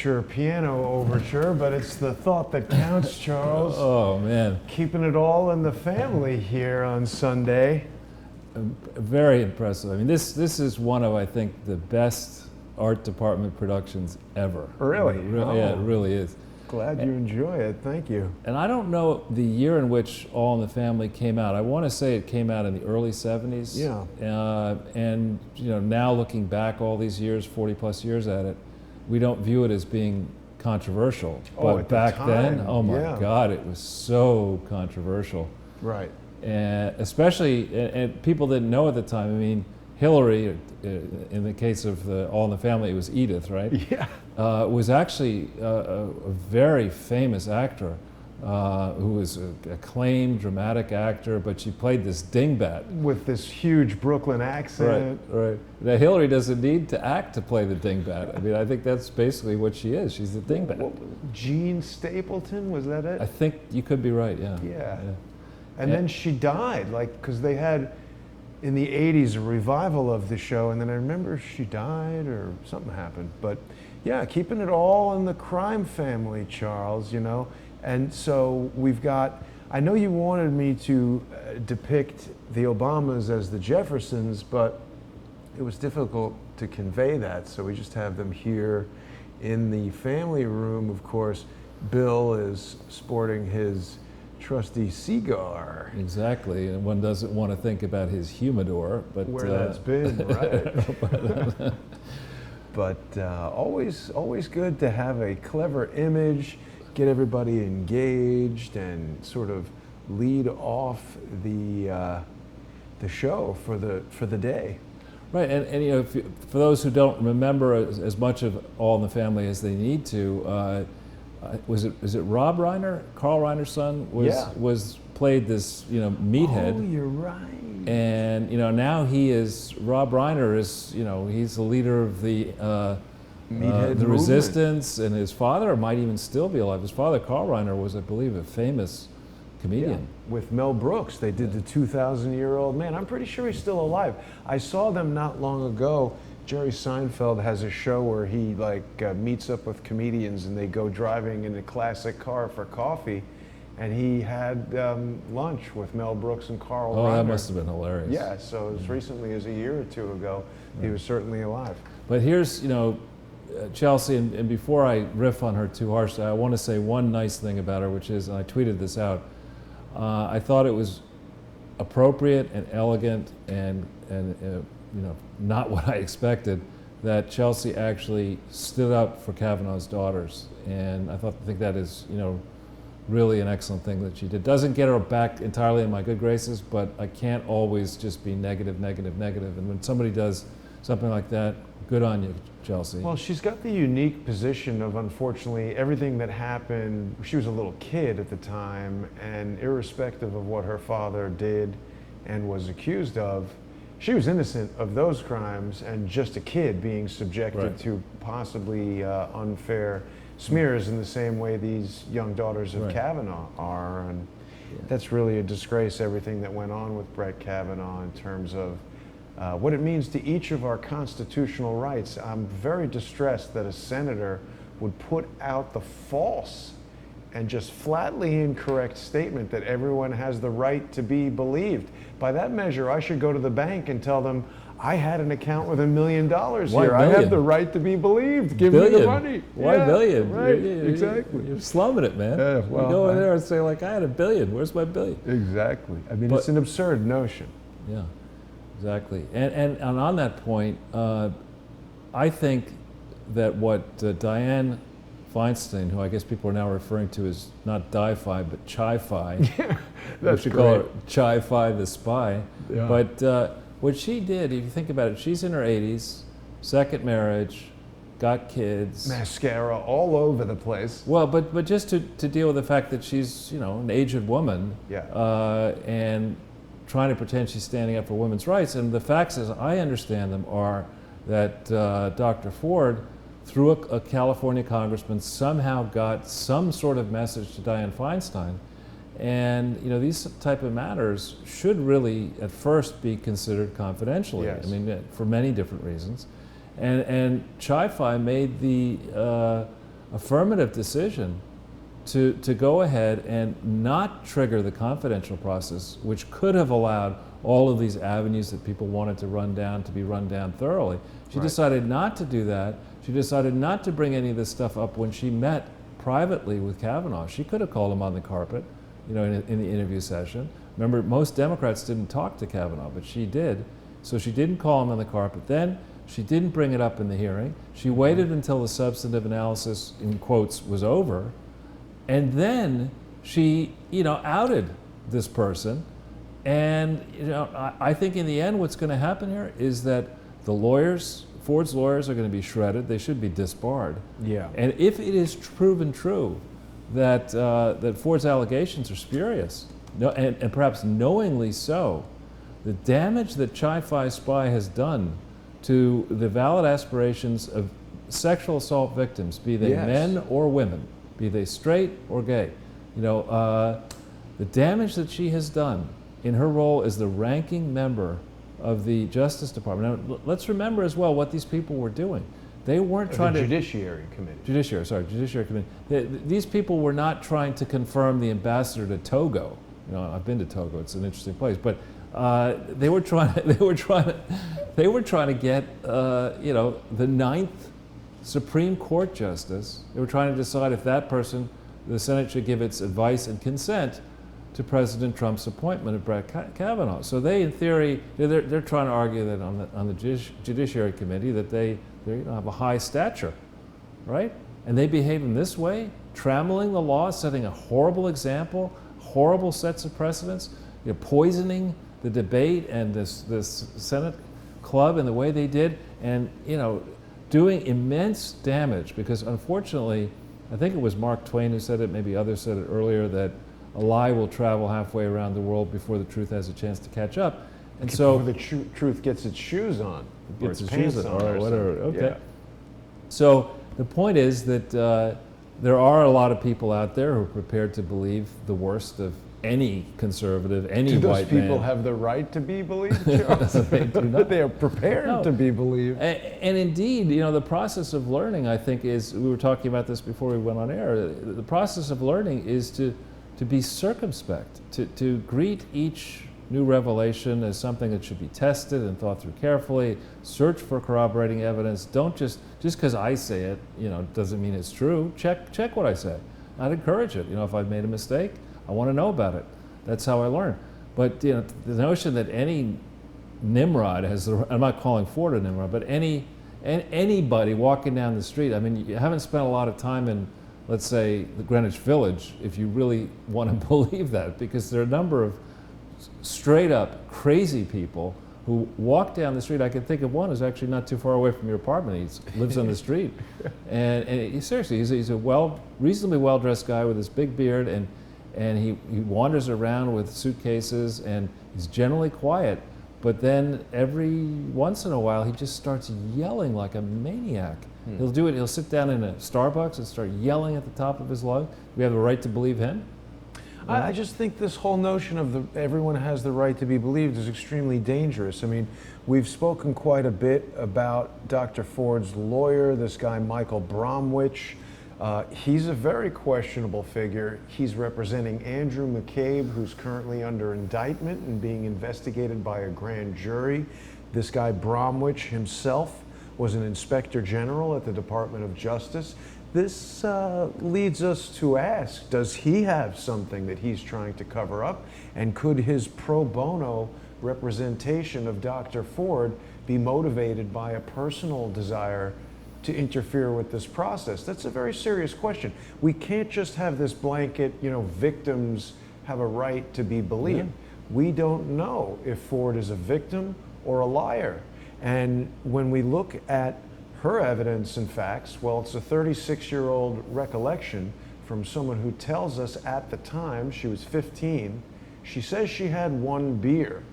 overture, piano overture, but it's the thought that counts, Charles. Oh, man. Keeping it all in the family here on Sunday. Very impressive. I mean, this is one of, I think, the best art department productions ever. Really? Yeah, it really is. Glad you enjoy it. Thank you. And I don't know the year in which All in the Family came out. I want to say it came out in the early 70s. Yeah. And now looking back all these years, 40 plus years at it, we don't view it as being controversial. Oh, but at the back then, time, oh my yeah. God, it was so controversial. Right. And especially, and people didn't know at the time. I mean, Hillary, in the case of All in the Family, it was Edith, right? Yeah. Was actually a very famous actor who was an acclaimed dramatic actor, but she played this dingbat. With this huge Brooklyn accent. Right. Now, Hillary doesn't need to act to play the dingbat. I mean, I think that's basically what she is. She's the dingbat. Jean Stapleton, was that it? I think you could be right, yeah. Yeah. And then she died, because they had, in the 80s, a revival of the show, and then I remember she died or something happened. But yeah, keeping it all in the crime family, Charles, And so we've got, I know you wanted me to depict the Obamas as the Jeffersons, but it was difficult to convey that, so we just have them here in the family room. Of course, Bill is sporting his trusty cigar. Exactly, and one doesn't want to think about his humidor, but where that's been, right? But always good to have a clever image, get everybody engaged, and sort of lead off the show for the day. Right, and for those who don't remember as much of All in the Family as they need to. Is it Rob Reiner? Carl Reiner's son was played this meathead. Oh, you're right. And now Rob Reiner is he's the leader of the Meathead resistance, and his father might even still be alive. His father, Carl Reiner, was, I believe, a famous comedian. Yeah. With Mel Brooks, they did the 2,000-year-old man. I'm pretty sure he's still alive. I saw them not long ago. Jerry Seinfeld has a show where he meets up with comedians and they go driving in a classic car for coffee, and he had lunch with Mel Brooks and Carl Reiner. That must have been hilarious. Yeah, so as recently as a year or two ago, he was certainly alive. But here's, Chelsea, and before I riff on her too harshly, I want to say one nice thing about her, which is, and I tweeted this out, I thought it was appropriate and elegant and not what I expected, that Chelsea actually stood up for Kavanaugh's daughters, and I think that is, really an excellent thing that she did. Doesn't get her back entirely in my good graces, but I can't always just be negative, and when somebody does something like that, good on you, Chelsea. Well, she's got the unique position of, unfortunately, everything that happened, she was a little kid at the time, and irrespective of what her father did and was accused of, she was innocent of those crimes and just a kid being subjected to possibly unfair smears in the same way these young daughters of Kavanaugh are. And that's really a disgrace, everything that went on with Brett Kavanaugh in terms of what it means to each of our constitutional rights. I'm very distressed that a senator would put out the false and just flatly incorrect statement that everyone has the right to be believed. By that measure, I should go to the bank and tell them, I had an account with $1 million here. I have the right to be believed. Give me the money. Why billion? Right, exactly. You're slumming it, man. Well, you go in there and say, I had $1 billion. Where's my $1 billion? Exactly. I mean, it's an absurd notion. Yeah, exactly. And on that point, I think that what Dianne Feinstein, who I guess people are now referring to as not Di-Fi, but Chi-Fi. Yeah, that's we should call her Chi-Fi the spy. Yeah. But what she did, if you think about it, she's in her 80s, second marriage, got kids. Mascara all over the place. Well, but just to deal with the fact that she's, an aged woman, and trying to pretend she's standing up for women's rights. And the facts, as I understand them, are that Dr. Ford, through a California congressman, somehow got some sort of message to Dianne Feinstein. And these type of matters should really at first be considered confidentially. Yes. I mean, for many different reasons. And Chi-Fi made the affirmative decision to go ahead and not trigger the confidential process, which could have allowed all of these avenues that people wanted to run down to be run down thoroughly. She decided not to do that. She decided not to bring any of this stuff up when she met privately with Kavanaugh. She could have called him on the carpet, in the interview session. Remember, most Democrats didn't talk to Kavanaugh, but she did. So she didn't call him on the carpet. Then she didn't bring it up in the hearing. She waited until the substantive analysis, in quotes, was over. And then she, outed this person. And, I think in the end what's going to happen here is that the lawyers, Ford's lawyers, are going to be shredded. They should be disbarred. Yeah. And if it is proven true that, that Ford's allegations are spurious, and perhaps knowingly so, the damage that Chi-Fi Spy has done to the valid aspirations of sexual assault victims, be they men or women, be they straight or gay, the damage that she has done in her role as the ranking member of the Justice Department. Now, let's remember as well what these people were doing. They weren't trying to... Judiciary Committee. Judiciary Committee. These people were not trying to confirm the ambassador to Togo. I've been to Togo, it's an interesting place, but they were trying to get, the ninth Supreme Court justice. They were trying to decide if that person, the Senate should give its advice and consent to President Trump's appointment of Brett Kavanaugh. So they, in theory, they're trying to argue that on the Judiciary Committee that they have a high stature, right? And they behave in this way, trammeling the law, setting a horrible example, horrible sets of precedents, poisoning the debate and this Senate club in the way they did, and doing immense damage. Because unfortunately, I think it was Mark Twain who said it, maybe others said it earlier, that a lie will travel halfway around the world before the truth has a chance to catch up. And so before the truth gets its shoes on, gets its shoes on, or whatever. Okay. Yeah. So the point is that there are a lot of people out there who are prepared to believe the worst of any conservative, any white man. Do those people have the right to be believed, Charles? They do not. They are prepared to be believed. And indeed, the process of learning, I think, is, we were talking about this before we went on air, the process of learning is to be circumspect, to greet each new revelation as something that should be tested and thought through carefully, search for corroborating evidence. Don't just because I say it, doesn't mean it's true. Check what I say. I'd encourage it. If I've made a mistake, I want to know about it. That's how I learn. But the notion that any Nimrod has I'm not calling Ford a Nimrod, but anybody walking down the street, I mean, you haven't spent a lot of time in, let's say, the Greenwich Village if you really want to believe that, because there are a number of straight up crazy people who walk down the street. I can think of one who's actually not too far away from your apartment. He lives on the street. And seriously, he's a reasonably well-dressed guy with this big beard, and he wanders around with suitcases, and he's generally quiet. But then every once in a while, he just starts yelling like a maniac. He'll do it. He'll sit down in a Starbucks and start yelling at the top of his lungs. We have a right to believe him. I just think this whole notion of everyone has the right to be believed is extremely dangerous. I mean, we've spoken quite a bit about Dr. Ford's lawyer, this guy Michael Bromwich. He's a very questionable figure. He's representing Andrew McCabe, who's currently under indictment and being investigated by a grand jury. This guy Bromwich himself was an inspector general at the Department of Justice. This leads us to ask, does he have something that he's trying to cover up? And could his pro bono representation of Dr. Ford be motivated by a personal desire to interfere with this process? That's a very serious question. We can't just have this blanket, victims have a right to be believed. Yeah. We don't know if Ford is a victim or a liar. And when we look at her evidence and facts, well, it's a 36-year-old recollection from someone who tells us at the time, she was 15, she says she had one beer.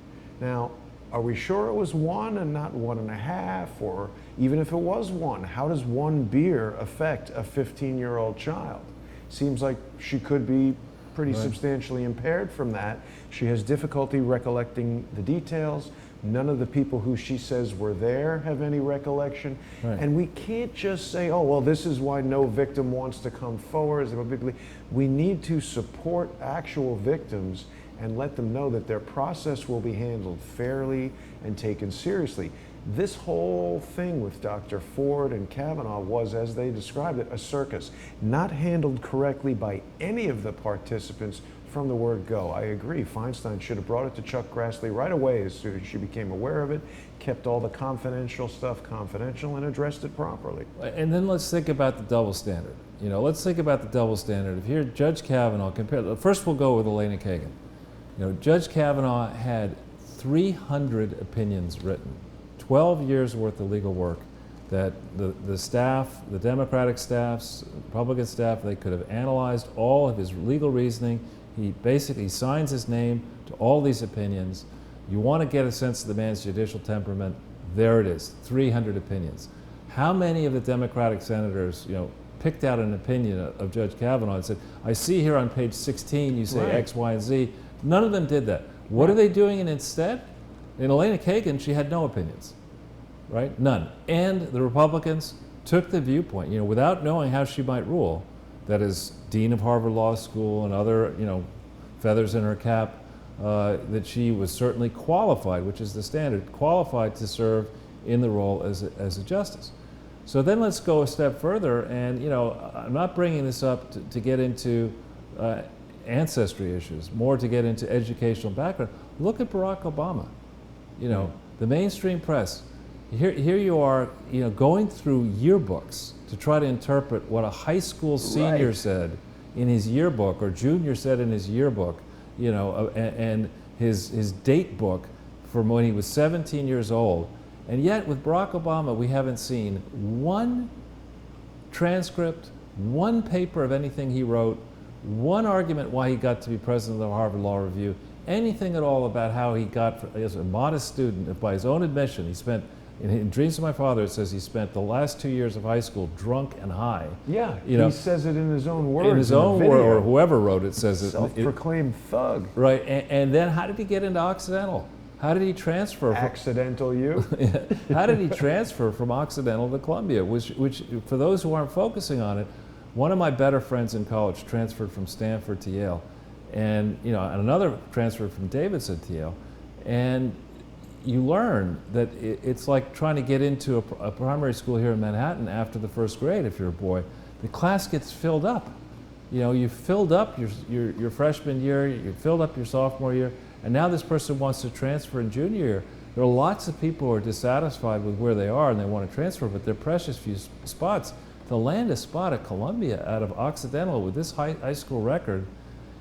Now, are we sure it was one and not 1.5? Or even if it was one, how does one beer affect a 15-year-old child? Seems like she could be pretty substantially impaired from that. She has difficulty recollecting the details. None of the people who she says were there have any recollection. Right. And we can't just say, oh, well, this is why no victim wants to come forward. We need to support actual victims and let them know that their process will be handled fairly and taken seriously. This whole thing with Dr. Ford and Kavanaugh was, as they described it, a circus, not handled correctly by any of the participants from the word go. I agree. Feinstein should have brought it to Chuck Grassley right away as soon as she became aware of it, kept all the confidential stuff confidential, and addressed it properly. And then let's think about the double standard. You know, let's think about the double standard. If here Judge Kavanaugh first we'll go with Elena Kagan. You know, Judge Kavanaugh had 300 opinions written, 12 years worth of legal work that the staff, the Democratic staffs, Republican staff, they could have analyzed all of his legal reasoning. He basically signs his name to all these opinions. You want to get a sense of the man's judicial temperament, there it is, 300 opinions. How many of the Democratic senators, you know, picked out an opinion of Judge Kavanaugh and said, I see here on page 16 you say Right. X, Y, and Z. None of them did that. What are they doing instead? In Elena Kagan, she had no opinions, right? None. And the Republicans took the viewpoint, you know, without knowing how she might rule, that as Dean of Harvard Law School and other, you know, feathers in her cap, that she was certainly qualified, which is the standard, qualified to serve in the role as a justice. So then let's go a step further, and you know, I'm not bringing this up to get into ancestry issues, more to get into educational background. Look at Barack Obama. You know, the mainstream press. Here you are, you know, going through yearbooks to try to interpret what a high school senior Right. said in his yearbook or junior said in his yearbook, you know, and his date book from when he was 17 years old. And yet with Barack Obama, we haven't seen one transcript, one paper of anything he wrote, one argument why he got to be president of the Harvard Law Review, anything at all about how he got, as a modest student, by his own admission, he spent, in Dreams of My Father, it says he spent the last 2 years of high school drunk and high. Yeah, You know, he says it in his own words. in his the own video. word, or whoever wrote it says it. Self-proclaimed thug. Right, and then how did he get into Occidental? How did he transfer? Accidental you. How did he transfer from Occidental to Columbia? Which, for those who aren't focusing on it, one of my better friends in college transferred from Stanford to Yale, and you know, and another transferred from Davidson to Yale, and you learn that it's like trying to get into a primary school here in Manhattan after the first grade. If you're a boy, the class gets filled up. You know, you filled up your freshman year, you filled up your sophomore year, and now this person wants to transfer in junior year. There are lots of people who are dissatisfied with where they are and they want to transfer, but they're precious few spots. To land a spot at Columbia out of Occidental with this high school record,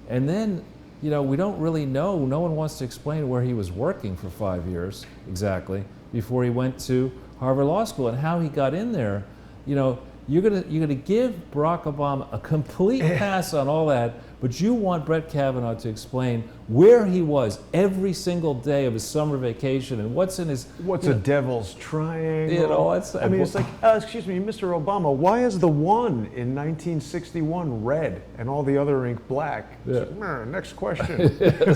and then, you know, we don't really know, no one wants to explain where he was working for 5 years exactly before he went to Harvard Law School and how he got in there. You know, you're gonna give Barack Obama a complete pass on all that, but you want Brett Kavanaugh to explain where he was every single day of his summer vacation and what's in his... What's a devil's triangle? You know, I mean, it's like, excuse me, Mr. Obama, why is the one in 1961 red and all the other ink black? Yeah. It's like, next question.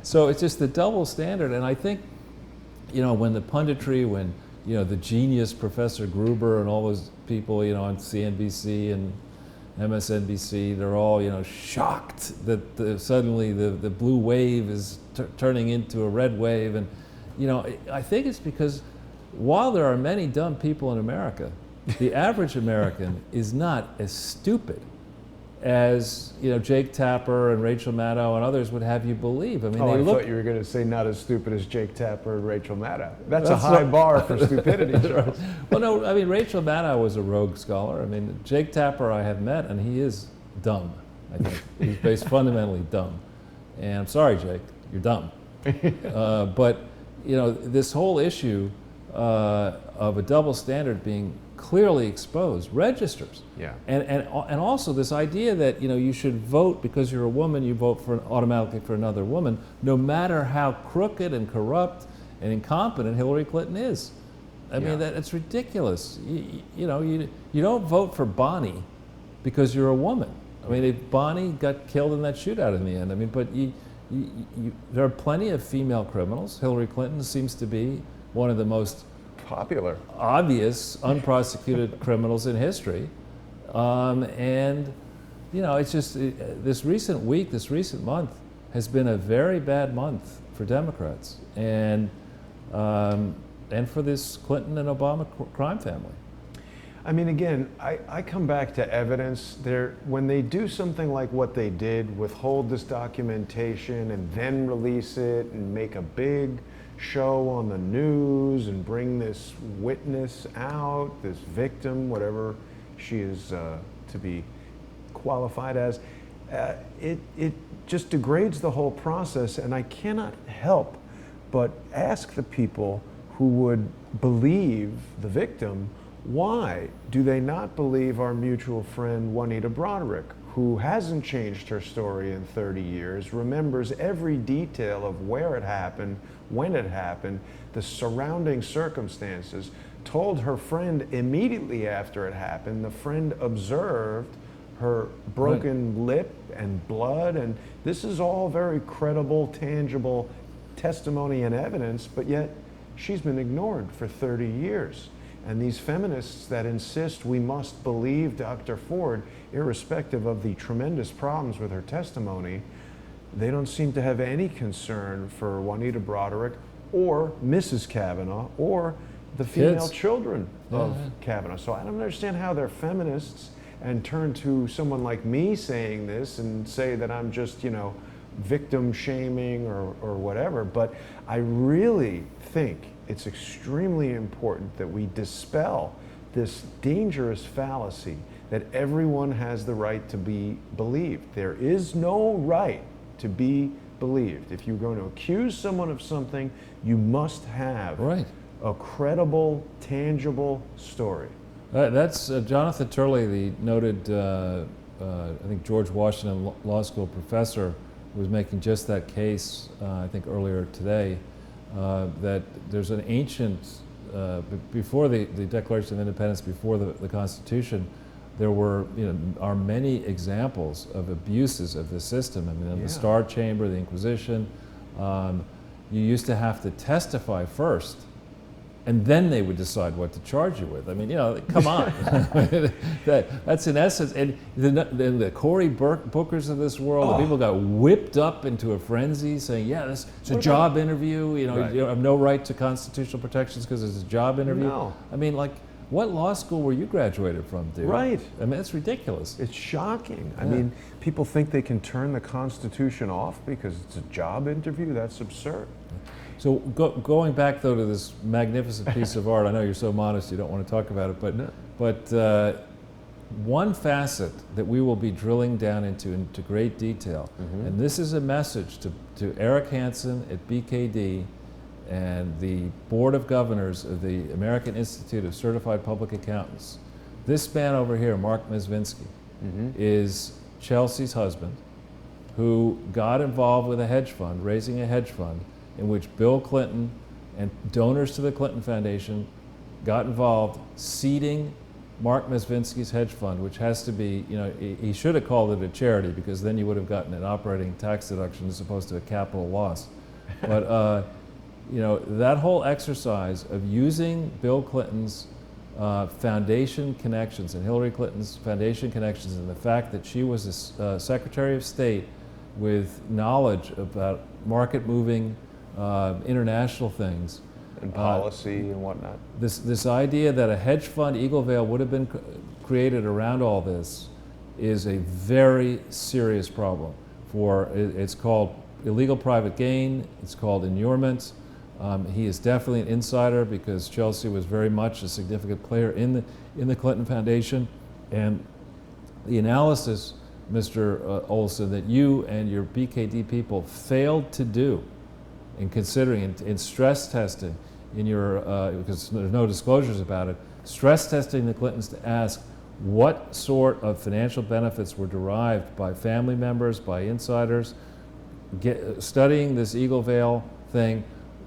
So it's just the double standard, and I think, you know, when the punditry, when, you know, the genius Professor Gruber and all those people, you know, on CNBC and MSNBC, they're all, you know, shocked that suddenly the blue wave is turning into a red wave. And, you know, I think it's because while there are many dumb people in America, the average American is not as stupid as, you know, Jake Tapper and Rachel Maddow and others would have you believe. I mean, Oh, they I look... thought you were going to say not as stupid as Jake Tapper and Rachel Maddow. That's a high bar for stupidity, Charles. Well, no, I mean, Rachel Maddow was a rogue scholar. I mean, Jake Tapper I have met, and he is dumb, I think. He's based fundamentally dumb. And I'm sorry, Jake, you're dumb. But, you know, this whole issue of a double standard being clearly exposed registers. Yeah. And also this idea that, you know, you should vote because you're a woman, you vote for automatically for another woman, no matter how crooked and corrupt and incompetent Hillary Clinton is. I mean, it's ridiculous. You know, you don't vote for Bonnie because you're a woman. I mean, Bonnie got killed in that shootout in the end. I mean, but there are plenty of female criminals. Hillary Clinton seems to be one of the most Popular. obvious unprosecuted criminals in history. And, you know, it's just this recent week, this recent month has been a very bad month for Democrats and for this Clinton and Obama crime family. I mean, again, I come back to evidence. When they do something like what they did, withhold this documentation and then release it and make a big show on the news and bring this witness out, this victim, whatever she is to be qualified as, it just degrades the whole process. And I cannot help but ask the people who would believe the victim, why do they not believe our mutual friend Juanita Broderick, who hasn't changed her story in 30 years, remembers every detail of where it happened, when it happened, the surrounding circumstances, told her friend immediately after it happened, the friend observed her broken lip and blood, and this is all very credible, tangible testimony and evidence, but yet she's been ignored for 30 years. And these feminists that insist we must believe Dr. Ford, irrespective of the tremendous problems with her testimony, they don't seem to have any concern for Juanita Broderick or Mrs. Kavanaugh or the female children of Kavanaugh. So I don't understand how they're feminists and turn to someone like me saying this and say that I'm just, you know, victim shaming or whatever. But I really think it's extremely important that we dispel this dangerous fallacy that everyone has the right to be believed. There is no right to be believed. If you're going to accuse someone of something, you must have a credible, tangible story. That's Jonathan Turley, the noted, I think, George Washington Law School professor, was making just that case, I think earlier today, that there's an ancient, before the Declaration of Independence, before the Constitution, there are many examples of abuses of the system. I mean, the Star Chamber, the Inquisition, you used to have to testify first, and then they would decide what to charge you with. I mean, you know, come on. That's in essence, and the Cory Bookers of this world, the people got whipped up into a frenzy saying, yeah, it's a job interview, you know, you have no right to constitutional protections because it's a job interview. No. I mean, like, what law school were you graduated from, dude? Right. I mean, it's ridiculous. It's shocking. I mean, people think they can turn the Constitution off because it's a job interview. That's absurd. So going back, though, to this magnificent piece of art, I know you're so modest you don't want to talk about it, but one facet that we will be drilling down into great detail, and this is a message to Eric Hansen at BKD and the Board of Governors of the American Institute of Certified Public Accountants. This man over here, Mark Mezvinsky, is Chelsea's husband, who got involved with a hedge fund, raising a hedge fund, in which Bill Clinton and donors to the Clinton Foundation got involved, seeding Mark Mezvinsky's hedge fund, which has to be, you know, he should have called it a charity because then you would have gotten an operating tax deduction as opposed to a capital loss. But, you know, that whole exercise of using Bill Clinton's foundation connections and Hillary Clinton's foundation connections and the fact that she was a Secretary of State with knowledge about market-moving international things. And policy and whatnot. This idea that a hedge fund, Eagle Vale, would have been created around all this is a very serious problem. It's called illegal private gain, it's called inurement. He is definitely an insider because Chelsea was very much a significant player in the Clinton Foundation. And the analysis, Mr. Olson, that you and your BKD people failed to do in considering, in stress testing, in your, because there's no disclosures about it, stress testing the Clintons to ask what sort of financial benefits were derived by family members, by insiders, studying this Eagle Vale thing,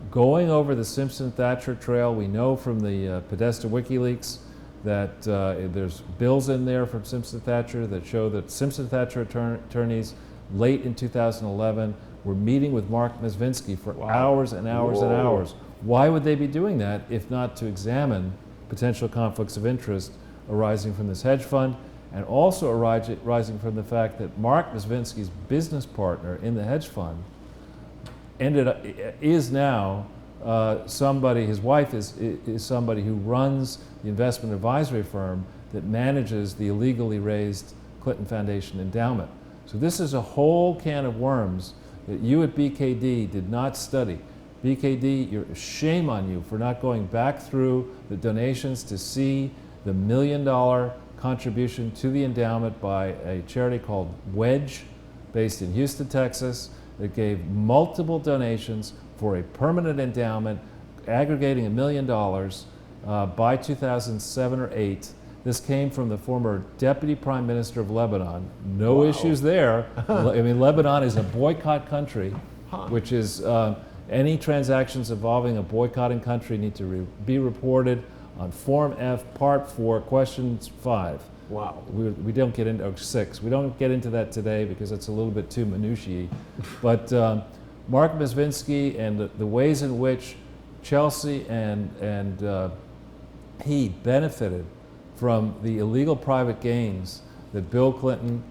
going over the Simpson-Thatcher trail. We know from the Podesta WikiLeaks that there's bills in there from Simpson-Thatcher that show that Simpson-Thatcher attorneys late in 2011 were meeting with Mark Mezvinsky for Wow. hours and hours and Whoa. hours. Why would they be doing that if not to examine potential conflicts of interest arising from this hedge fund, and also arising from the fact that Mark Mezvinsky's business partner in the hedge fund is now somebody, his wife is somebody who runs the investment advisory firm that manages the illegally raised Clinton Foundation endowment. So this is a whole can of worms that you at BKD did not study. BKD, shame on you for not going back through the donations to see the $1 million contribution to the endowment by a charity called Wedge, based in Houston, Texas, that gave multiple donations for a permanent endowment aggregating $1 million by 2007 or 8. This came from the former Deputy Prime Minister of Lebanon. No Wow. issues there. I mean, Lebanon is a boycott country, which is any transactions involving a boycotting country need to be reported on Form F, Part 4, Questions 5. Wow. We don't get into 6. We don't get into that today because it's a little bit too minutiae. But Mark Mezvinsky and the ways in which Chelsea and he benefited from the illegal private gains that Bill Clinton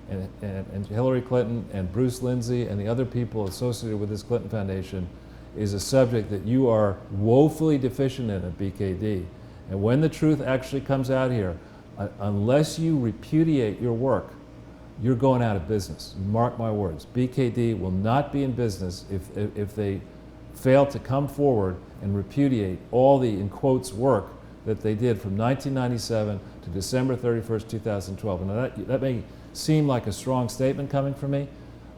and Hillary Clinton and Bruce Lindsay and the other people associated with this Clinton Foundation is a subject that you are woefully deficient in at BKD. And when the truth actually comes out here, unless you repudiate your work, you're going out of business. Mark my words. BKD will not be in business if they fail to come forward and repudiate all the, in quotes, work that they did from 1997 to December 31st, 2012. And that may seem like a strong statement coming from me.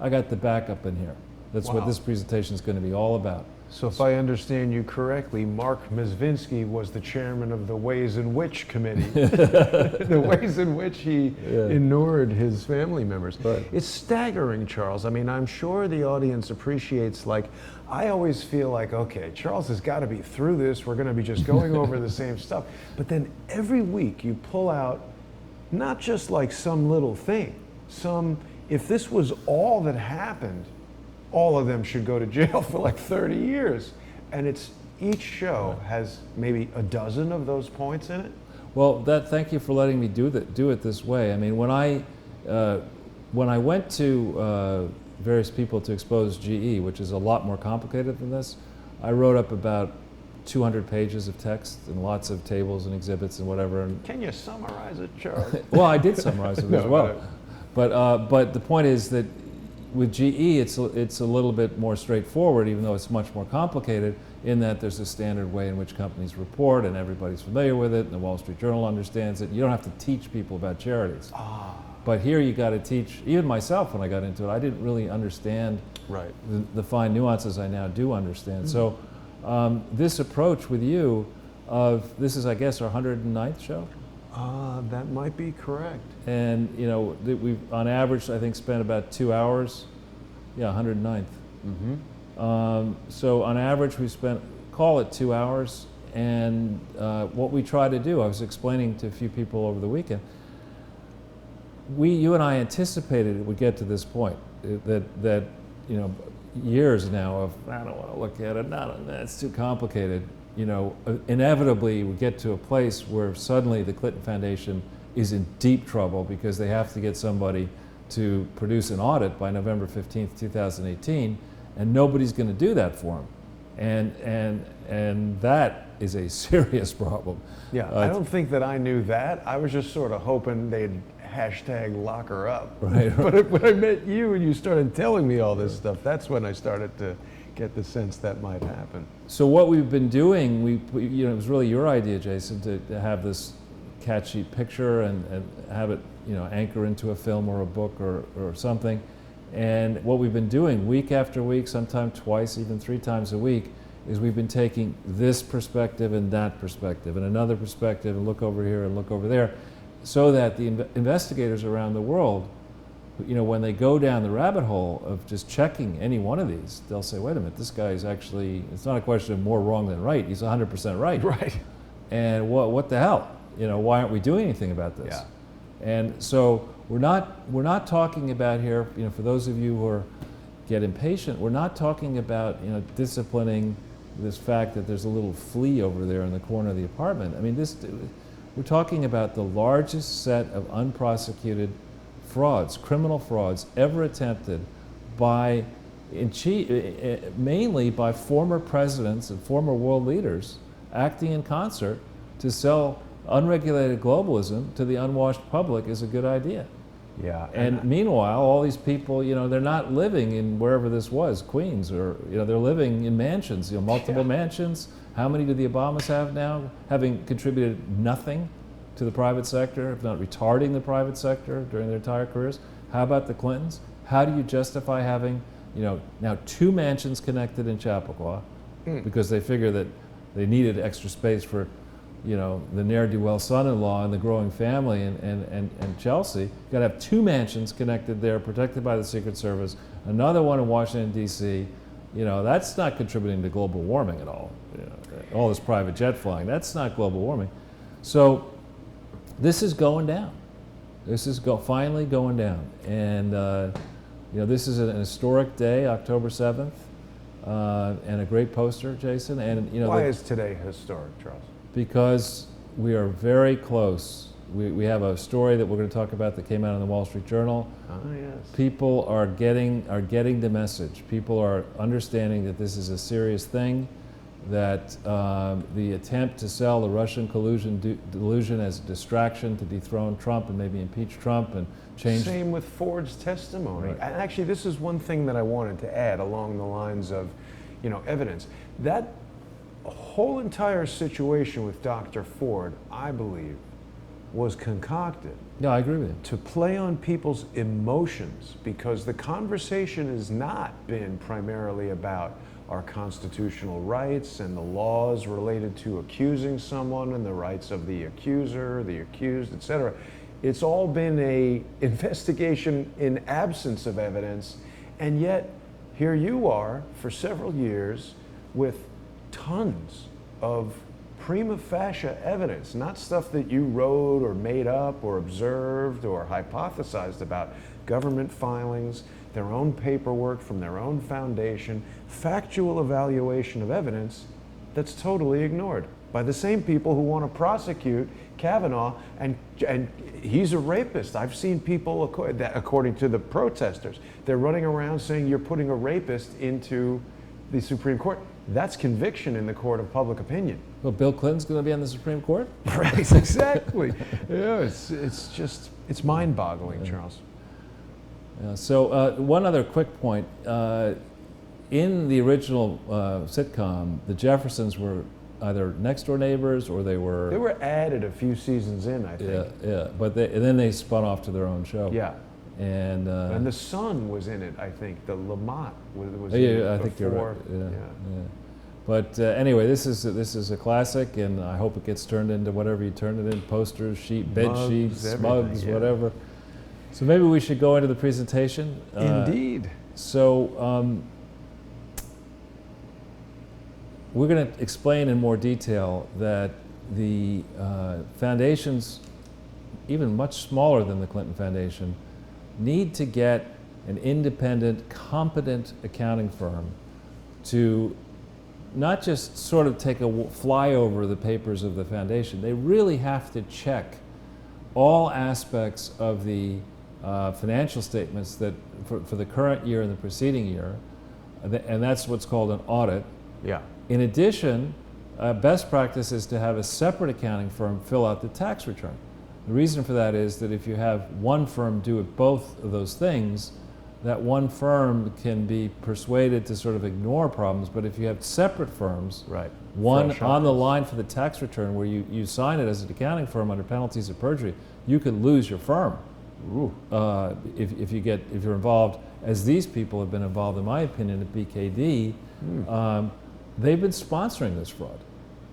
I got the backup in here. That's what this presentation is going to be all about. So if I understand you correctly, Mark Mezvinsky was the chairman of the Ways in Which Committee, the ways in which he inured his family members. Right. It's staggering, Charles. I mean, I'm sure the audience appreciates, like, I always feel like, okay, Charles has got to be through this. We're going to be just going over the same stuff. But then every week you pull out not just like some little thing, if this was all that happened, all of them should go to jail for like 30 years. And each show has maybe a dozen of those points in it. Well, thank you for letting me do it this way. I mean, when I went to various people to expose GE, which is a lot more complicated than this, I wrote up about 200 pages of text and lots of tables and exhibits and whatever. And Can you summarize it, Charles? well, I did summarize it as well. But the point is that with GE, it's a little bit more straightforward, even though it's much more complicated, in that there's a standard way in which companies report, and everybody's familiar with it, and the Wall Street Journal understands it. You don't have to teach people about charities. But here you got to teach, even myself when I got into it, I didn't really understand the fine nuances I now do understand. So this approach with you this is, I guess, our 109th show? That might be correct. And you know, we've on average, I think, spent about 2 hours. Yeah, 109th. So on average, we spent, call it 2 hours. And what we try to do, I was explaining to a few people over the weekend, you and I anticipated it would get to this point, that you know, years now of, I don't want to look at it, that's too complicated. You know, inevitably we get to a place where suddenly the Clinton Foundation is in deep trouble because they have to get somebody to produce an audit by November 15th, 2018, and nobody's going to do that for them. And that is a serious problem. Yeah, I don't think that I knew that. I was just sort of hoping they'd #lock her up. Right. But when I met you and you started telling me all this stuff, that's when I started to get the sense that might happen. So what we've been doing, you know, it was really your idea, Jason, to have this catchy picture and have it, you know, anchor into a film or a book or something. And what we've been doing week after week, sometimes twice, even 3 times a week, is we've been taking this perspective and that perspective and another perspective and look over here and look over there, so that the investigators around the world, you know, when they go down the rabbit hole of just checking any one of these, they'll say, wait a minute, this guy is actually, it's not a question of more wrong than right, he's 100% right. Right. And what the hell? You know, why aren't we doing anything about this? Yeah. And so we're not talking about here, you know, for those of you who are get impatient, we're not talking about disciplining this fact that there's a little flea over there in the corner of the apartment. I mean, we're talking about the largest set of unprosecuted frauds, criminal frauds, ever attempted by, mainly by former presidents and former world leaders acting in concert to sell unregulated globalism to the unwashed public is a good idea. Yeah. And meanwhile, all these people, they're not living in wherever this was, Queens, or they're living in mansions, multiple mansions. How many do the Obamas have now, having contributed nothing to the private sector, if not retarding the private sector during their entire careers? How about the Clintons? How do you justify having, now 2 mansions connected in Chappaqua because they figure that they needed extra space for, the ne'er-do-well son-in-law and the growing family and Chelsea? You got to have 2 mansions connected there, protected by the Secret Service. Another one in Washington, D.C. That's not contributing to global warming at all. All this private jet flying, that's not global warming. So this is going down. This is finally going down. And this is an historic day, October 7th, and a great poster, Jason. And why is today historic, Charles? Because we are very close. We have a story that we're going to talk about that came out in the Wall Street Journal. Oh, yes. People are getting the message. People are understanding that this is a serious thing, that the attempt to sell the Russian delusion as a distraction to dethrone Trump and maybe impeach Trump and change. Same with Ford's testimony. Right. And actually, this is one thing that I wanted to add along the lines of, evidence. That whole entire situation with Dr. Ford, I believe, was concocted. Yeah, I agree with you. To play on people's emotions, because the conversation has not been primarily about our constitutional rights and the laws related to accusing someone and the rights of the accuser, the accused, etc. It's all been an investigation in absence of evidence, and yet here you are for several years with tons of prima facie evidence, not stuff that you wrote or made up or observed or hypothesized about, government filings, their own paperwork from their own foundation, factual evaluation of evidence that's totally ignored by the same people who want to prosecute Kavanaugh, and he's a rapist. I've seen people, according to the protesters, they're running around saying you're putting a rapist into the Supreme Court. That's conviction in the court of public opinion. Well, Bill Clinton's going to be on the Supreme Court? Right, exactly. Yeah, it's mind-boggling, Charles. So one other quick point. In the original sitcom, the Jeffersons were either next-door neighbors or they were... They were added a few seasons in, I think. Yeah. But and then they spun off to their own show. Yeah. And the son was in it, I think. The Lamont was in yeah, it I think you're before. right. Yeah. But anyway, this is a classic, and I hope it gets turned into whatever you turn it in: posters, bed sheets, mugs, whatever. So maybe we should go into the presentation. Indeed. So we're going to explain in more detail that the foundations, even much smaller than the Clinton Foundation, need to get an independent, competent accounting firm to not just sort of take a fly over the papers of the foundation. They really have to check all aspects of the financial statements that for the current year and the preceding year, and that's what's called an audit. Yeah. In addition, best practice is to have a separate accounting firm fill out the tax return. The reason for that is that if you have one firm do both of those things, that one firm can be persuaded to sort of ignore problems, but if you have separate firms, right, one on the line for the tax return where you sign it as an accounting firm under penalties of perjury, you could lose your firm if you're involved, as these people have been involved, in my opinion, at BKD. They've been sponsoring this fraud.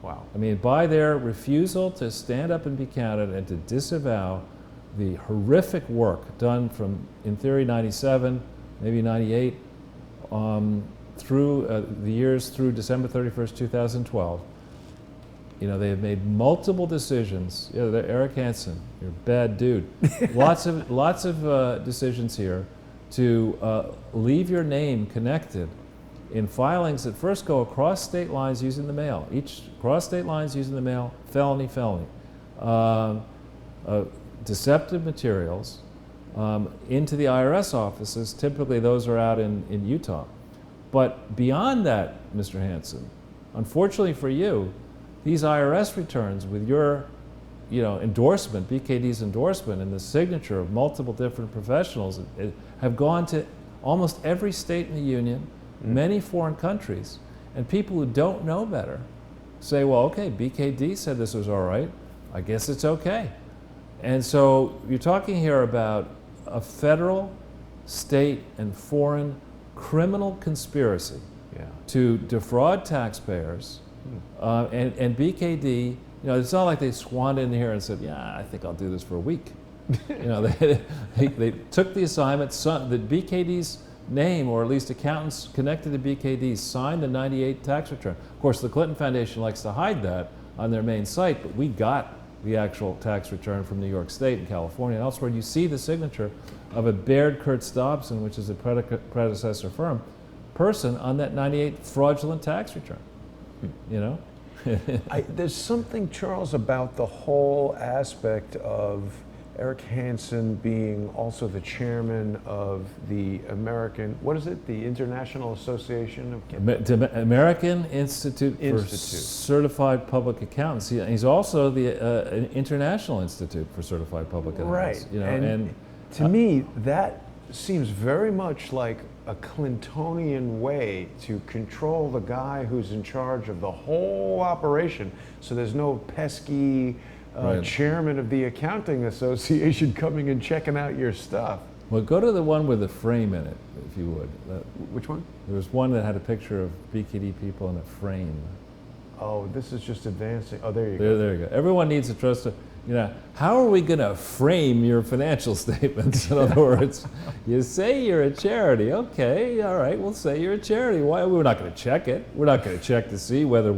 Wow. I mean, by their refusal to stand up and be counted and to disavow the horrific work done from, in theory, 97, maybe 98, through the years through December 31st, 2012. They have made multiple decisions. Eric Hansen, you're a bad dude. lots of decisions here to leave your name connected in filings that first go across state lines using the mail. Each cross state lines using the mail, felony, deceptive materials into the IRS offices. Typically those are out in Utah. But beyond that, Mr. Hansen, unfortunately for you, these IRS returns with your endorsement, BKD's endorsement, and the signature of multiple different professionals have gone to almost every state in the union, many foreign countries, and people who don't know better say, well, okay, BKD said this was all right, I guess it's okay. And so you're talking here about a federal, state, and foreign criminal conspiracy to defraud taxpayers, and BKD, it's not like they swanned in here and said, yeah, I think I'll do this for a week. They took the assignment, the BKD's name, or at least accountants connected to BKD, signed the '98 tax return. Of course, the Clinton Foundation likes to hide that on their main site, but we got the actual tax return from New York State and California and elsewhere. You see the signature of a Baird Kurtz Dobson, which is a predecessor firm, person on that '98 fraudulent tax return. There's something, Charles, about the whole aspect of Eric Hansen being also the chairman of the American, what is it, the International Association of... American Institute for Certified Public Accountants. He's also the International Institute for Certified Public Accountants. Right. And to me, that seems very much like a Clintonian way to control the guy who's in charge of the whole operation, so there's no pesky chairman of the accounting association coming and checking out your stuff. Well, go to the one with the frame in it, if you would. Which one? There was one that had a picture of BKD people in a frame. Oh, this is just advancing. Oh, there you go. There you go. Everyone needs to trust. How are we going to frame your financial statements? In other words, you say you're a charity. Okay, all right, we'll say you're a charity. Why? We're not going to check it. We're not going to check to see whether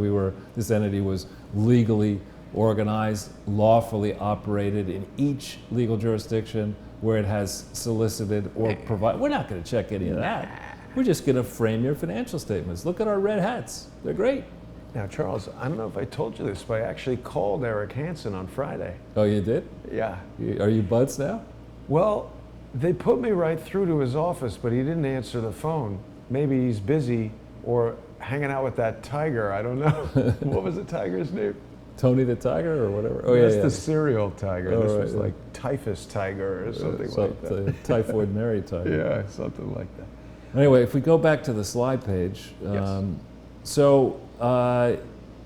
this entity was legally organized, lawfully operated in each legal jurisdiction where it has solicited or provided. We're not going to check any of that. We're just going to frame your financial statements. Look at our red hats. They're great. Now, Charles, I don't know if I told you this, but I actually called Eric Hansen on Friday. Oh, you did? Yeah. Are you buds now? Well, they put me right through to his office, but he didn't answer the phone. Maybe he's busy or hanging out with that tiger. I don't know. What was the tiger's name? Tony the Tiger or whatever? Oh, That's the cereal tiger. Oh, this right, was like Typhus Tiger or something like that. Typhoid Mary Tiger. Yeah, something like that. Anyway, if we go back to the slide page, yes.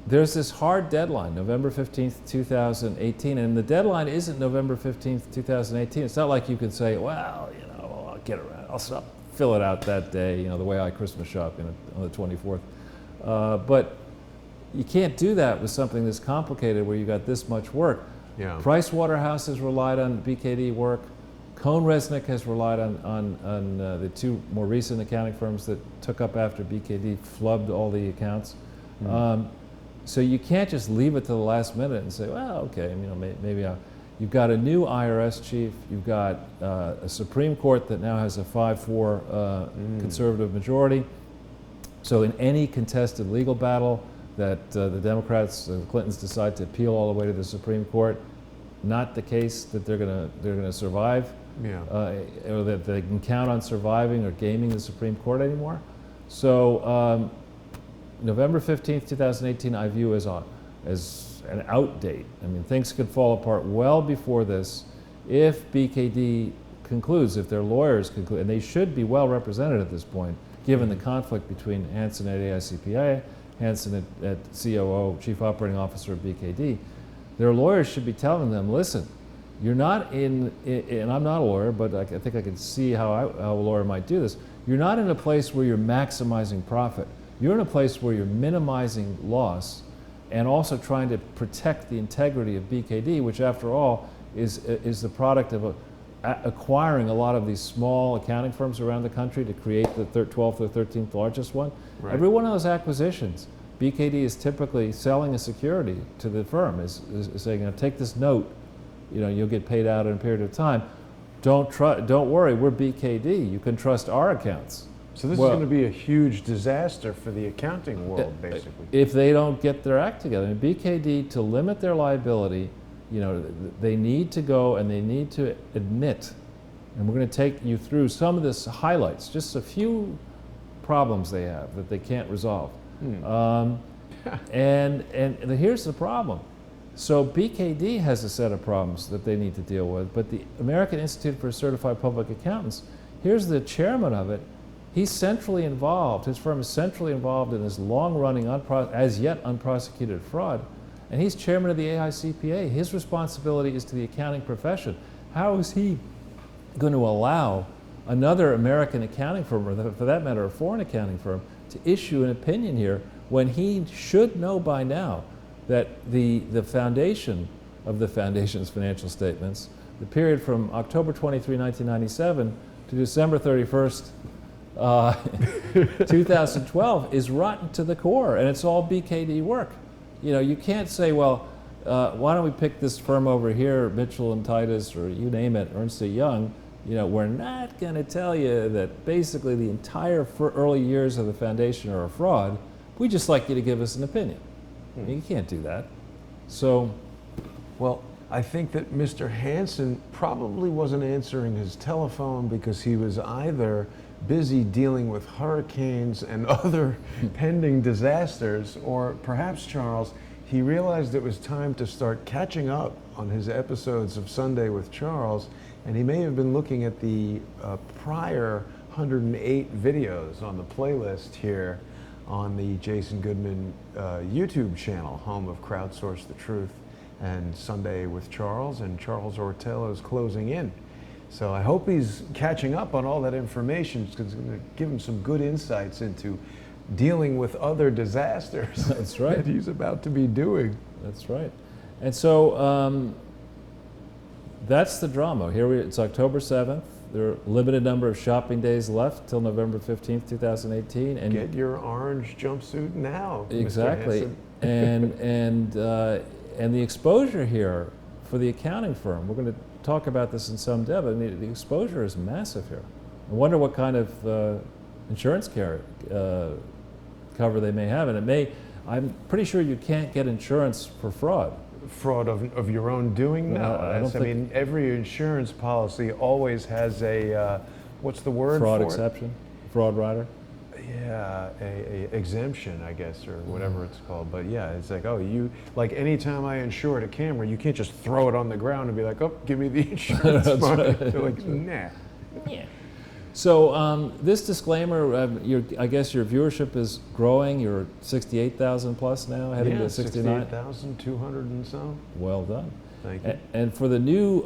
There's this hard deadline, November 15th, 2018, and the deadline isn't November 15th, 2018. It's not like you can say, well, I'll get around, I'll fill it out that day, the way I Christmas shop on the 24th. But you can't do that with something this complicated where you got this much work. Yeah. Price Waterhouse has relied on BKD work. Cohn Resnick has relied on the two more recent accounting firms that took up after BKD flubbed all the accounts. So you can't just leave it to the last minute and say, well, okay, maybe you've got a new IRS chief, you've got a Supreme Court that now has a 5-4 conservative majority. So in any contested legal battle that the Democrats, the Clintons decide to appeal all the way to the Supreme Court, not the case that they're gonna survive, or that they can count on surviving or gaming the Supreme Court anymore. So November 15th, 2018, I view as an out date. I mean, things could fall apart well before this if BKD concludes, if their lawyers conclude, and they should be well represented at this point, given the conflict between Hansen at AICPA, Hansen at COO, Chief Operating Officer of BKD. Their lawyers should be telling them, listen, you're not and I'm not a lawyer, but I think I can see how a lawyer might do this. You're not in a place where you're maximizing profit. You're in a place where you're minimizing loss and also trying to protect the integrity of BKD, which after all is the product of acquiring a lot of these small accounting firms around the country to create the 12th or 13th largest one. Right. Every one of those acquisitions, BKD is typically selling a security to the firm, is saying, take this note, you'll get paid out in a period of time. don't worry, we're BKD. You can trust our accounts. So this Well, is going to be a huge disaster for the accounting world, basically. if they don't get their act together. And BKD, to limit their liability, they need to go and they need to admit, and we're going to take you through some of this highlights, just a few problems they have that they can't resolve. And here's the problem. So BKD has a set of problems that they need to deal with, but the American Institute for Certified Public Accountants, here's the chairman of it. He's centrally involved, his firm is centrally involved in this long-running, as yet unprosecuted fraud, and he's chairman of the AICPA. His responsibility is to the accounting profession. How is he going to allow another American accounting firm, or for that matter, a foreign accounting firm, to issue an opinion here when he should know by now that the foundation of the foundation's financial statements, the period from October 23, 1997 to December 31st, 2012 is rotten to the core, and it's all BKD work. You can't say, well, why don't we pick this firm over here, Mitchell and Titus, or you name it, Ernst & Young. We're not going to tell you that basically the entire early years of the foundation are a fraud. We'd just like you to give us an opinion. You can't do that. So, well, I think that Mr. Hansen probably wasn't answering his telephone because he was either busy dealing with hurricanes and other pending disasters, or perhaps, Charles, he realized it was time to start catching up on his episodes of Sunday with Charles, and he may have been looking at the prior 108 videos on the playlist here on the Jason Goodman YouTube channel, home of Crowdsource the Truth and Sunday with Charles, and Charles Ortello's closing in. So I hope he's catching up on all that information, because it's going to give him some good insights into dealing with other disasters. That's right. That he's about to be doing. That's right. And so that's the drama. It's October 7th. There are a limited number of shopping days left till November 15th, 2018. And get your orange jumpsuit now. Exactly. Mr. Hansen. And the exposure here for the accounting firm, we're going to talk about this in some depth. I mean, the exposure is massive here. I wonder what kind of insurance cover they may have, and I'm pretty sure you can't get insurance for fraud. Fraud of your own doing? No. I mean, every insurance policy always has a, what's the word fraud for exception? Fraud rider? Yeah, a exemption, I guess, or whatever it's called. But yeah, it's like, like anytime I insured a camera, you can't just throw it on the ground and be like, oh, give me the insurance money. Right. They're like, nah. Yeah. So this disclaimer, I guess your viewership is growing. You're 68,000 plus now, heading to 69. 68,200 and some. Well done. Thank you. And for the new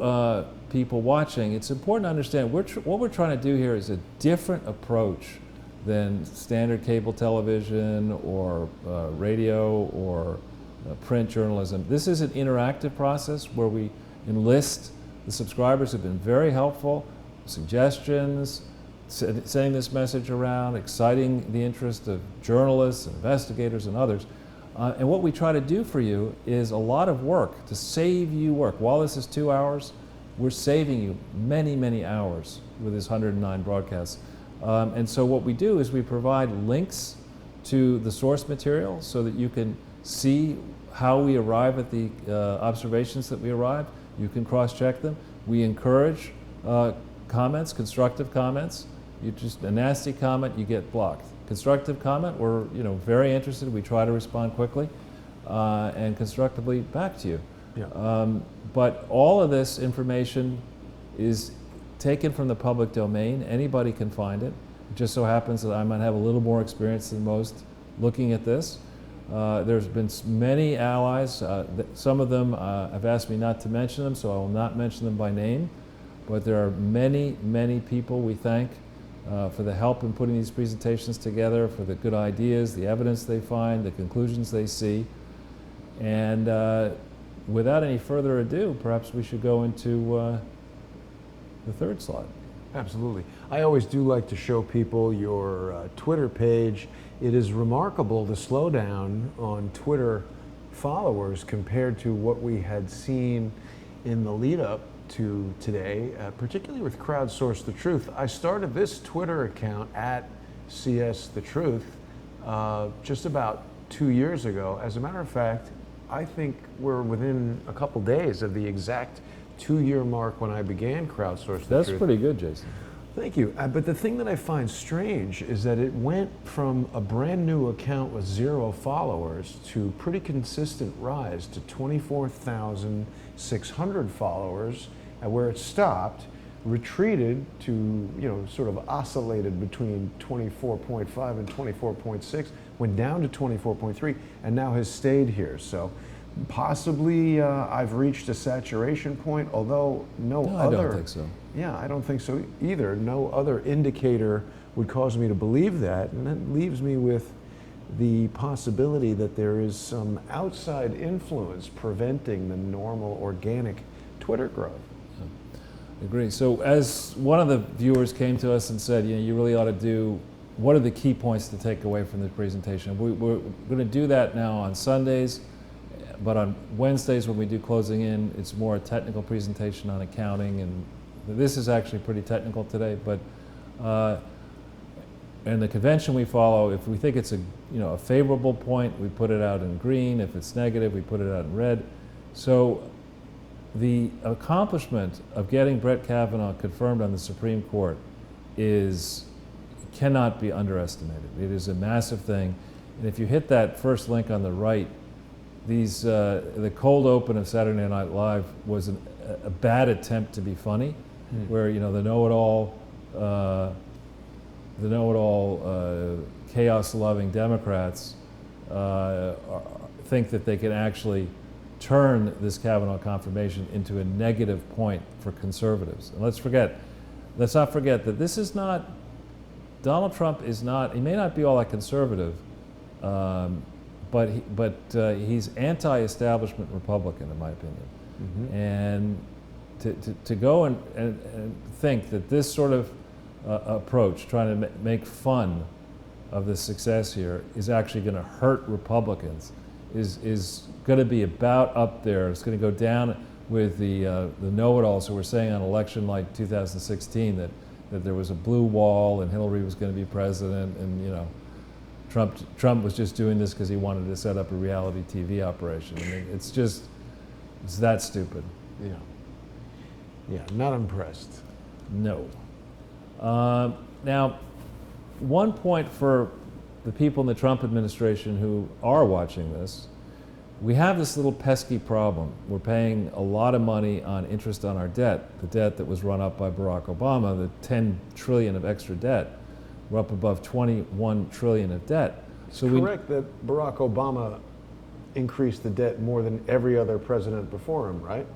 people watching, it's important to understand what we're trying to do here is a different approach than standard cable television or radio or print journalism. This is an interactive process where we enlist the subscribers who've been very helpful, suggestions, sending this message around, exciting the interest of journalists, investigators, and others. And what we try to do for you is a lot of work to save you work. While this is 2 hours, we're saving you many, many hours with this 109 broadcasts. And so what we do is we provide links to the source material so that you can see how we arrive at the observations that we arrive. You can cross-check them. We encourage comments, constructive comments. A nasty comment, you get blocked. Constructive comment, we're very interested. We try to respond quickly and constructively back to you. Yeah. But all of this information is taken from the public domain. Anybody can find it. It just so happens that I might have a little more experience than most looking at this. There's been many allies. Some of them have asked me not to mention them, so I will not mention them by name. But there are many, many people we thank for the help in putting these presentations together, for the good ideas, the evidence they find, the conclusions they see. And without any further ado, perhaps we should go into the third slide. Absolutely. I always do like to show people your Twitter page. It is remarkable the slowdown on Twitter followers compared to what we had seen in the lead up to today, particularly with Crowdsource the Truth. I started this Twitter account at CS the Truth just about 2 years ago. As a matter of fact, I think we're within a couple days of the exact 2-year mark when I began Crowdsource the Truth. That's pretty good, Jason. Thank you. But the thing that I find strange is that it went from a brand new account with 0 followers to pretty consistent rise to 24,600 followers, where it stopped, retreated to, sort of oscillated between 24.5 and 24.6, went down to 24.3, and now has stayed here. So possibly I've reached a saturation point, although no other... I don't think so. Yeah, I don't think so either. No other indicator would cause me to believe that, and that leaves me with the possibility that there is some outside influence preventing the normal organic Twitter growth. I agree. So as one of the viewers came to us and said, you really ought to do, what are the key points to take away from the presentation? We're going to do that now on Sundays, but on Wednesdays when we do closing in, it's more a technical presentation on accounting, and this is actually pretty technical today, but and the convention we follow, if we think it's a favorable point, we put it out in green. If it's negative, we put it out in red. So the accomplishment of getting Brett Kavanaugh confirmed on the Supreme Court cannot be underestimated. It is a massive thing. And if you hit that first link on the right, the cold open of Saturday Night Live was a bad attempt to be funny, where the know-it-all chaos-loving Democrats think that they can actually turn this Kavanaugh confirmation into a negative point for conservatives. And let's not forget that this is not, Donald Trump is not, he may not be all that conservative, but he's anti-establishment Republican, in my opinion. Mm-hmm. And to go and think that this sort of approach, trying to make fun of the success here, is actually going to hurt Republicans, is going to be about up there. It's going to go down with the know-it-alls who were saying on election like 2016 that there was a blue wall and Hillary was going to be president, and Trump was just doing this because he wanted to set up a reality TV operation. I mean, it's that stupid. Yeah, not impressed. No. Now, one point for the people in the Trump administration who are watching this, we have this little pesky problem. We're paying a lot of money on interest on our debt, the debt that was run up by Barack Obama, the 10 trillion of extra debt. We're up above 21 trillion of debt. So it's correct that Barack Obama increased the debt more than every other president before him, right?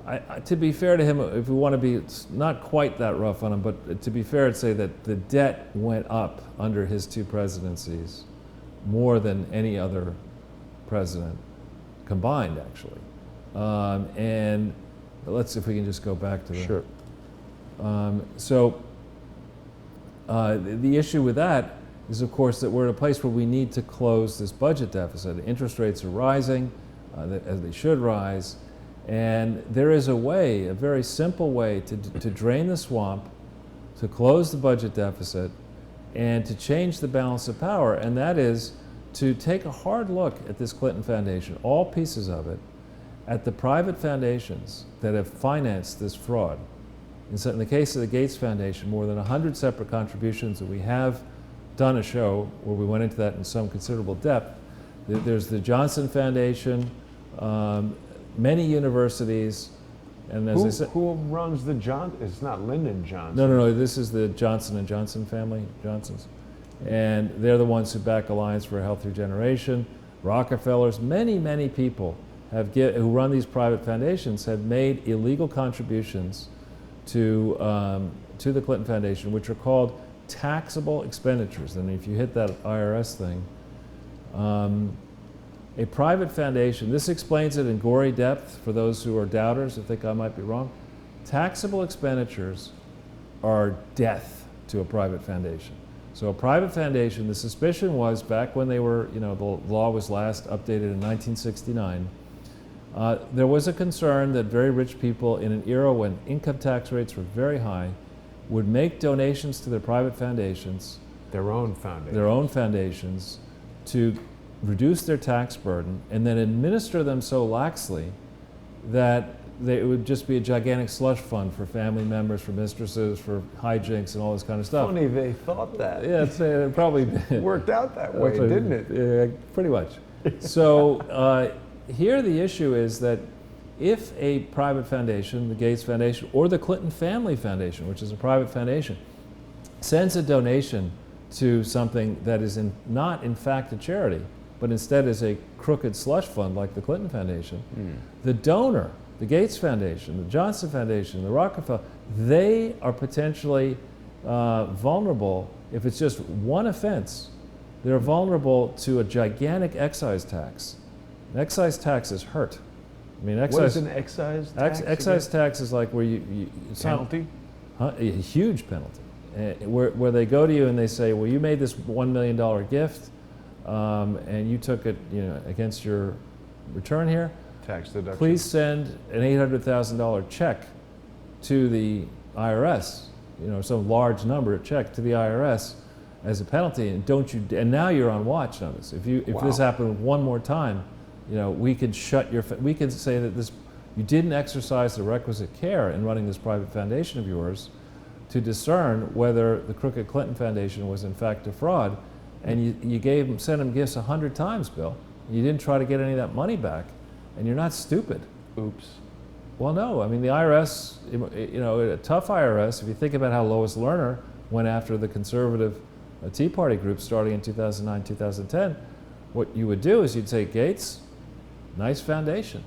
To be fair to him, if we want to be not quite that rough on him, but to be fair, I'd say that the debt went up under his 2 presidencies more than any other president combined, actually. And let's see if we can just go back to that. Sure. The issue with that is, of course, that we're at a place where we need to close this budget deficit. Interest rates are rising, as they should rise, and there is a way, a very simple way to drain the swamp, to close the budget deficit, and to change the balance of power, and that is to take a hard look at this Clinton Foundation, all pieces of it, at the private foundations that have financed this fraud. In the case of the Gates Foundation, more than 100 separate contributions, that we have done a show where we went into that in some considerable depth. There's the Johnson Foundation, many universities, and as I said, who runs the It's not Lyndon Johnson. No. This is the Johnson & Johnson family, Johnsons, and they're the ones who back Alliance for a Healthier Generation. Rockefellers, many people who run these private foundations have made illegal contributions to the Clinton Foundation, which are called taxable expenditures. And if you hit that IRS thing, a private foundation, this explains it in gory depth for those who are doubters who think I might be wrong. Taxable expenditures are death to a private foundation. So a private foundation, the suspicion was back when they were, the law was last updated in 1969, There was a concern that very rich people in an era when income tax rates were very high would make donations to their private foundations, Their own foundation. their own foundations, to reduce their tax burden and then administer them so laxly that it would just be a gigantic slush fund for family members, for mistresses, for hijinks and all this kind of stuff. Funny they thought that. Yeah, it probably Worked out that way, didn't it? Yeah, pretty much. So here the issue is that if a private foundation, the Gates Foundation, or the Clinton Family Foundation, which is a private foundation, sends a donation to something that is not in fact a charity, but instead is a crooked slush fund like the Clinton Foundation, the donor, the Gates Foundation, the Johnson Foundation, the Rockefeller, they are potentially vulnerable. If it's just one offense, they're vulnerable to a gigantic excise tax. An excise taxes hurt. I mean, What is an excise tax? excise tax is like where it's not- Penalty? a huge penalty, where they go to you and they say, well, you made this $1 million gift, and you took it, against your return here. Tax deduction. Please send an $800,000 check to the IRS, some large number check to the IRS as a penalty, and now you're on watch notice. If this happened one more time, we could we could say that you didn't exercise the requisite care in running this private foundation of yours to discern whether the crooked Clinton Foundation was in fact a fraud, and you sent them gifts 100 times, Bill. You didn't try to get any of that money back, and you're not stupid. Oops. Well, no. I mean, the IRS, a tough IRS. If you think about how Lois Lerner went after the conservative Tea Party group starting in 2009, 2010, what you would do is you'd say, Gates, nice foundation.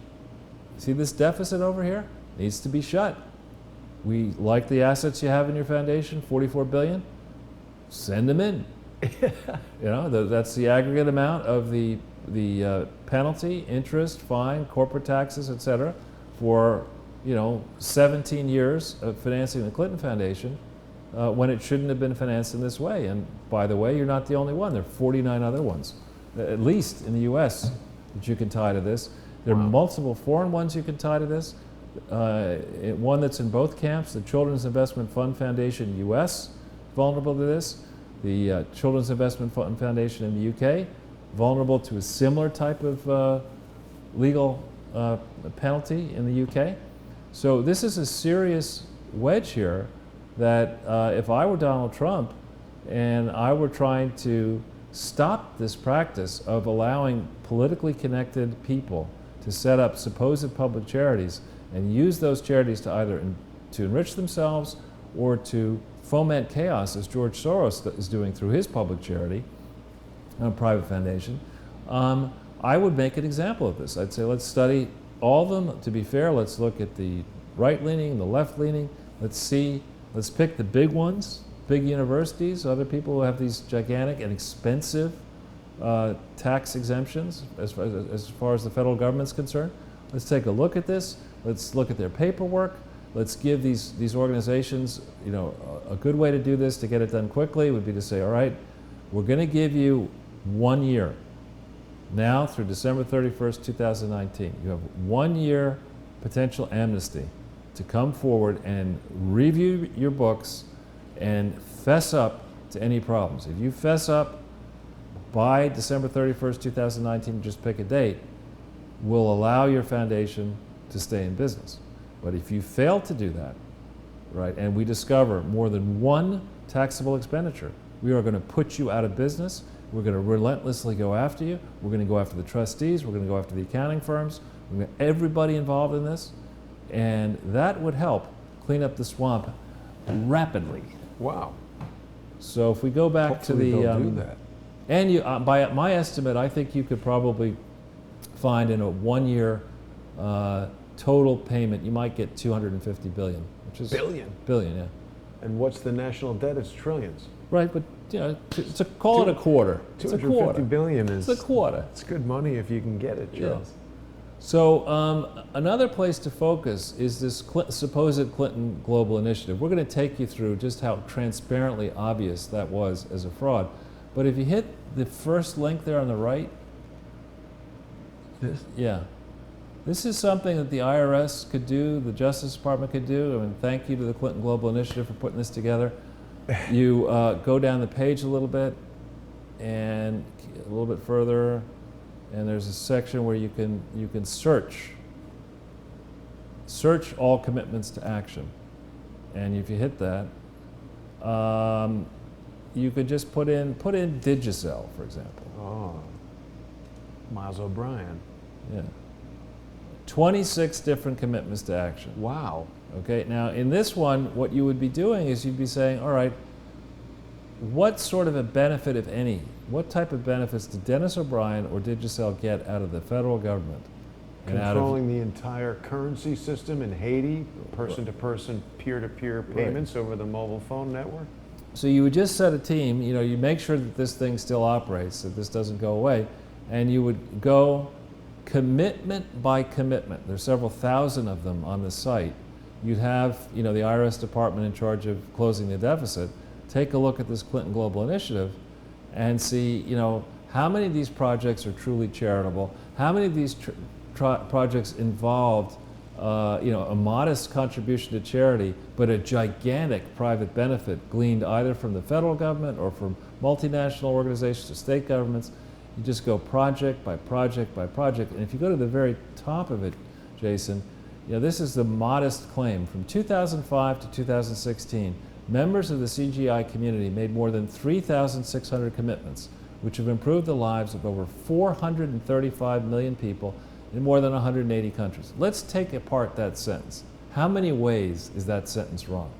See this deficit over here? Needs to be shut. We like the assets you have in your foundation, 44 billion. Send them in. That's the aggregate amount of the penalty, interest, fine, corporate taxes, et cetera, for 17 years of financing the Clinton Foundation when it shouldn't have been financed in this way. And by the way, you're not the only one. There are 49 other ones, at least in the U.S., that you can tie to this. There are multiple foreign ones you can tie to this. One that's in both camps, the Children's Investment Fund Foundation U.S., vulnerable to this. The Children's Investment Fund Foundation in the U.K., vulnerable to a similar type of legal penalty in the U.K. So this is a serious wedge here that if I were Donald Trump and I were trying to stop this practice of allowing politically connected people to set up supposed public charities and use those charities to either to enrich themselves or to foment chaos, as George Soros is doing through his public charity, a private foundation, I would make an example of this. I'd say let's study all of them. To be fair, let's look at the right-leaning, the left-leaning. Let's pick the big ones, big universities, other people who have these gigantic and expensive tax exemptions as far as the federal government's concerned. Let's take a look at this. Let's look at their paperwork. Let's give these organizations, a good way to do this to get it done quickly would be to say, all right, we're going to give you 1 year, now through December 31st, 2019. You have 1 year potential amnesty to come forward and review your books and fess up to any problems. If you fess up by December 31st, 2019, just pick a date, we'll allow your foundation to stay in business. But if you fail to do that, right, and we discover more than one taxable expenditure, we are going to put you out of business. We're going to relentlessly go after you. We're going to go after the trustees. We're going to go after the accounting firms. We're going to get everybody involved in this. And that would help clean up the swamp rapidly. Wow. So if we go back Hopefully to the... they'll do that. And by my estimate, I think you could probably find in a 1 year total payment, you might get 250 billion, which is... Billion? Billion, yeah. And what's the national debt? It's trillions. Right, but call it a quarter. It's a 250 quarter. billion is... It's a quarter. It's good money if you can get it, Charles. Yes. So another place to focus is this supposed Clinton Global Initiative. We're going to take you through just how transparently obvious that was as a fraud. But if you hit the first link there on the right, This? yeah, This is something that the IRS could do, the Justice Department could do. I mean, thank you to the Clinton Global Initiative for putting this together. You go down the page a little bit, and a little bit further, and there's a section where you can search all commitments to action. And if you hit that, you could just put in Digicel, for example. Oh, Miles O'Brien. Yeah. 26 different commitments to action. Wow. Okay, now in this one, what you would be doing is you'd be saying, all right, what sort of a benefit, if any, what type of benefits did Dennis O'Brien or Digicel get out of the federal government? And Controlling the entire currency system in Haiti, person-to-person, peer-to-peer payments over the mobile phone network? So you would just set a team, you make sure that this thing still operates, that this doesn't go away, and you would go commitment by commitment. There's several thousand of them on the site. You'd have, the IRS department in charge of closing the deficit take a look at this Clinton Global Initiative and see, how many of these projects are truly charitable, how many of these projects involved, a modest contribution to charity, but a gigantic private benefit gleaned either from the federal government or from multinational organizations or state governments. You just go project by project by project. And if you go to the very top of it, Jason, this is the modest claim. From 2005 to 2016, members of the CGI community made more than 3,600 commitments, which have improved the lives of over 435 million people in more than 180 countries. Let's take apart that sentence. How many ways is that sentence wrong?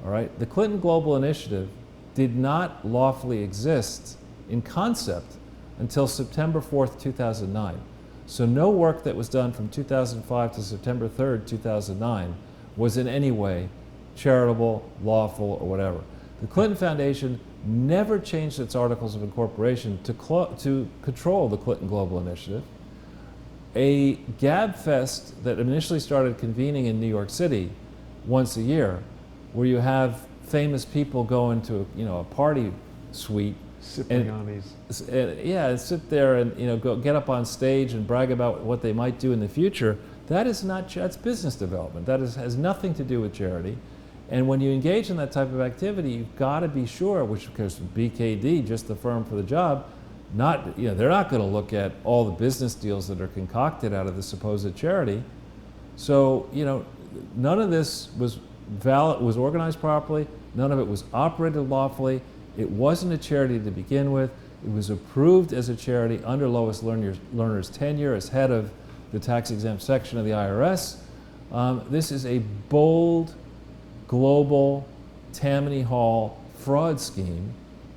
All right, the Clinton Global Initiative did not lawfully exist in concept until September 4th, 2009. So no work that was done from 2005 to September 3rd, 2009 was in any way charitable, lawful, or whatever. The Clinton Foundation never changed its articles of incorporation to control the Clinton Global Initiative. A gab fest that initially started convening in New York City once a year, where you have famous people go into a party suite, Sipping on these. and sit there and go get up on stage and brag about what they might do in the future. That is not that's business development. That has nothing to do with charity. And when you engage in that type of activity, you've got to be sure, which of course BKD, just the firm for the job, they're not going to look at all the business deals that are concocted out of the supposed charity. So none of this was valid, was organized properly. None of it was operated lawfully. It wasn't a charity to begin with. It was approved as a charity under Lois Lerner's tenure as head of the tax-exempt section of the IRS. This is a bold, global, Tammany Hall fraud scheme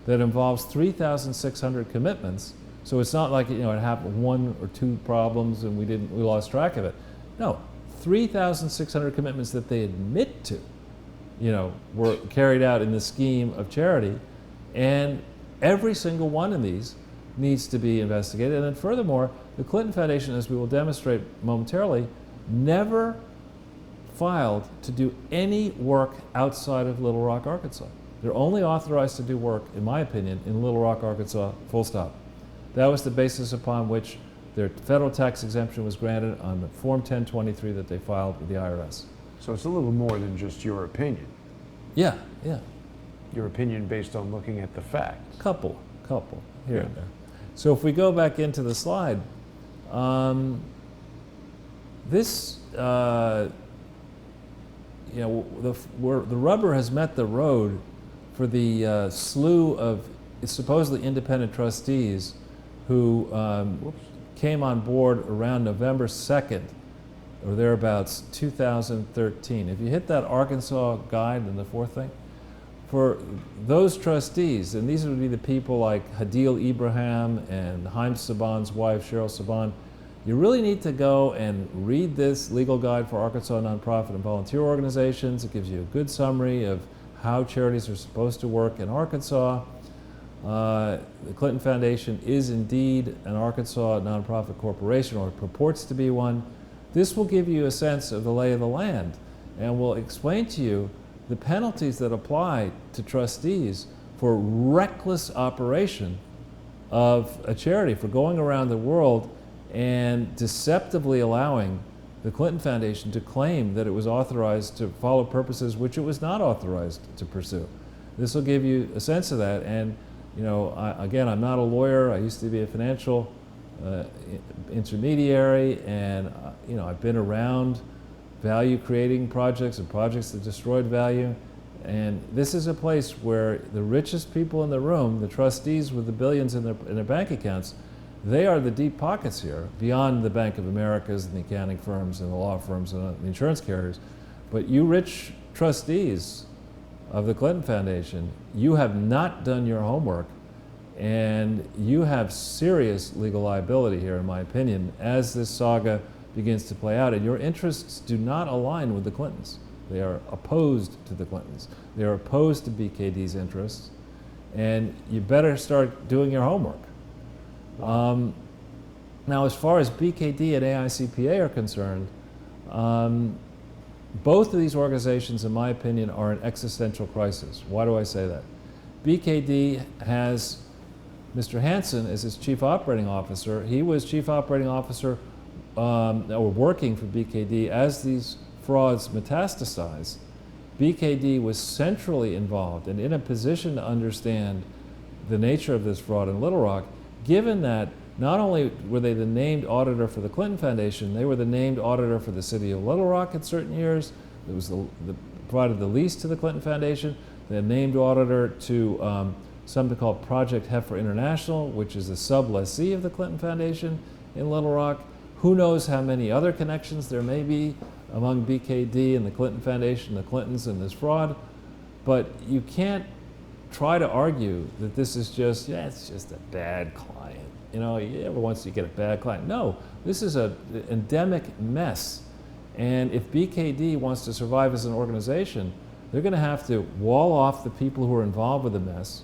that involves 3,600 commitments. So it's not like it happened one or two problems and we lost track of it. No, 3,600 commitments that they admit to, were carried out in the scheme of charity. And every single one of these needs to be investigated. And then furthermore, the Clinton Foundation, as we will demonstrate momentarily, never filed to do any work outside of Little Rock, Arkansas. They're only authorized to do work, in my opinion, in Little Rock, Arkansas, full stop. That was the basis upon which their federal tax exemption was granted on the Form 1023 that they filed with the IRS. So it's a little more than just your opinion. Yeah. Your opinion based on looking at the facts. Couple, here and there. So if we go back into the slide, this, the rubber has met the road for the slew of supposedly independent trustees who came on board around November 2nd or thereabouts, 2013. If you hit that Arkansas guide in the fourth thing, for those trustees, and these would be the people like Hadil Ibrahim and Haim Saban's wife, Cheryl Saban, you really need to go and read this legal guide for Arkansas nonprofit and volunteer organizations. It gives you a good summary of how charities are supposed to work in Arkansas. The Clinton Foundation is indeed an Arkansas nonprofit corporation, or it purports to be one. This will give you a sense of the lay of the land and will explain to you the penalties that apply to trustees for reckless operation of a charity, for going around the world and deceptively allowing the Clinton Foundation to claim that it was authorized to follow purposes which it was not authorized to pursue. This will give you a sense of that. And you know, again, I'm not a lawyer. I used to be a financial intermediary, and you know, I've been around value-creating projects and projects that destroyed value. And this is a place where the richest people in the room, the trustees with the billions in their bank accounts, they are the deep pockets here, beyond the Bank of Americas and the accounting firms and the law firms and the insurance carriers. But you rich trustees of the Clinton Foundation, you have not done your homework, and you have serious legal liability here, in my opinion, as this saga begins to play out. And your interests do not align with the Clintons. They are opposed to the Clintons. They are opposed to BKD's interests, and you better start doing your homework. Now, as far as BKD and AICPA are concerned, both of these organizations, in my opinion, are in existential crisis. Why do I say that? BKD has Mr. Hansen as its chief operating officer. He was chief operating officer or working for BKD as these frauds metastasized. BKD was centrally involved and in a position to understand the nature of this fraud in Little Rock, given that not only were they the named auditor for the Clinton Foundation, they were the named auditor for the city of Little Rock at certain years. It was provided the lease to the Clinton Foundation. They named auditor to something called Project Heifer International, which is a sub-lessee of the Clinton Foundation in Little Rock. Who knows how many other connections there may be among BKD and the Clinton Foundation, the Clintons, and this fraud. But you can't try to argue that this is just, yeah, it's just a bad client. You know, every once you get a bad client. No, this is an endemic mess. And if BKD wants to survive as an organization, they're going to have to wall off the people who are involved with the mess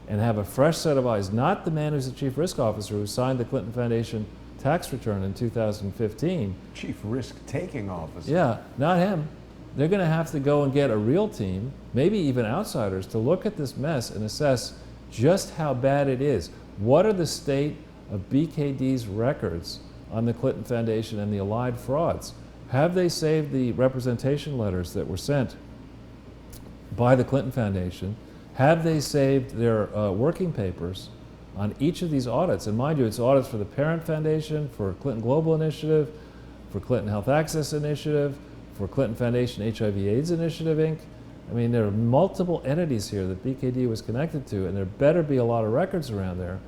and have a fresh set of eyes, not the man who's the chief risk officer who signed the Clinton Foundation tax return in 2015. Chief risk-taking officer. Yeah, not him. They're going to have to go and get a real team, maybe even outsiders, to look at this mess and assess just how bad it is. What are the state of BKD's records on the Clinton Foundation and the allied frauds? Have they saved the representation letters that were sent by the Clinton Foundation? Have they saved their working papers on each of these audits? And mind you, it's audits for the Parent Foundation, for Clinton Global Initiative, for Clinton Health Access Initiative, for Clinton Foundation HIV/AIDS Initiative, Inc. I mean, there are multiple entities here that BKD was connected to, and there better be a lot of records around there.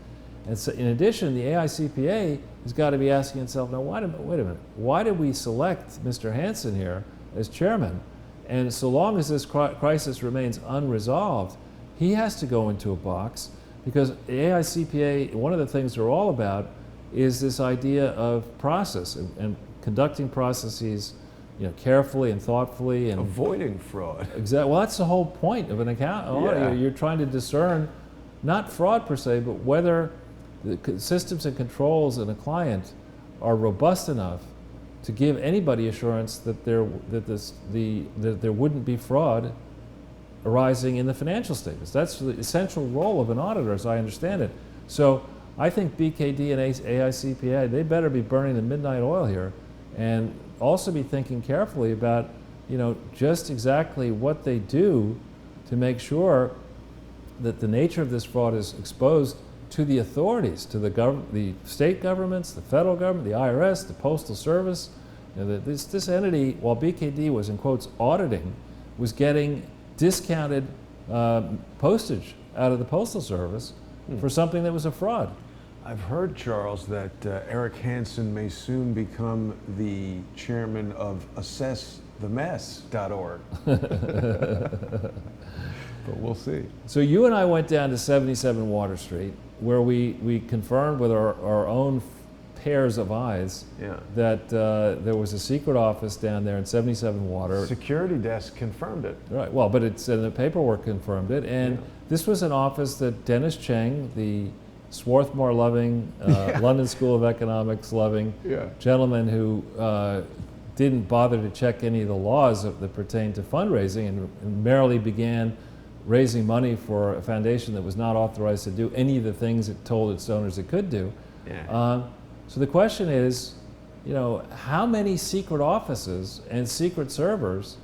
And so, in addition, the AICPA has got to be asking itself, now, wait a minute, why did we select Mr. Hansen here as chairman? And so long as this crisis remains unresolved, he has to go into a box, because the AICPA, one of the things they're all about is this idea of process and conducting processes, you know, carefully and thoughtfully, and avoiding fraud. Exactly. Well, that's the whole point of an account. Yeah. You're trying to discern not fraud per se, but whether the systems and controls in a client are robust enough to give anybody assurance that there wouldn't be fraud arising in the financial statements. That's the essential role of an auditor, as I understand it. So I think BKD and AICPA, they better be burning the midnight oil here, and also be thinking carefully about, you know, just exactly what they do to make sure that the nature of this fraud is exposed to the authorities, to the state governments, the federal government, the IRS, the Postal Service. You know, this entity, while BKD was, in quotes, auditing, was getting discounted postage out of the Postal Service for something that was a fraud. I've heard, Charles, that Eric Hansen may soon become the chairman of AssessTheMess.org. But we'll see. So you and I went down to 77 Water Street, where we confirmed with our own pairs of eyes that there was a secret office down there in 77 Water. Security desk confirmed it. Right. Well, but it's the paperwork confirmed it, and this was an office that Dennis Cheng, the Swarthmore-loving, London School of Economics-loving gentleman who didn't bother to check any of the laws that pertain to fundraising and merely began raising money for a foundation that was not authorized to do any of the things it told its donors it could do. So the question is, how many secret offices and secret servers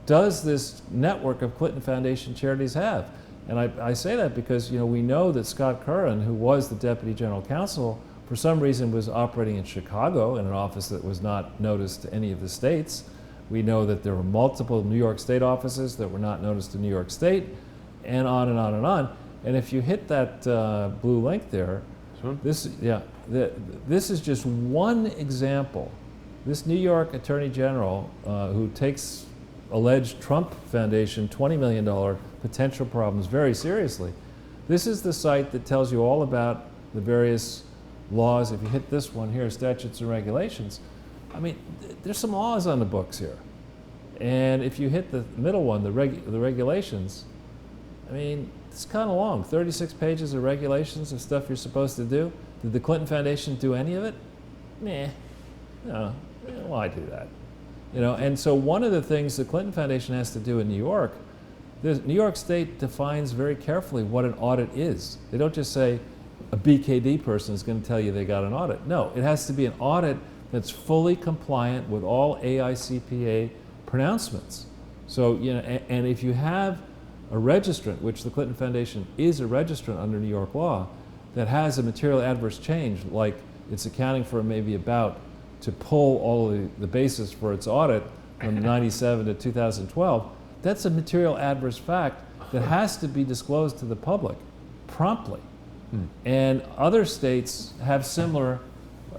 does this network of Clinton Foundation charities have? And I say that because we know that Scott Curran, who was the Deputy General Counsel, for some reason was operating in Chicago in an office that was not noticed to any of the states. We know that there were multiple New York State offices that were not noticed to New York State, and on and on and on. And if you hit that blue link there, this is just one example. This New York Attorney General, who takes alleged Trump Foundation $20 million potential problems very seriously. This is the site that tells you all about the various laws. If you hit this one here, statutes and regulations, I mean, there's some laws on the books here. And if you hit the middle one, the regulations, I mean, it's kind of long, 36 pages of regulations of stuff you're supposed to do. Did the Clinton Foundation do any of it? Nah, no, why do that? And so one of the things the Clinton Foundation has to do in New York, the New York State defines very carefully what an audit is. They don't just say a BKD person is going to tell you they got an audit. No, it has to be an audit that's fully compliant with all AICPA pronouncements. So, and if you have a registrant, which the Clinton Foundation is a registrant under New York law, that has a material adverse change, like it's accounting for maybe about to pull all of the basis for its audit from 97 to 2012, that's a material adverse fact that has to be disclosed to the public promptly. And other states have similar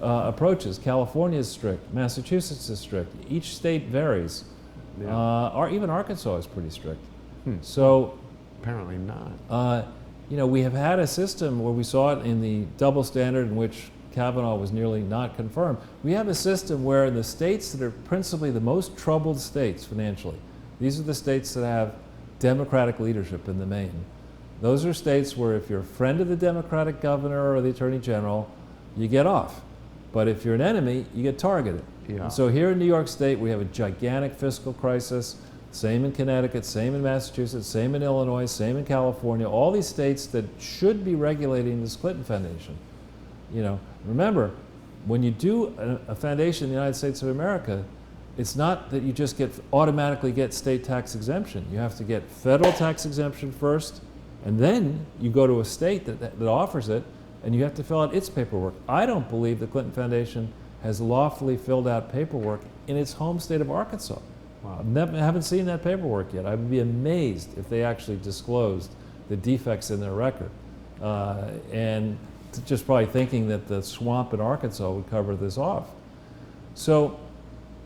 approaches. California is strict, Massachusetts is strict. Each state varies. Yeah. Or even Arkansas is pretty strict. So apparently not. We have had a system where we saw it in the double standard in which Kavanaugh was nearly not confirmed. We have a system where in the states that are principally the most troubled states financially, these are the states that have Democratic leadership in the main. Those are states where if you're a friend of the Democratic governor or the Attorney General, you get off. But if you're an enemy, you get targeted. Yeah. And so here in New York State, we have a gigantic fiscal crisis. Same in Connecticut, same in Massachusetts, same in Illinois, same in California, all these states that should be regulating this Clinton Foundation. Remember, when you do a foundation in the United States of America, it's not that you just automatically get state tax exemption. You have to get federal tax exemption first, and then you go to a state that offers it, and you have to fill out its paperwork. I don't believe the Clinton Foundation has lawfully filled out paperwork in its home state of Arkansas. Wow. I haven't seen that paperwork yet. I would be amazed if they actually disclosed the defects in their record. And just probably thinking that the swamp in Arkansas would cover this off. So,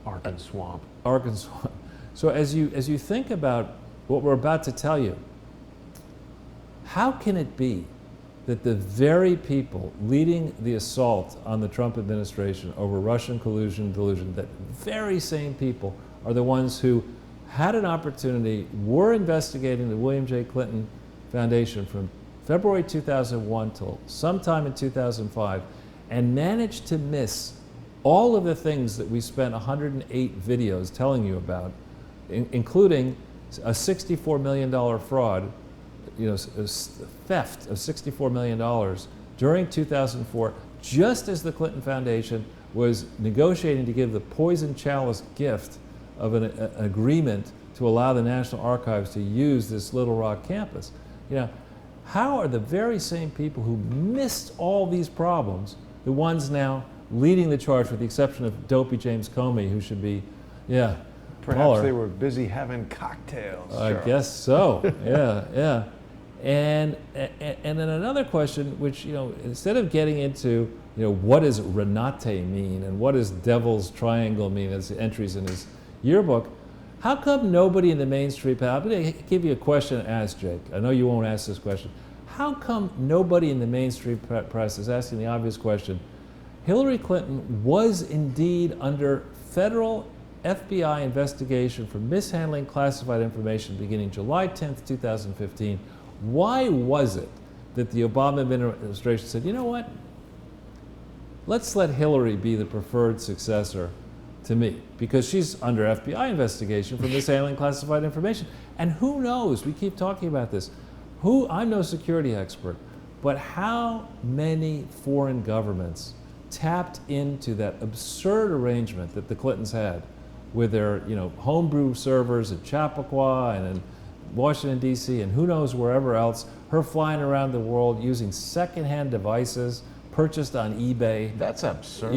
Arkansas. So as you think about what we're about to tell you, how can it be that the very people leading the assault on the Trump administration over Russian collusion and delusion, that very same people are the ones who had an opportunity, were investigating the William J. Clinton Foundation from February 2001 till sometime in 2005, and managed to miss all of the things that we spent 108 videos telling you about, including a $64 million fraud, a theft of $64 million during 2004, just as the Clinton Foundation was negotiating to give the poison chalice gift of an agreement to allow the National Archives to use this Little Rock campus. How are the very same people who missed all these problems the ones now leading the charge, with the exception of dopey James Comey, who should be, Perhaps Mueller. They were busy having cocktails. I guess so. Yeah. And then another question, which instead of getting into what does Renate mean and what does Devil's Triangle mean as entries in his yearbook, how come nobody in the mainstream, I'm going to give you a question to ask, Jake. I know you won't ask this question. How come nobody in the mainstream press is asking the obvious question? Hillary Clinton was indeed under federal FBI investigation for mishandling classified information beginning July 10th, 2015. Why was it that the Obama administration said, you know what? Let's let Hillary be the preferred successor to me, because she's under FBI investigation for mishandling classified information. And who knows, we keep talking about this, I'm no security expert, but how many foreign governments tapped into that absurd arrangement that the Clintons had with their, homebrew servers at Chappaqua and in Washington, D.C., and who knows wherever else, her flying around the world using secondhand devices purchased on eBay. That's absurd.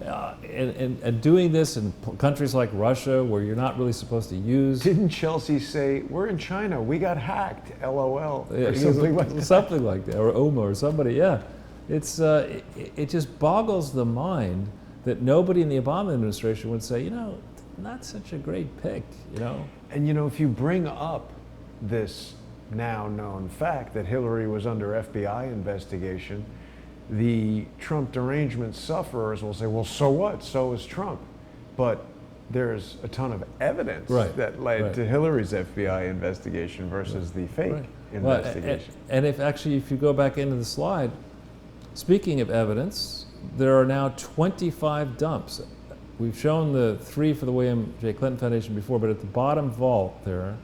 And doing this in countries like Russia where you're not really supposed to use. Didn't Chelsea say, we're in China, we got hacked, LOL, Yeah, or something like that? Something like that, or Oma or somebody, yeah. It just boggles the mind that nobody in the Obama administration would say, not such a great pick, And if you bring up this now known fact that Hillary was under FBI investigation, the Trump derangement sufferers will say, well, so what? So is Trump. But there's a ton of evidence that led to Hillary's FBI investigation versus the fake investigation. Well, and if you go back into the slide, speaking of evidence, there are now 25 dumps. We've shown the 3 for the William J. Clinton Foundation before, but at the bottom vault there's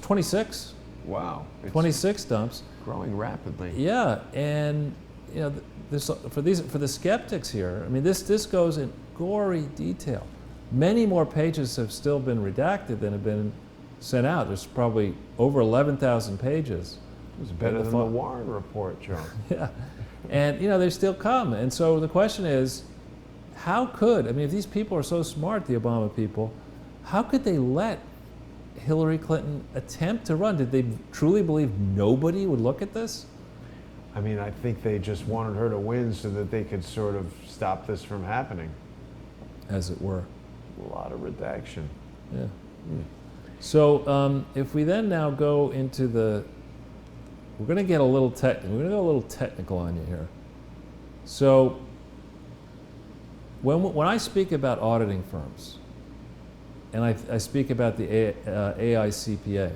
26. Wow. 26 dumps. Growing rapidly. Yeah, and for the skeptics here, this goes in gory detail. Many more pages have still been redacted than have been sent out. There's probably over 11,000 pages. It was better than the Warren report, Joe. Yeah, and they still come. And so the question is, how could, if these people are so smart, the Obama people, how could they let Hillary Clinton attempt to run? Did they truly believe nobody would look at this? I think they just wanted her to win so that they could sort of stop this from happening. As it were. A lot of redaction. Yeah. So if we then now go into we're going to get a little technical on you here. So when I speak about auditing firms, and I speak about the AICPA,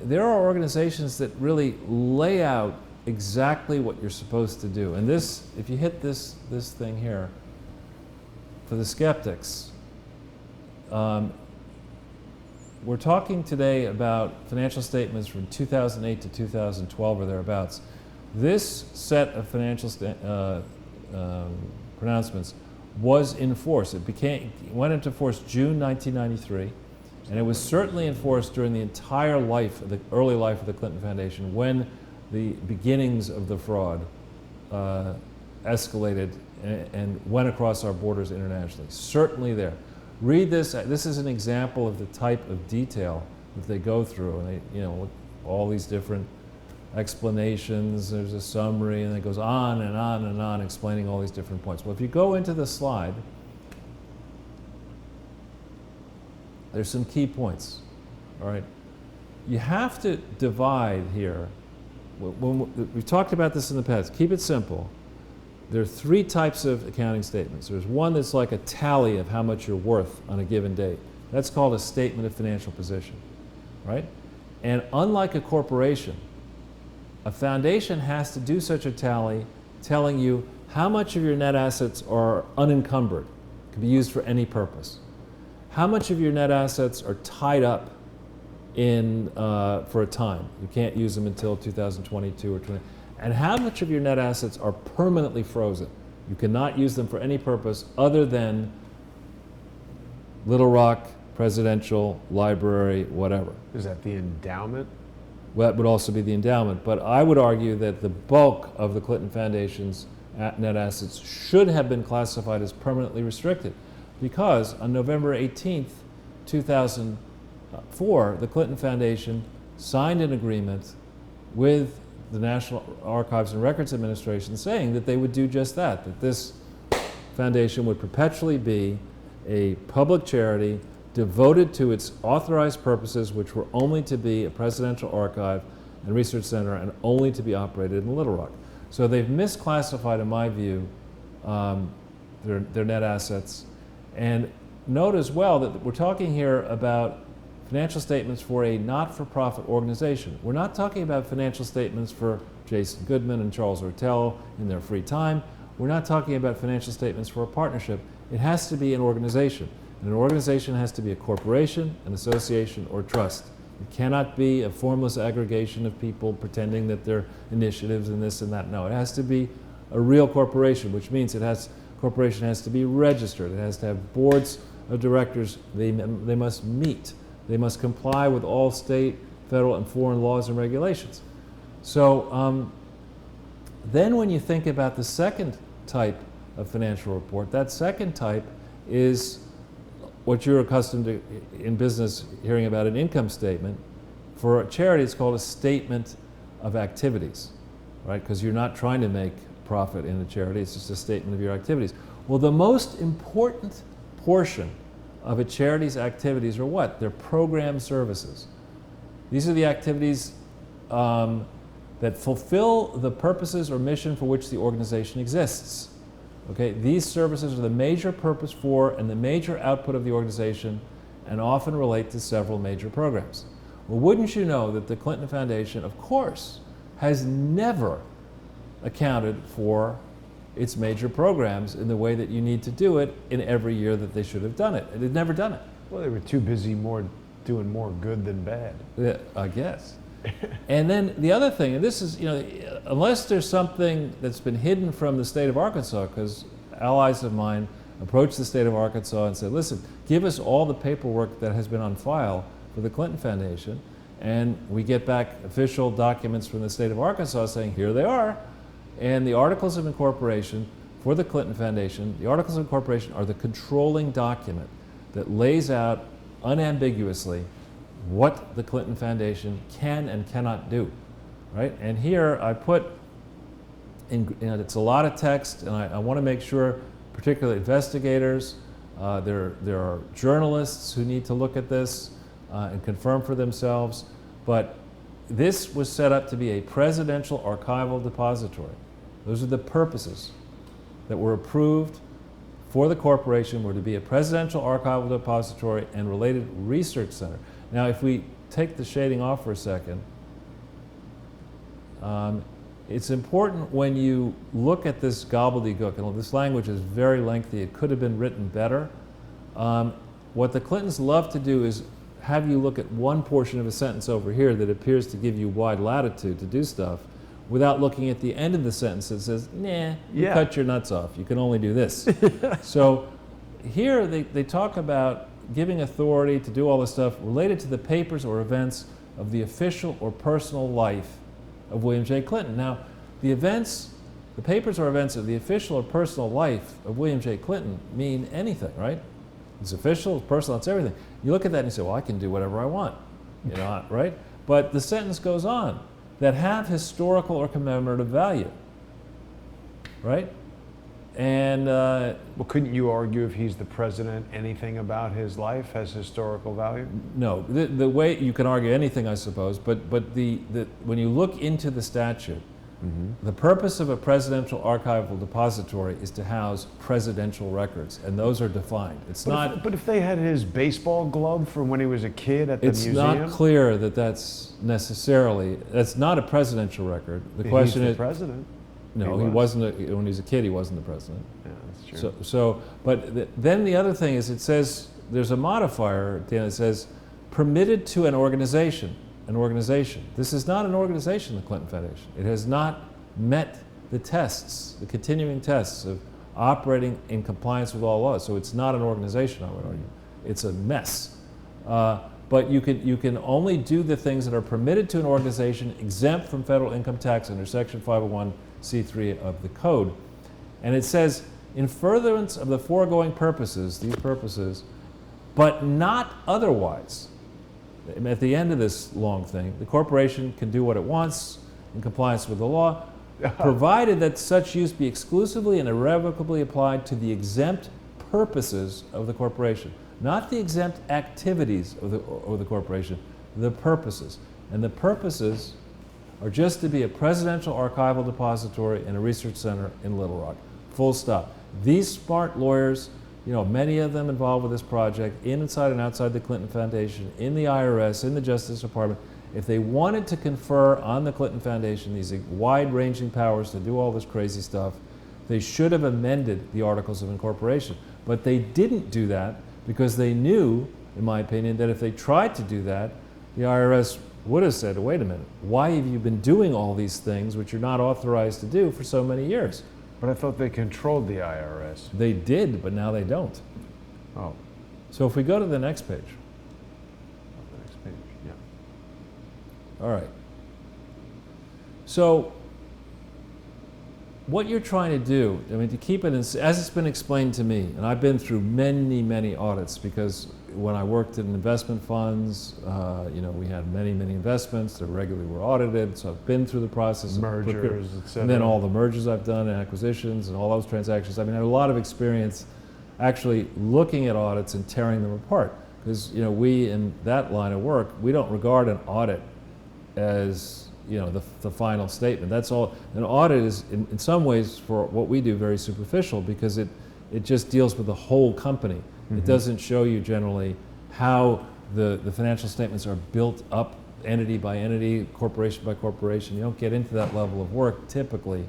there are organizations that really lay out exactly what you're supposed to do. And this, if you hit this thing here, for the skeptics, we're talking today about financial statements from 2008 to 2012 or thereabouts. This set of financial pronouncements was in force. It went into force June 1993, and it was certainly in force during the entire early life of the Clinton Foundation, when the beginnings of the fraud escalated and went across our borders internationally. Certainly there. Read this. This is an example of the type of detail that they go through, and they, all these different explanations. There's a summary, and it goes on and on and on, explaining all these different points. Well, if you go into the slide, there's some key points. All right, you have to divide here. We've talked about this in the past. Keep it simple. There are 3 types of accounting statements. There's one that's like a tally of how much you're worth on a given date. That's called a statement of financial position, right? And unlike a corporation, a foundation has to do such a tally telling you how much of your net assets are unencumbered, can be used for any purpose. How much of your net assets are tied up for a time. You can't use them until 2022 or 20. And how much of your net assets are permanently frozen? You cannot use them for any purpose other than Little Rock, Presidential, Library, whatever. Is that the endowment? Well, that would also be the endowment. But I would argue that the bulk of the Clinton Foundation's net assets should have been classified as permanently restricted, because on November 18th, 2004, the Clinton Foundation signed an agreement with the National Archives and Records Administration saying that they would do just that this foundation would perpetually be a public charity devoted to its authorized purposes, which were only to be a presidential archive and research center and only to be operated in Little Rock. So they've misclassified, in my view, their net assets. And note as well that we're talking here about financial statements for a not-for-profit organization. We're not talking about financial statements for Jason Goodman and Charles Ortel in their free time. We're not talking about financial statements for a partnership. It has to be an organization. And an organization has to be a corporation, an association, or trust. It cannot be a formless aggregation of people pretending that they're initiatives and this and that. No, it has to be a real corporation, which means corporation has to be registered. It has to have boards of directors. They must meet. They must comply with all state, federal, and foreign laws and regulations. So then when you think about the second type of financial report, that second type is what you're accustomed to in business hearing about, an income statement. For a charity, it's called a statement of activities, right? Because you're not trying to make profit in a charity, it's just a statement of your activities. Well, the most important portion of a charity's activities are what? They're program services. These are the activities that fulfill the purposes or mission for which the organization exists. Okay, these services are the major purpose for and the major output of the organization, and often relate to several major programs. Well, wouldn't you know that the Clinton Foundation, of course, has never accounted for its major programs in the way that you need to do it in every year that they should have done it. It had never done it. Well, they were too busy doing more good than bad. Yeah, I guess. And then the other thing, and this is, unless there's something that's been hidden from the state of Arkansas, because allies of mine approached the state of Arkansas and said, listen, give us all the paperwork that has been on file for the Clinton Foundation, and we get back official documents from the state of Arkansas saying, here they are. And the Articles of Incorporation for the Clinton Foundation, the Articles of Incorporation are the controlling document that lays out unambiguously what the Clinton Foundation can and cannot do, right? And here I put, it's a lot of text, and I want to make sure, particularly investigators, there are journalists who need to look at this and confirm for themselves, but this was set up to be a presidential archival depository. Those are the purposes that were approved for the corporation, were to be a presidential archival depository and related research center. Now, if we take the shading off for a second, it's important when you look at this gobbledygook, and this language is very lengthy, it could have been written better. What the Clintons love to do is have you look at one portion of a sentence over here that appears to give you wide latitude to do stuff, without looking at the end of the sentence that says, nah, you cut your nuts off, you can only do this. So here they talk about giving authority to do all this stuff related to the papers or events of the official or personal life of William J. Clinton. Now, the papers or events of the official or personal life of William J. Clinton mean anything, right? It's official, it's personal, it's everything. You look at that and you say, well, I can do whatever I want, right? But the sentence goes on, that have historical or commemorative value, right? And well, couldn't you argue if he's the president, anything about his life has historical value? No, the way you can argue anything, I suppose, but when you look into the statute, the purpose of a presidential archival depository is to house presidential records, and those are defined. But if they had his baseball glove from when he was a kid at the museum? It's not clear that that's not a presidential record. The question is, president. No, he wasn't. When he was a kid, he wasn't the president. Yeah, that's true. But then the other thing is, it says there's a modifier at the end. It says permitted to an organization. An organization. This is not an organization, the Clinton Foundation. It has not met the tests, the continuing tests of operating in compliance with all laws. So it's not an organization, I would argue. It's a mess. But you can only do the things that are permitted to an organization exempt from federal income tax under Section 501c3 of the Code. And it says, in furtherance of the foregoing purposes, these purposes, but not otherwise. At the end of this long thing, the corporation can do what it wants in compliance with the law, provided that such use be exclusively and irrevocably applied to the exempt purposes of the corporation. Not the exempt activities of the corporation, the purposes. And the purposes are just to be a presidential archival depository and a research center in Little Rock. Full stop. These smart lawyers, many of them involved with this project, inside and outside the Clinton Foundation, in the IRS, in the Justice Department, if they wanted to confer on the Clinton Foundation these wide-ranging powers to do all this crazy stuff, they should have amended the Articles of Incorporation. But they didn't do that because they knew, in my opinion, that if they tried to do that, the IRS would have said, wait a minute, why have you been doing all these things which you're not authorized to do for so many years? But I thought they controlled the IRS. They did, but now they don't. Oh, So if we go to the next page. the next page, yeah. All right. So what you're trying to do, I mean, to keep it, as it's been explained to me, and I've been through many, many audits because when I worked in investment funds, we had many, many investments that regularly were audited. So I've been through the process of Mergers, et cetera. and then all the mergers I've done, and acquisitions, and all those transactions. I mean, I have a lot of experience actually looking at audits and tearing them apart. Because we in that line of work, we don't regard an audit as the final statement. That's all. An audit is, in some ways, for what we do, very superficial because it just deals with the whole company. It doesn't show you generally how the financial statements are built up entity by entity, corporation by corporation. You don't get into that level of work typically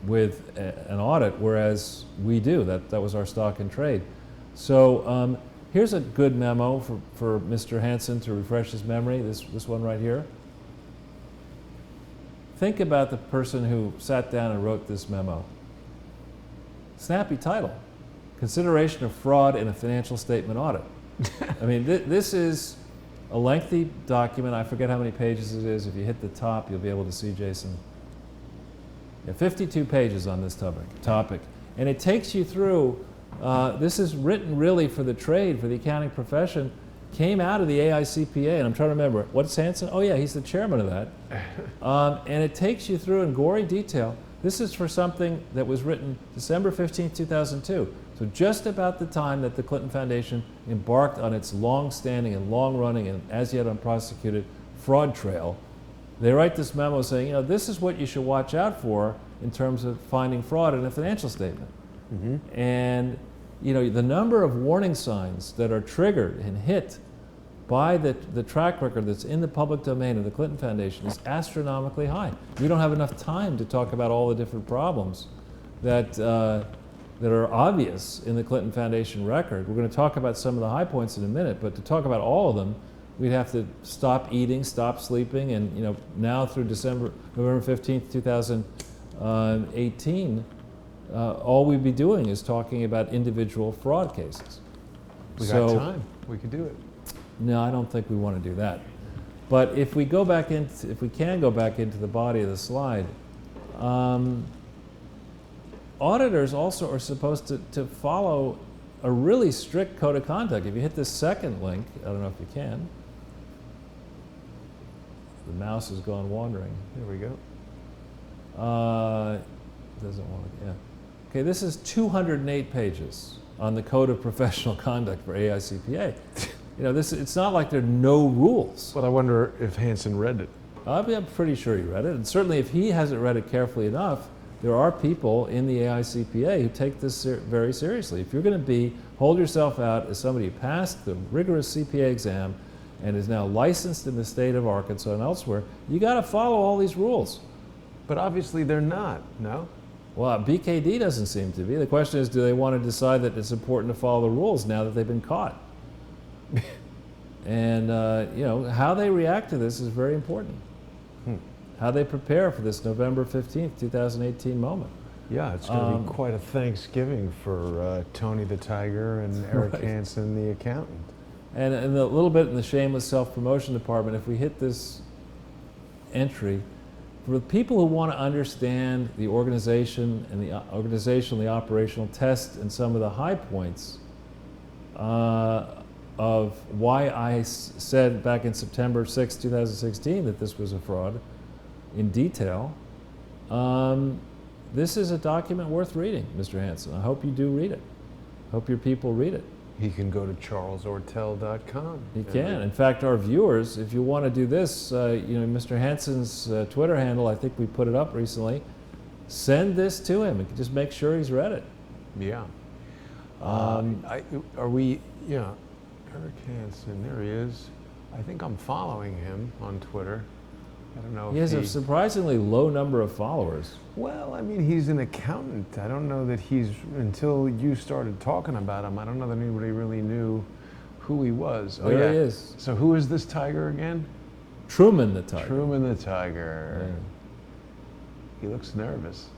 with an audit, whereas we do. That was our stock and trade. So here's a good memo for Mr. Hansen to refresh his memory, this one right here. Think about the person who sat down and wrote this memo. Snappy title. Consideration of fraud in a financial statement audit. I mean, this is a lengthy document. I forget how many pages it is. If you hit the top, you'll be able to see, Jason. Yeah, 52 pages on this topic. And it takes you through, this is written really for the trade, for the accounting profession, came out of the AICPA, and I'm trying to remember, what's Hansen? Oh yeah, he's the chairman of that. And it takes you through in gory detail. This is for something that was written December 15, 2002. So just about the time that the Clinton Foundation embarked on its long-standing and long-running and as yet unprosecuted fraud trail, they write this memo saying, this is what you should watch out for in terms of finding fraud in a financial statement. And the number of warning signs that are triggered and hit by the track record that's in the public domain of the Clinton Foundation is astronomically high. We don't have enough time to talk about all the different problems that are obvious in the Clinton Foundation record. We're going to talk about some of the high points in a minute, but to talk about all of them, we'd have to stop eating, stop sleeping, and now through November 15th, 2018, all we'd be doing is talking about individual fraud cases. We got time. We could do it. No, I don't think we want to do that. But if we can go back into the body of the slide, auditors also are supposed to follow a really strict code of conduct. If you hit this second link, I don't know if you can. The mouse has gone wandering. There we go. Doesn't want to, yeah. Okay, this is 208 pages on the Code of Professional Conduct for AICPA. It's not like there are no rules. But I wonder if Hansen read it. I'm pretty sure he read it, and certainly if he hasn't read it carefully enough, there are people in the AICPA who take this very seriously. If you're going to hold yourself out as somebody who passed the rigorous CPA exam and is now licensed in the state of Arkansas and elsewhere, you got to follow all these rules. But obviously they're not, no? Well, BKD doesn't seem to be. The question is, do they want to decide that it's important to follow the rules now that they've been caught? And how they react to this is very important. How they prepare for this November 15th, 2018 moment. Yeah, it's going to be quite a Thanksgiving for Tony the Tiger and Eric Hansen, the accountant. And a little bit in the shameless self-promotion department, if we hit this entry, for the people who want to understand the organization and the operational test and some of the high points of why I said back in September 6, 2016 that this was a fraud in detail, this is a document worth reading, Mr. Hansen. I hope you do read it. I hope your people read it. He can go to charlesortel.com. He can. In fact, our viewers, if you want to do this, Mr. Hansen's Twitter handle, I think we put it up recently, send this to him and just make sure he's read it. Yeah. Eric Hansen, there he is. I think I'm following him on Twitter. I don't know if he has a surprisingly low number of followers. Well, I mean, he's an accountant. I don't know that until you started talking about him, I don't know that anybody really knew who he was. Oh, There yeah. he is. So who is this tiger again? Truman the Tiger. Truman the Tiger. Yeah. He looks nervous.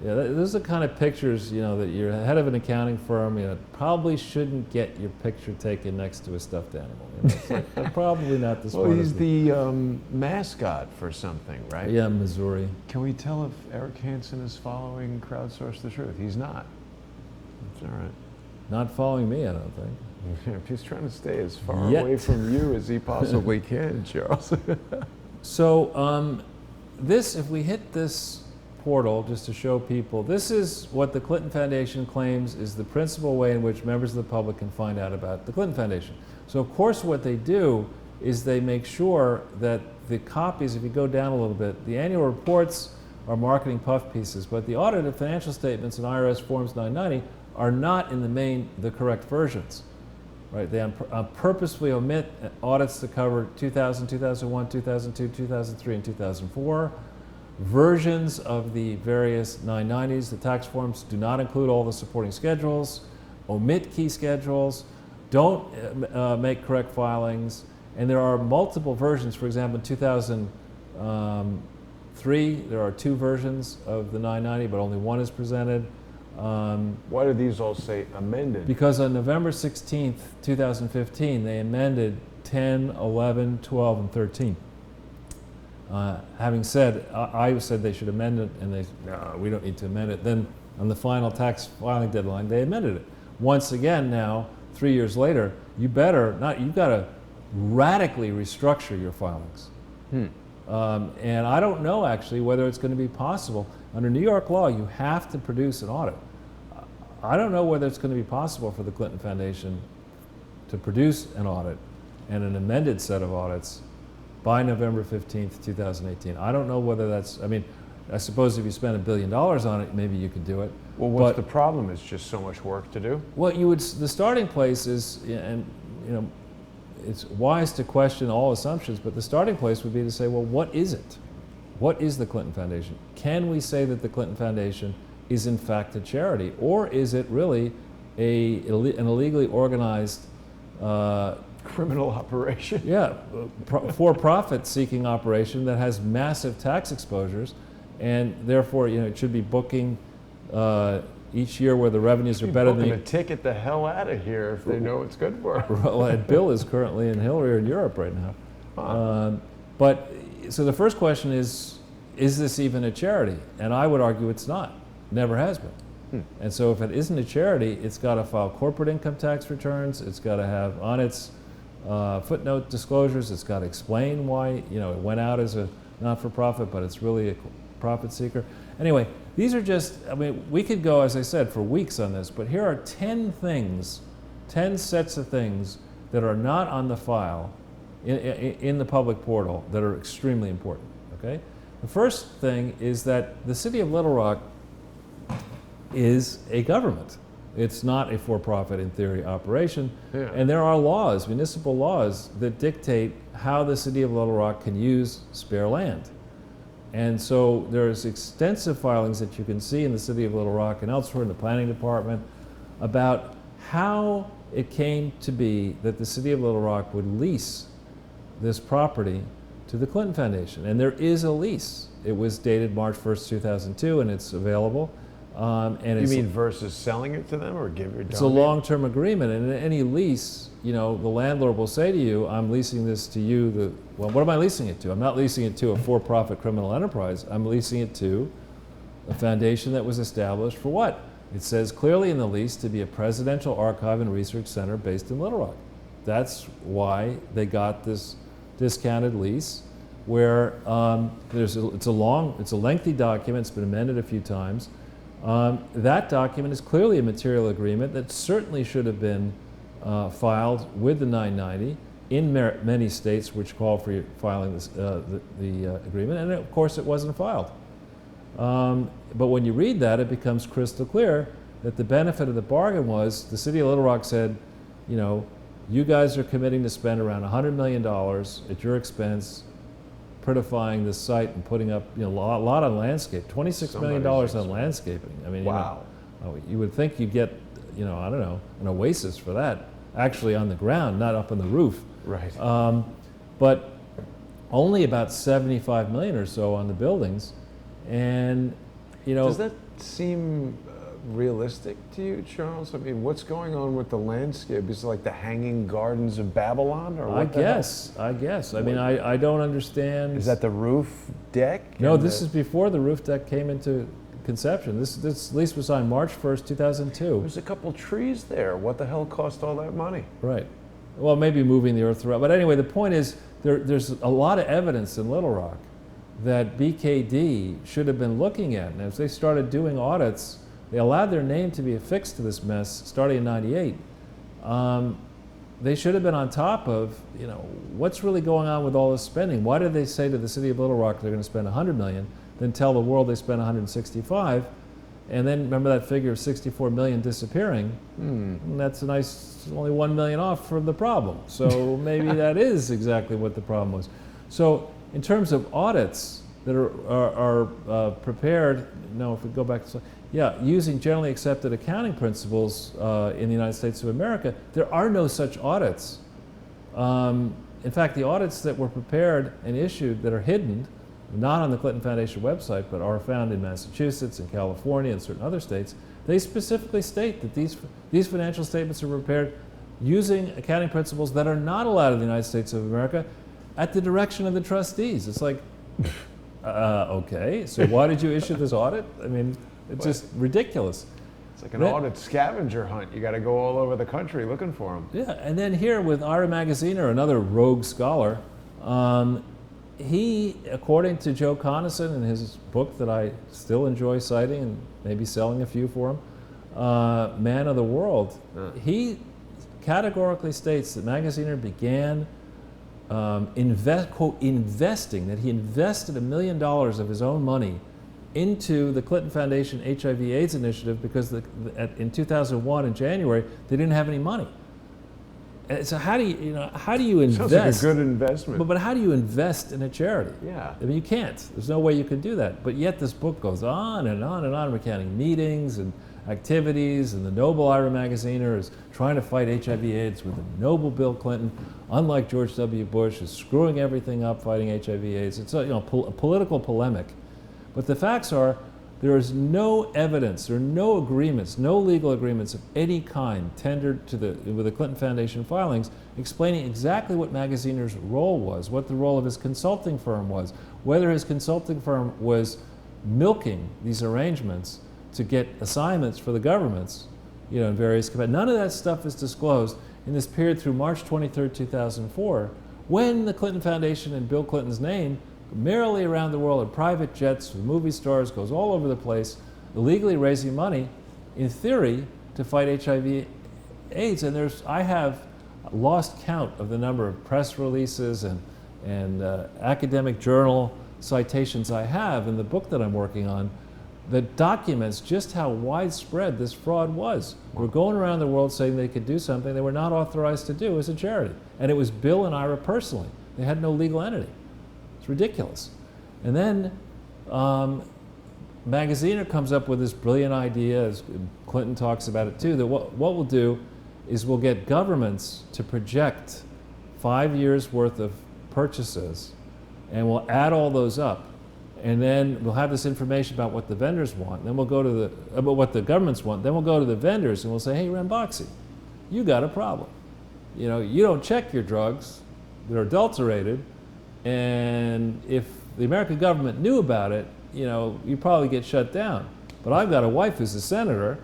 Yeah, those are the kind of pictures, that you're head of an accounting firm, probably shouldn't get your picture taken next to a stuffed animal. It's like, probably not the Well, smartest. he's the mascot for something, right? Yeah, Missouri. Can we tell if Eric Hansen is following Crowdsource the Truth? He's not. It's all right. Not following me, I don't think. He's trying to stay as far Yet. away from you as he possibly can, Charles. So if we hit this portal, just to show people, this is what the Clinton Foundation claims is the principal way in which members of the public can find out about the Clinton Foundation. So of course what they do is they make sure that the copies, if you go down a little bit, the annual reports are marketing puff pieces, but the audited financial statements and IRS Forms 990 are not in the correct versions. Right, they purposefully omit audits that cover 2000, 2001, 2002, 2003, and 2004. Versions of the various 990s, the tax forms do not include all the supporting schedules, omit key schedules, don't make correct filings, and there are multiple versions. For example, in 2003, there are 2 versions of the 990, but only one is presented. Why do these all say amended? Because on November 16th, 2015, they amended 10, 11, 12, and 13. Having said, I said they should amend it, and they said, no, we don't need to amend it. Then on the final tax filing deadline, they amended it. Once again now, 3 years later, you've got to radically restructure your filings. And I don't know actually whether it's going to be possible. Under New York law, you have to produce an audit. I don't know whether it's going to be possible for the Clinton Foundation to produce an audit and an amended set of audits by November 15th, 2018. I don't know whether that's, I suppose if you spend $1 billion on it, maybe you could do it. Well, what's the problem? It's just so much work to do? Well, the starting place is, and it's wise to question all assumptions, but the starting place would be to say, well, what is it? What is the Clinton Foundation? Can we say that the Clinton Foundation is in fact a charity, or is it really an illegally organized criminal operation? Yeah, for-profit seeking operation that has massive tax exposures, and therefore it should be booking each year where the revenues are better than to ticket the hell out of here if they know it's good for them. Well, and Bill is currently in Hillary in Europe right now. So the first question is this even a charity? And I would argue it's not. Never has been. And so if it isn't a charity, it's got to file corporate income tax returns. It's got to have on its footnote disclosures. It's got to explain why it went out as a not-for-profit, but it's really a profit seeker. Anyway, these are just, we could go, as I said, for weeks on this, but here are 10 sets of things that are not on the file in the public portal that are extremely important, okay? The first thing is that the city of Little Rock is a government. It's not a for-profit, in theory, operation. Yeah. And there are laws, municipal laws, that dictate how the city of Little Rock can use spare land. And so there's extensive filings that you can see in the city of Little Rock and elsewhere in the planning department about how it came to be that the city of Little Rock would lease this property to the Clinton Foundation. And there is a lease. It was dated March 1st, 2002, and it's available. You mean versus selling it to them or give it? It's a long-term agreement, and in any lease, the landlord will say to you, "I'm leasing this to you." Well, what am I leasing it to? I'm not leasing it to a for-profit criminal enterprise. I'm leasing it to a foundation that was established for what? It says clearly in the lease to be a presidential archive and research center based in Little Rock. That's why they got this discounted lease, where it's a lengthy document. It's been amended a few times. That document is clearly a material agreement that certainly should have been filed with the 990 in many states which call for filing this, the agreement, and of course it wasn't filed. But when you read that, it becomes crystal clear that the benefit of the bargain was the city of Little Rock said, you guys are committing to spend around $100 million at your expense prettifying this site and putting up a lot on landscape, $26 million on landscaping. Wow. You would think you'd get, I don't know, an oasis for that. actually on the ground, not up on the roof. Right. But only about 75 million or so on the buildings. And, you know, Does that seem realistic to you, Charles? I mean, what's going on with the landscape? Is it like the Hanging Gardens of Babylon, or what? I the hell? guess. I mean, I don't understand. Is that the roof deck? No, and this is before the roof deck came into conception. This lease was signed March 1st, 2002. There's a couple trees there. What the hell cost all that money? Right. Well, maybe moving the earth around. But anyway, the point is there's a lot of evidence in Little Rock that BKD should have been looking at. And as they started doing audits, they allowed their name to be affixed to this mess starting in '98. They should have been on top of, you know, what's really going on with all this spending. Why did they say to the city of Little Rock they're going to spend 100 million, then tell the world they spent 165, and then remember that figure of 64 million disappearing? And that's a nice, only 1 million off from the problem. So maybe that is exactly what the problem was. So in terms of audits that are prepared, no, if we go back to, yeah, using generally accepted accounting principles in the United States of America, there are no such audits. In fact, the audits that were prepared and issued that are hidden, not on the Clinton Foundation website, but are found in Massachusetts and California and certain other states, they specifically state that these financial statements are prepared using accounting principles that are not allowed in the United States of America at the direction of the trustees. It's like, okay, so why did you issue this audit? I mean, it's just ridiculous. It's like an audit scavenger hunt. You got to go all over the country looking for them. Yeah, and then here with Ira Magaziner, another rogue scholar, he, according to Joe Conason in his book that I still enjoy citing and maybe selling a few for him, Man of the World, he categorically states that Magaziner began quote, investing, that he invested $1 million of his own money into the Clinton Foundation HIV/AIDS initiative because in 2001 in January they didn't have any money. And so how do you invest? Sounds like a good investment. But how do you invest in a charity? Yeah. I mean, you can't. There's no way you can do that. But yet this book goes on and on and on, recounting meetings and activities, and the noble Ira Magaziner is trying to fight HIV/AIDS with the noble Bill Clinton, unlike George W. Bush, is screwing everything up fighting HIV/AIDS. It's a political polemic. But the facts are, there is no evidence, there are no agreements, no legal agreements of any kind tendered to with the Clinton Foundation filings explaining exactly what Magaziner's role was, what the role of his consulting firm was, whether his consulting firm was milking these arrangements to get assignments for the governments, in various capacities. None of that stuff is disclosed in this period through March 23, 2004, when the Clinton Foundation in Bill Clinton's name merrily around the world in private jets with movie stars, goes all over the place, illegally raising money, in theory, to fight HIV/AIDS. And I have lost count of the number of press releases and academic journal citations I have in the book that I'm working on that documents just how widespread this fraud was. We're going around the world saying they could do something they were not authorized to do as a charity. And it was Bill and Ira personally. They had no legal entity. It's ridiculous. And then Magaziner comes up with this brilliant idea, as Clinton talks about it too, that what we'll do is we'll get governments to project 5 years worth of purchases, and we'll add all those up. And then we'll have this information about what the vendors want. Then we'll go to about what the governments want. Then we'll go to the vendors and we'll say, hey, Ranboxy, you got a problem. You don't check your drugs. They're adulterated. And if the American government knew about it, you probably get shut down. But I've got a wife who's a senator,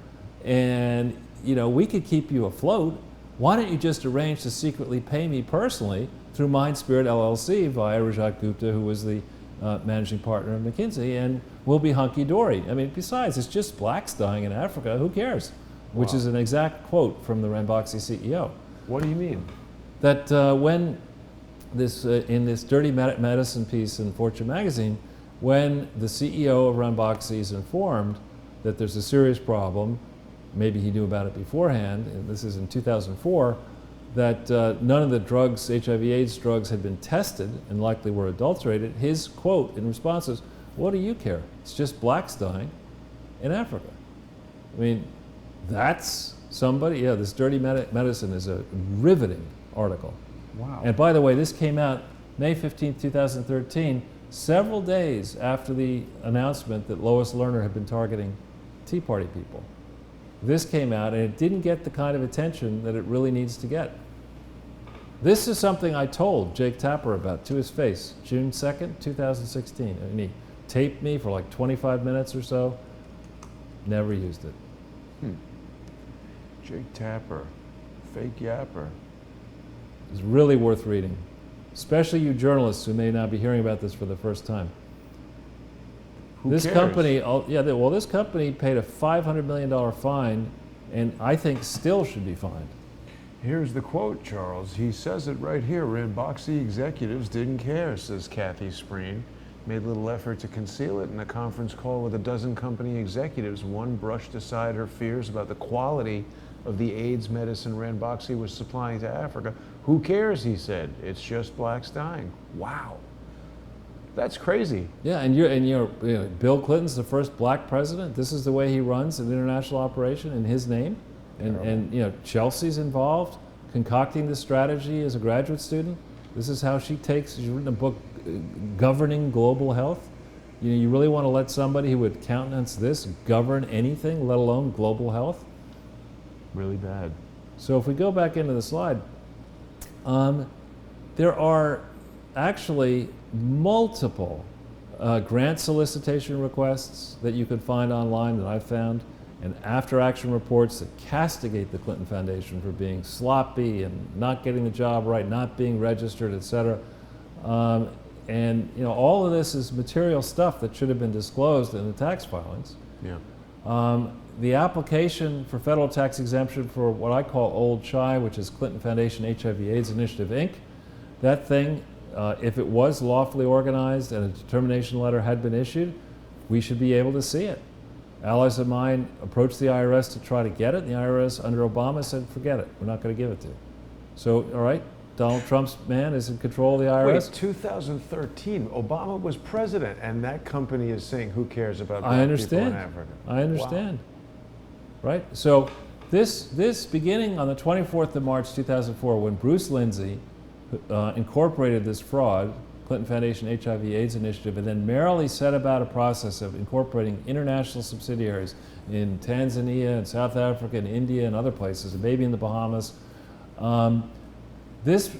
and we could keep you afloat. Why don't you just arrange to secretly pay me personally through MindSpirit LLC via Rajat Gupta, who was the managing partner of McKinsey, and we'll be hunky-dory. I mean, besides, it's just blacks dying in Africa. Who cares? Which is an exact quote from the Ranboxy CEO. What do you mean? That when in this Dirty Medicine piece in Fortune magazine, when the CEO of Ranboxy is informed that there's a serious problem, maybe he knew about it beforehand, and this is in 2004, that none of the drugs, HIV/AIDS drugs, had been tested and likely were adulterated, his quote in response is, what do you care? It's just blacks dying in Africa. I mean, that's somebody, yeah, this Dirty Medicine is a riveting article. Wow. And by the way, this came out May 15, 2013, several days after the announcement that Lois Lerner had been targeting Tea Party people. This came out and it didn't get the kind of attention that it really needs to get. This is something I told Jake Tapper about to his face, June 2nd, 2016. And he taped me for like 25 minutes or so, never used it. Jake Tapper, fake yapper. It's really worth reading, especially you journalists who may not be hearing about this for the first time. Who This cares? company, well, this company paid a $500 million fine, and I think still should be fined. Here's the quote, Charles. He says it right here. Ranboxy executives didn't care, says Kathy Spreen. Made little effort to conceal it in a conference call with a dozen company executives. One brushed aside her fears about the quality of the AIDS medicine Ranboxy was supplying to Africa. Who cares, he said. It's just blacks dying. Wow. That's crazy. Yeah, and Bill Clinton's the first black president. This is the way he runs an international operation in his name. And Chelsea's involved, concocting this strategy as a graduate student. This is how she's written a book, Governing Global Health. You really want to let somebody who would countenance this govern anything, let alone global health? Really bad. So if we go back into the slide, there are actually multiple grant solicitation requests that you could find online that I've found, and after-action reports that castigate the Clinton Foundation for being sloppy and not getting the job right, not being registered, et cetera. And all of this is material stuff that should have been disclosed in the tax filings. Yeah. The application for federal tax exemption for what I call Old Chi, which is Clinton Foundation HIV/AIDS Initiative, Inc., that thing, if it was lawfully organized and a determination letter had been issued, we should be able to see it. Allies of mine approached the IRS to try to get it, and the IRS under Obama said, forget it, we're not going to give it to you. So, all right, Donald Trump's man is in control of the IRS. Wait, 2013, Obama was president, and that company is saying, who cares about black I understand. people in Africa? I understand. Wow. Right? So this beginning on the 24th of March 2004, when Bruce Lindsay incorporated this fraud, Clinton Foundation HIV/AIDS Initiative, and then merrily set about a process of incorporating international subsidiaries in Tanzania and South Africa and India and other places, and maybe in the Bahamas. This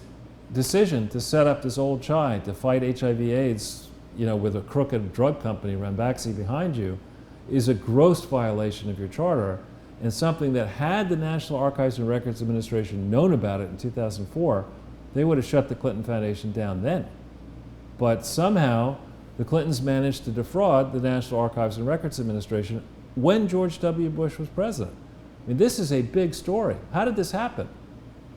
decision to set up this Old Chi to fight HIV/AIDS, with a crooked drug company, Ranbaxy, behind you, is a gross violation of your charter, and something that had the National Archives and Records Administration known about it in 2004, they would have shut the Clinton Foundation down then. But somehow, the Clintons managed to defraud the National Archives and Records Administration when George W. Bush was president. I mean, this is a big story. How did this happen?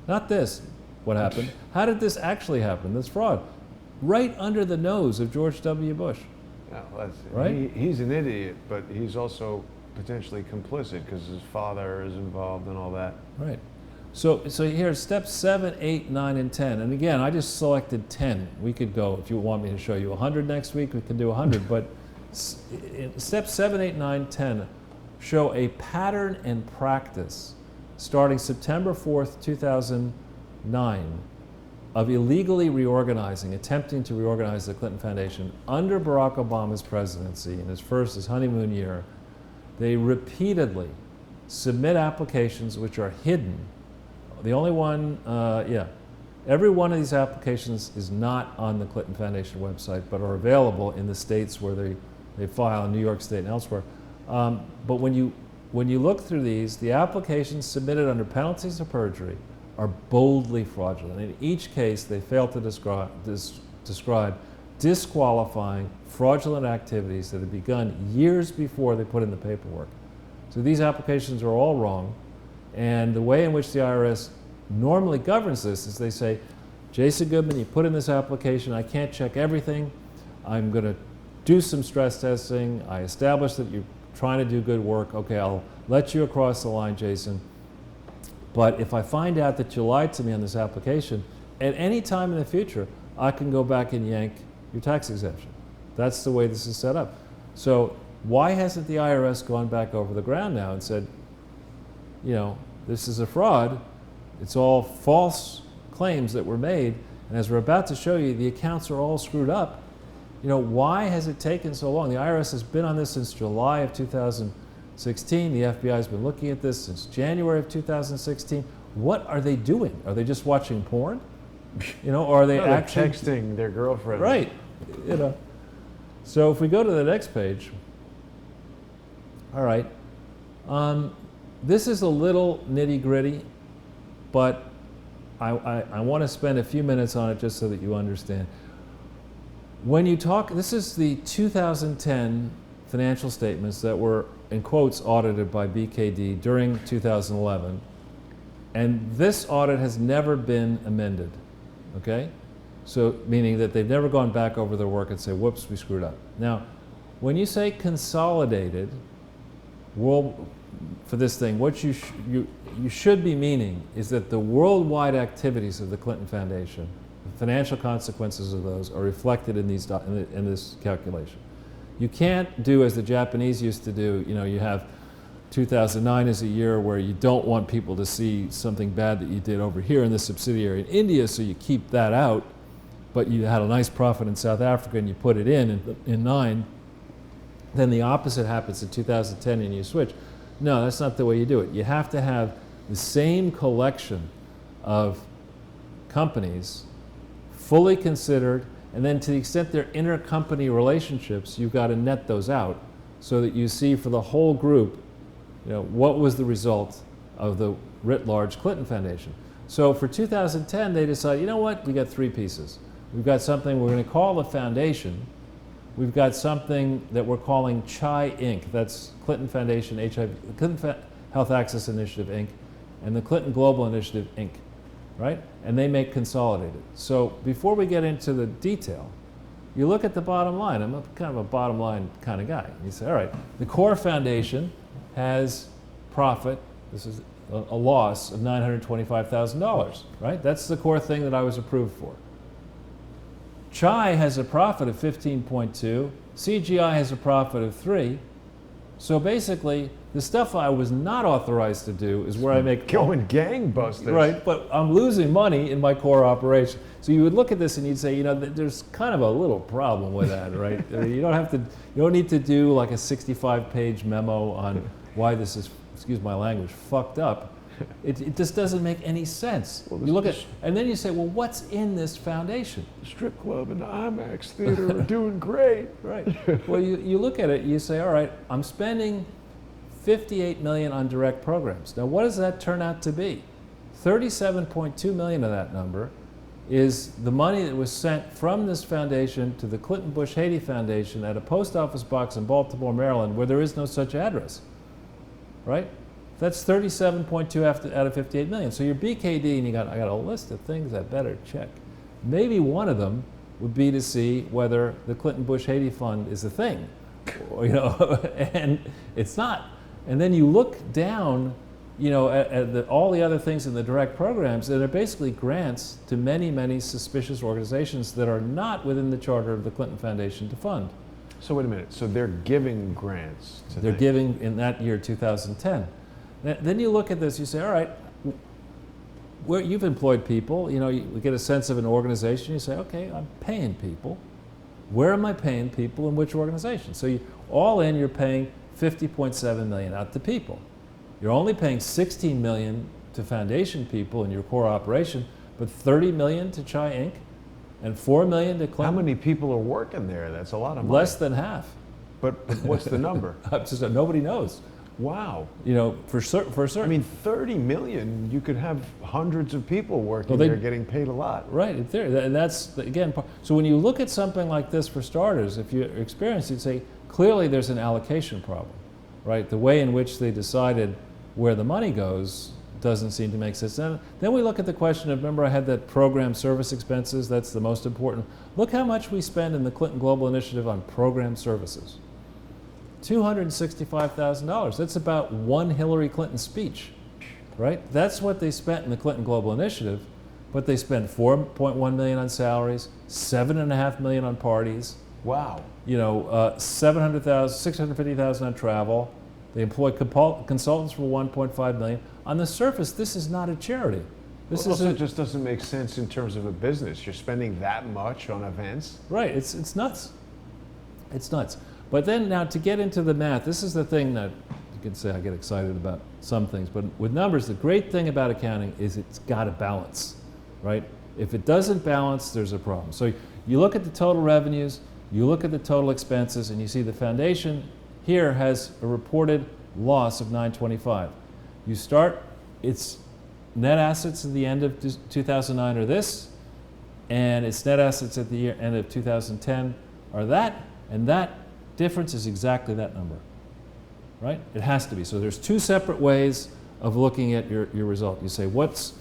Not this, what happened. How did this actually happen, this fraud? Right under the nose of George W. Bush. Yeah, Right? He's an idiot, but he's also potentially complicit because his father is involved and all that. Right. So here's steps 7, 8, 9, and 10. And again, I just selected 10. We could go, if you want me to show you 100 next week, we can do 100. But steps 7, 8, 9, 10 show a pattern and practice starting September 4th, 2009, of illegally reorganizing, attempting to reorganize the Clinton Foundation under Barack Obama's presidency in his honeymoon year. They repeatedly submit applications which are hidden. The only one, every one of these applications is not on the Clinton Foundation website, but are available in the states where they file, in New York State and elsewhere. But when you look through these, the applications submitted under penalties of perjury are boldly fraudulent. In each case, they fail to describe disqualifying fraudulent activities that had begun years before they put in the paperwork. So these applications are all wrong. And the way in which the IRS normally governs this is they say, Jason Goodman, you put in this application, I can't check everything. I'm going to do some stress testing. I establish that you're trying to do good work. Okay, I'll let you across the line, Jason. But if I find out that you lied to me on this application, at any time in the future, I can go back and yank your tax exemption. That's the way this is set up. So why hasn't the IRS gone back over the ground now and said, this is a fraud. It's all false claims that were made. And as we're about to show you, the accounts are all screwed up. You know, why has it taken so long? The IRS has been on this since July of 2016. The FBI has been looking at this since January of 2016. What are they doing? Are they just watching porn? You know, or are they no, actually texting their girlfriend? Right. You know. So if we go to the next page, all right. This is a little nitty-gritty, but I want to spend a few minutes on it just so that you understand. When you talk, this is the 2010 financial statements that were, in quotes, audited by BKD during 2011. And this audit has never been amended, okay? So, meaning that they've never gone back over their work and say, whoops, we screwed up. Now, when you say consolidated, for this thing, what you should be meaning is that the worldwide activities of the Clinton Foundation, the financial consequences of those, are reflected in these in this calculation. You can't do as the Japanese used to do. You know, you have 2009 is a year where you don't want people to see something bad that you did over here in the subsidiary in India, so you keep that out. But you had a nice profit in South Africa and you put it in 9. Then the opposite happens in 2010 and you switch. No, that's not the way you do it. You have to have the same collection of companies fully considered, and then to the extent they're intercompany relationships, you've got to net those out so that you see for the whole group, you know, what was the result of the writ large Clinton Foundation. So for 2010, they decided, you know what, we got 3 pieces. We've got something we're going to call the foundation. We've got something that we're calling CHI Inc. That's Clinton Foundation HIV, Clinton Health Access Initiative Inc. and the Clinton Global Initiative Inc. Right? And they make consolidated. So before we get into the detail, you look at the bottom line. I'm kind of a bottom line kind of guy. You say, all right, the core foundation has profit. This is a loss of $925,000, right? That's the core thing that I was approved for. CHI has a profit of 15.2. CGI has a profit of 3. So basically, the stuff I was not authorized to do is where I make going gangbusters. Right, but I'm losing money in my core operation. So you would look at this and you'd say, you know, there's kind of a little problem with that, right? You don't need to do like a 65-page memo on why this is, excuse my language, fucked up. It just doesn't make any sense. Well, you look at, and then you say, well, what's in this foundation? The strip club and the IMAX theater are doing great. Right. Well, you look at it, you say, all right, I'm spending $58 million on direct programs. Now, what does that turn out to be? $37.2 million of that number is the money that was sent from this foundation to the Clinton Bush Haiti Foundation at a post office box in Baltimore, Maryland, where there is no such address, right? That's 37.2 out of 58 million. So your BKD, and I got a list of things I better check. Maybe one of them would be to see whether the Clinton Bush Haiti Fund is a thing, you know, and it's not. And then you look down, you know, at all the other things in the direct programs, and they're basically grants to many, many suspicious organizations that are not within the charter of the Clinton Foundation to fund. So wait a minute. So they're giving grants to They're things. giving in that year, 2010. Then you look at this, you say, all right, where you've employed people, you know, you get a sense of an organization, you say, okay, I'm paying people. Where am I paying people in which organization? So all in, you're paying $50.7 million out to people. You're only paying $16 million to foundation people in your core operation, but $30 million to CHI Inc. and $4 million to Clinton. How many people are working there? That's a lot of money. Less than half. But what's the number? Nobody knows. Wow. You know, for certain. I mean, 30 million, you could have hundreds of people working there getting paid a lot. Right, in theory. And that's, again, so when you look at something like this for starters, if you experience it, you'd say, clearly there's an allocation problem, right? The way in which they decided where the money goes doesn't seem to make sense. And then we look at the question of, remember I had that program service expenses, that's the most important. Look how much we spend in the Clinton Global Initiative on program services. $265,000. That's about one Hillary Clinton speech, right? That's what they spent in the Clinton Global Initiative, but they spent $4.1 million on salaries, $7.5 million on parties. Wow. You know, $650,000 on travel, They employ consultants for 1.5 million. On the surface, this is not a charity. This Well, is also, it just doesn't make sense in terms of a business. You're spending that much on events. right. It's nuts. It's nuts. But then now to get into the math, this is the thing that you can say I get excited about some things, but with numbers, the great thing about accounting is it's got to balance, right? If it doesn't balance, there's a problem. So you look at the total revenues, you look at the total expenses, and you see the foundation here has a reported loss of 925. You start, its net assets at the end of 2009 are this, and its net assets at the end of 2010 are that, and that difference is exactly that number, right? It has to be. So there's two separate ways of looking at your result. You say, what's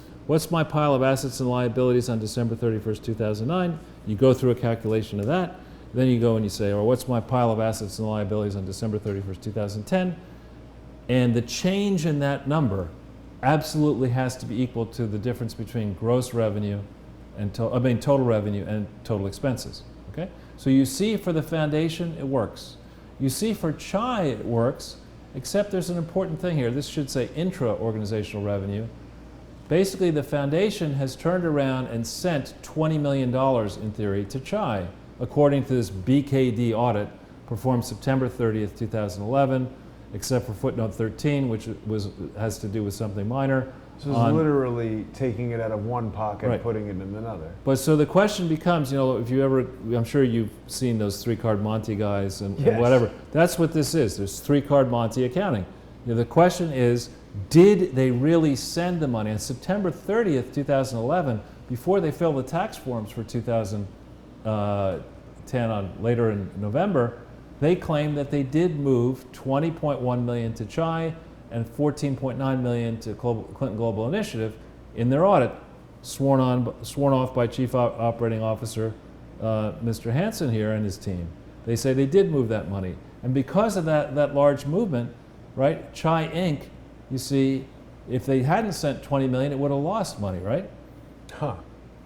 my pile of assets and liabilities on December 31st, 2009? You go through a calculation of that. Then you go and you say, or what's my pile of assets and liabilities on December 31st, 2010? And the change in that number absolutely has to be equal to the difference between gross revenue and total revenue and total expenses. Okay? So you see for the foundation, it works. You see for CHI, it works, except there's an important thing here. This should say intra-organizational revenue. Basically, the foundation has turned around and sent $20 million in theory to CHI, according to this BKD audit performed September 30th, 2011, except for footnote 13, which has to do with something minor. So it's literally taking it out of one pocket and putting it in another. But so the question becomes, if you ever, I'm sure you've seen those three-card Monte guys and whatever. That's what this is. There's three-card Monte accounting. The question is, did they really send the money? On September 30th, 2011, before they filled the tax forms for 2010 later in November, they claimed that they did move $20.1 million to CHI and $14.9 million to Clinton Global Initiative in their audit, sworn off by Chief Operating Officer Mr. Hansen here and his team. They say they did move that money. And because of that large movement, right, CHI Inc., you see, if they hadn't sent 20 million, it would have lost money, right? Huh.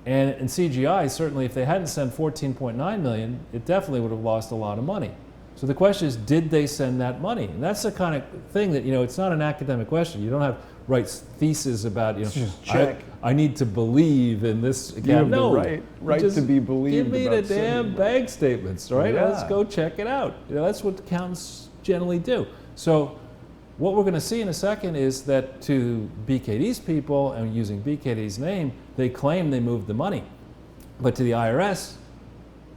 And in CGI, certainly if they hadn't sent 14.9 million, it definitely would have lost a lot of money. So the question is, did they send that money? And that's the kind of thing that, it's not an academic question. You don't have write theses about, just check. I need to believe in this. You have the right just to be believed. Give me the damn bank statements, right? Yeah. Let's go check it out. That's what accountants generally do. So what we're going to see in a second is that to BKD's people, and using BKD's name, they claim they moved the money. But to the IRS,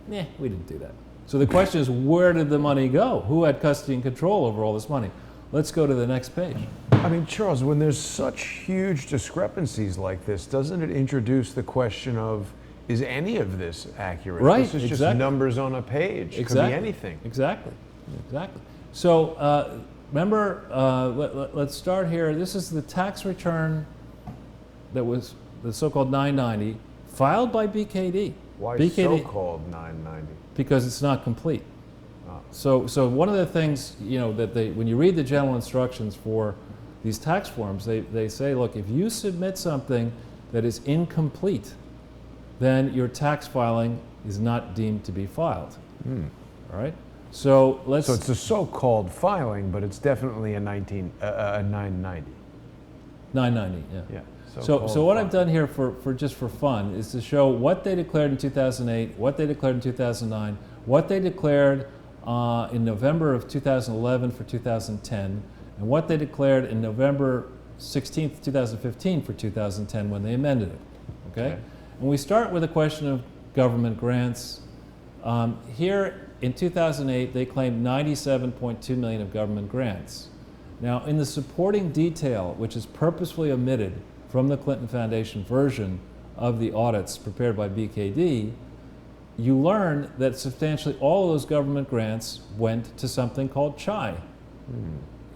we didn't do that. So the question is, where did the money go? Who had custody and control over all this money? Let's go to the next page. I mean, Charles, when there's such huge discrepancies like this, doesn't it introduce the question of, is any of this accurate? Right, This is just numbers on a page. It could be anything. Exactly. So remember, let's start here. This is the tax return that was the so-called 990, filed by BKD. Why BKD, so-called 990? Because it's not complete. So one of the things, that when you read the general instructions for these tax forms, they say, look, if you submit something that is incomplete, then your tax filing is not deemed to be filed. All right? So it's a so-called filing, but it's definitely a 990. 990, yeah. Yeah. So what I've done here for just for fun is to show what they declared in 2008, what they declared in 2009, what they declared in November of 2011 for 2010, and what they declared in November 16th, 2015 for 2010 when they amended it. Okay? And we start with a question of government grants. Here in 2008, they claimed 97.2 million of government grants. Now, in the supporting detail, which is purposefully omitted from the Clinton Foundation version of the audits prepared by BKD, you learn that substantially all of those government grants went to something called CHI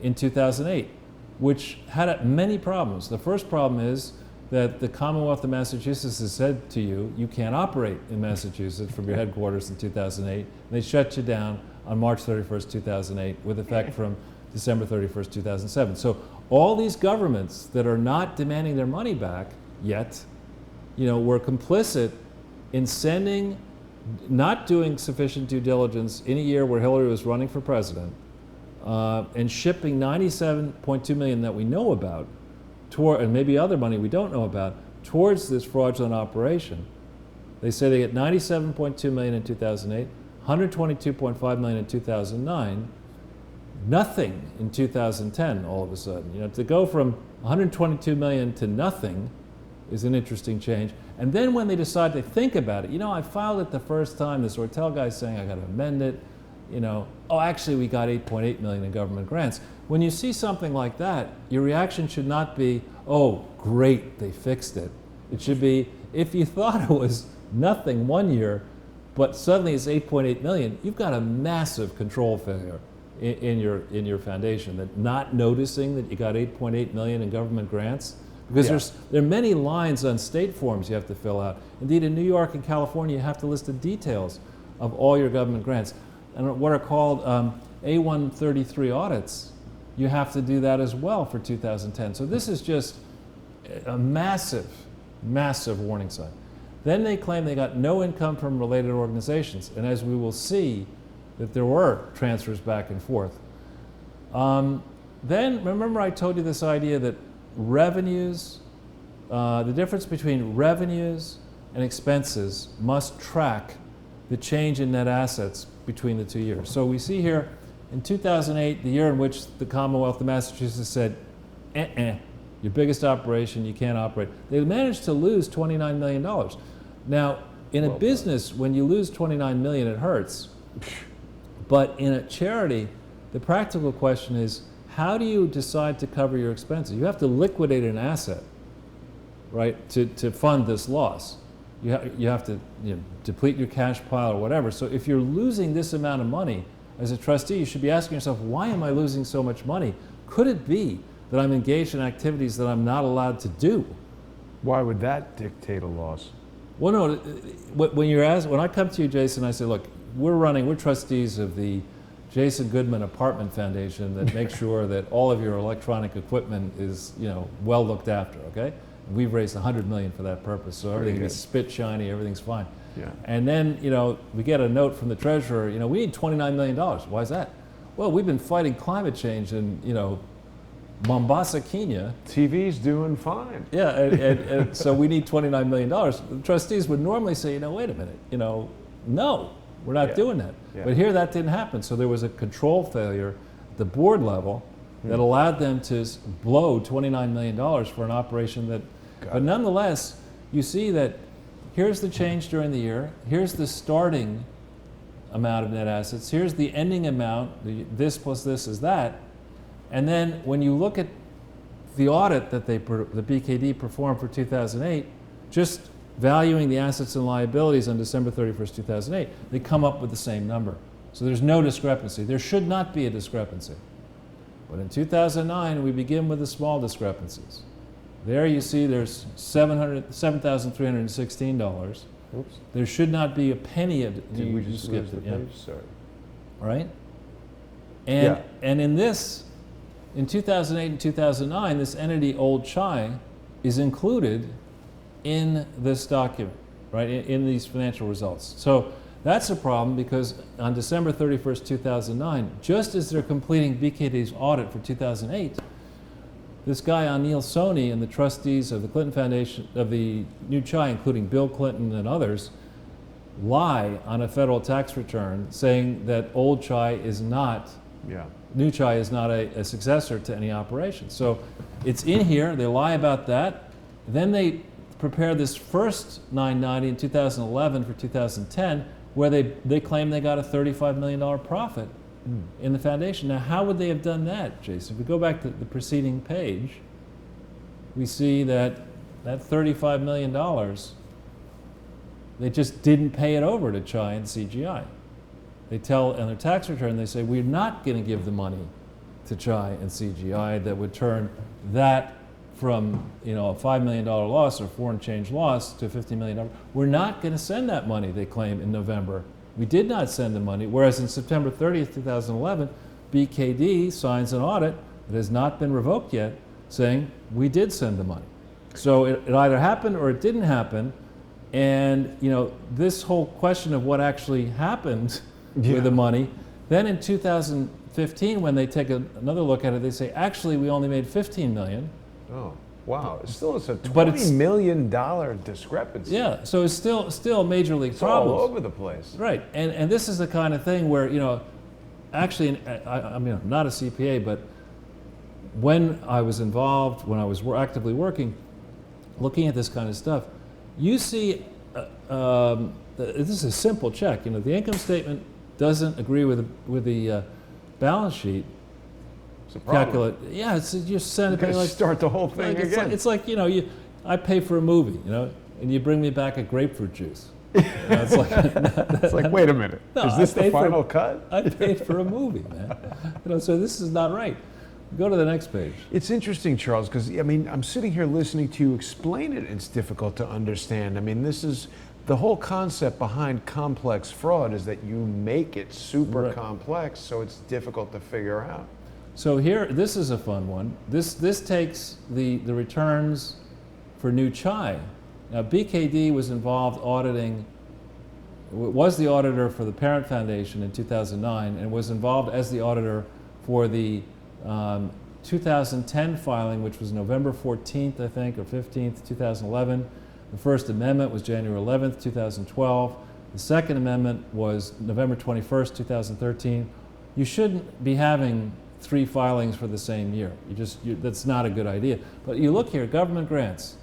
in 2008, which had many problems. The first problem is that the Commonwealth of Massachusetts has said to you, you can't operate in Massachusetts from your headquarters in 2008, and they shut you down on March 31st, 2008, with effect from December 31st, 2007. So all these governments that are not demanding their money back yet, were complicit in not doing sufficient due diligence in a year where Hillary was running for president, and shipping 97.2 million that we know about, and maybe other money we don't know about, towards this fraudulent operation. They say they get 97.2 million in 2008, 122.5 million in 2009, nothing in 2010 all of a sudden. You know, to go from 122 million to nothing is an interesting change. And then when they decide to think about it, you know, I filed it the first time, this Ortel guy's saying I got to amend it, you know, oh, actually we got 8.8 million in government grants. When you see something like that, your reaction should not be, oh, great, they fixed it. It should be, if you thought it was nothing one year, but suddenly it's 8.8 million, you've got a massive control failure in your foundation. That not noticing that you got 8.8 million in government grants, because there are many lines on state forms you have to fill out. Indeed, in New York and California, you have to list the details of all your government grants. And what are called A133 audits, you have to do that as well for 2010. So this is just a massive, massive warning sign. Then they claim they got no income from related organizations. And as we will see, that there were transfers back and forth. Then, remember I told you this idea that revenues, the difference between revenues and expenses must track the change in net assets between the 2 years. So we see here in 2008, the year in which the Commonwealth of Massachusetts said, your biggest operation, you can't operate. They managed to lose $29 million. Now, in a business, when you lose 29 million, it hurts. But in a charity, the practical question is, how do you decide to cover your expenses? You have to liquidate an asset, right, to fund this loss. You have to deplete your cash pile or whatever. So if you're losing this amount of money, as a trustee, you should be asking yourself, why am I losing so much money? Could it be that I'm engaged in activities that I'm not allowed to do? Why would that dictate a loss? Well, no, when I come to you, Jason, I say, look, we're trustees of the Jason Goodman Apartment Foundation that makes sure that all of your electronic equipment is, well looked after, okay? And we've raised $100 million for that purpose, so everything is spit shiny, everything's fine. Yeah. And then, we get a note from the treasurer, we need $29 million. Why is that? Well, we've been fighting climate change in, Mombasa, Kenya. TV's doing fine. Yeah, and so we need $29 million. The trustees would normally say, wait a minute, no, we're not doing that. Yeah. But here that didn't happen. So there was a control failure at the board level that allowed them to blow $29 million for an operation that, but nonetheless, you see that here's the change during the year, here's the starting amount of net assets, here's the ending amount, this plus this is that. And then when you look at the audit that the BKD performed for 2008, just valuing the assets and liabilities on December 31st, 2008, they come up with the same number. So there's no discrepancy. There should not be a discrepancy. But in 2009, we begin with the small discrepancies. There you see there's $7,316. Oops. There should not be a penny of it. Did we just skip the page? Sorry. Right? And in this, in 2008 and 2009, this entity, Old Chai, is included in this document, right, in these financial results. So that's a problem because on December 31st, 2009, just as they're completing BKD's audit for 2008, this guy Anil Soni and the trustees of the Clinton Foundation, of the New Chai, including Bill Clinton and others, lie on a federal tax return saying that Old Chai is not, New Chai is not a successor to any operation. So it's in here, they lie about that. Then they prepare this first 990 in 2011 for 2010, where they claim they got a $35 million profit in the foundation. Now, how would they have done that, Jason? If we go back to the preceding page, we see that $35 million, they just didn't pay it over to Chai and CGI. They tell on their tax return, they say, we're not going to give the money to Chai and CGI that would turn that from a $5 million loss or foreign change loss to $50 million. We're not going to send that money, they claim, in November. We did not send the money, whereas in September 30th, 2011, BKD signs an audit that has not been revoked yet, saying we did send the money. So it either happened or it didn't happen, and this whole question of what actually happened with the money. Then in 2010, 2015, when they take another look at it, they say, actually, we only made 15 million. Oh, wow. It's a But it's- $20 million discrepancy. Yeah, so it's still major league It's problems. all over the place. Right, and this is the kind of thing where, actually, I mean, I'm not a CPA, but when I was involved, when I was actively working, looking at this kind of stuff, you see, this is a simple check. The income statement doesn't agree with the balance sheet. It's a problem. Calculate. Yeah, it's you send You it gotta start the whole thing again. It's like I pay for a movie, and you bring me back a grapefruit juice. It's like It's like, wait a minute. No, is this I the paid final cut? I paid for a movie, man. So this is not right. Go to the next page. It's interesting, Charles, because I mean, I'm sitting here listening to you explain it. It's difficult to understand. I mean, this is the whole concept behind complex fraud is that you make it super Right. complex, so it's difficult to figure out. So here, this is a fun one. This takes the returns for New Chai. Now, BKD was involved auditing, was the auditor for the parent foundation in 2009, and was involved as the auditor for the 2010 filing, which was November 14th, I think, or 15th, 2011. The First Amendment was January 11th, 2012. The Second Amendment was November 21st, 2013. You shouldn't be having 3 filings for the same year. That's not a good idea. But you look here, government grants.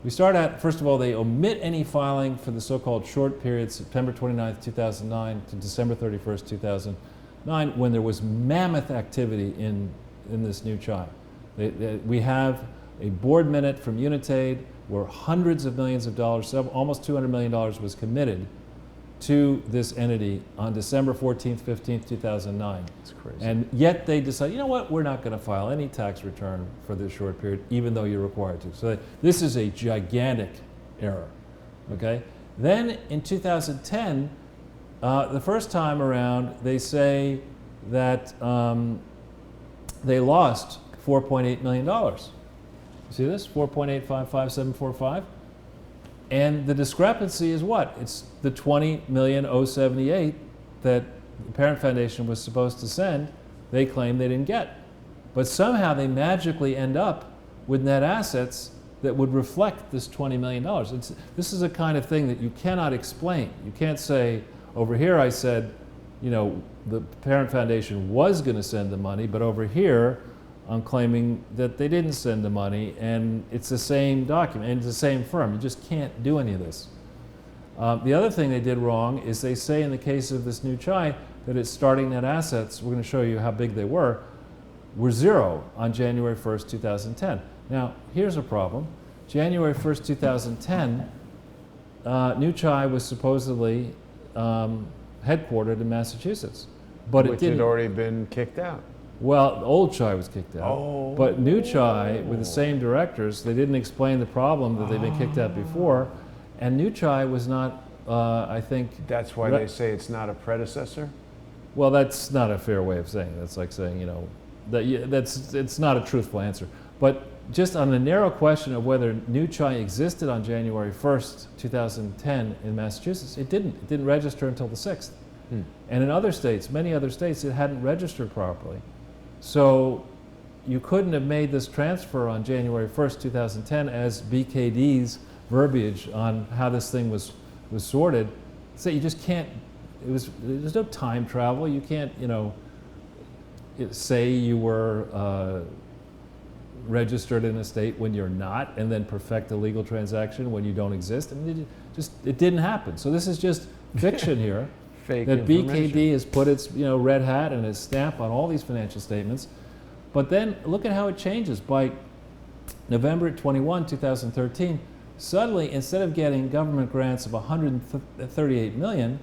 We start at, first of all, they omit any filing for the so-called short period, September 29th, 2009 to December 31st, 2009, when there was mammoth activity in this New Chai. We have a board minute from Unitaid where hundreds of millions of dollars, almost $200 million was committed to this entity on December 14th, 15th, 2009. It's crazy. And yet they decide, you know what, we're not going to file any tax return for this short period, even though you're required to. So this is a gigantic error, okay? Then in 2010, the first time around, they say that they lost $4.8 million. You see this? 4.8555745. And the discrepancy is what? It's the 20,078 that the parent foundation was supposed to send. They claim they didn't get. But somehow they magically end up with net assets that would reflect this $20 million. This is a kind of thing that you cannot explain. You can't say, over here I said, the parent foundation was going to send the money, but over here I'm claiming that they didn't send the money, and it's the same document, and it's the same firm. You just can't do any of this. The other thing they did wrong is they say in the case of this New Chai that its starting net assets, we're going to show you how big they were 0 on January 1st, 2010. Now, here's a problem. January 1st, 2010, New Chai was supposedly headquartered in Massachusetts, but Which it didn't. had already been kicked out. Well, old Chai was kicked out, Oh. but New Chai, with the same directors, they didn't explain the problem that they've been kicked out before, and New Chai was not, I think... That's why they say it's not a predecessor? Well, that's not a fair way of saying it. That's like saying, it's not a truthful answer. But just on the narrow question of whether New Chai existed on January 1st, 2010 in Massachusetts, it didn't. It didn't register until the 6th. And in other states, many other states, it hadn't registered properly. So you couldn't have made this transfer on January 1st, 2010 as BKD's verbiage on how this thing was sorted. So you just can't, there's no time travel. You can't, say you were registered in a state when you're not and then perfect a legal transaction when you don't exist. I mean, it didn't happen. So this is just fiction here. Fake that information. BKD has put its red hat and its stamp on all these financial statements. But then look at how it changes. By November 21, 2013, suddenly instead of getting government grants of $138 million,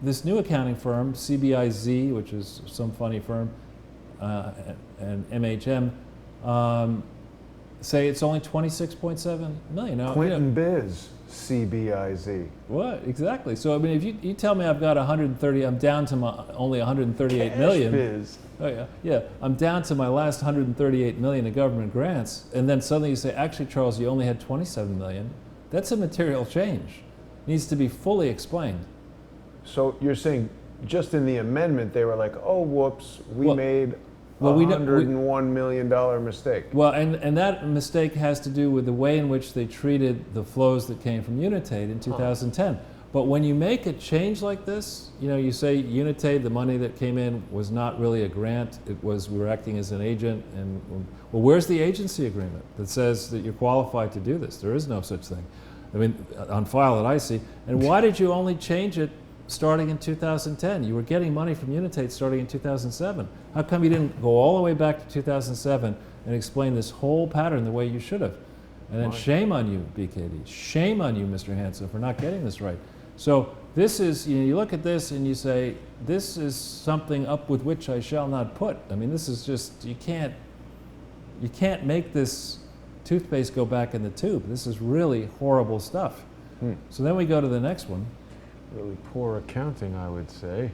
this new accounting firm, CBIZ, which is some funny firm, and MHM, say it's only $26.7 million. Now, Clinton Biz, CBIZ. What exactly? So I mean, if you tell me I've got 130, I'm down to my only 138 Cash million. Biz. Oh yeah, I'm down to my last 138 million in government grants, and then suddenly you say, actually, Charles, you only had 27 million. That's a material change. Needs to be fully explained. So you're saying just in the amendment, they were like, oh, whoops, we made a we know- $101 million mistake. Well, and that mistake has to do with the way in which they treated the flows that came from Unitate in 2010. But when you make a change like this, you know, you say Unitate, the money that came in was not really a grant, it was, we were acting as an agent, and, well, where's the agency agreement that says that you're qualified to do this? There is no such thing. I mean, on file that I see. And why did you only change it starting in 2010? You were getting money from Unitate starting in 2007. How come you didn't go all the way back to 2007 and explain this whole pattern the way you should have? And then shame on you, BKD. Shame on you, Mr. Hansen, for not getting this right. So this is, you know, you look at this and you say, this is something up with which I shall not put. I mean, this is just, you can't make this toothpaste go back in the tube. This is really horrible stuff. So then we go to the next one. Really poor accounting, I would say.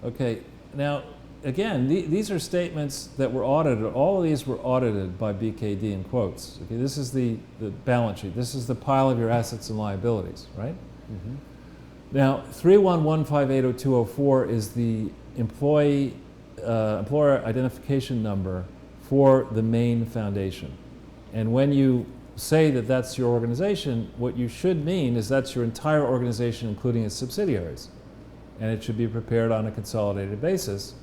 Okay, now, again, these are statements that were audited. All of these were audited by BKD in quotes. Okay, this is the balance sheet. This is the pile of your assets and liabilities, right? Mm-hmm. Now, 311580204 is the employer identification number for the main foundation. And when you say that that's your organization, what you should mean is that's your entire organization, including its subsidiaries. And it should be prepared on a consolidated basis.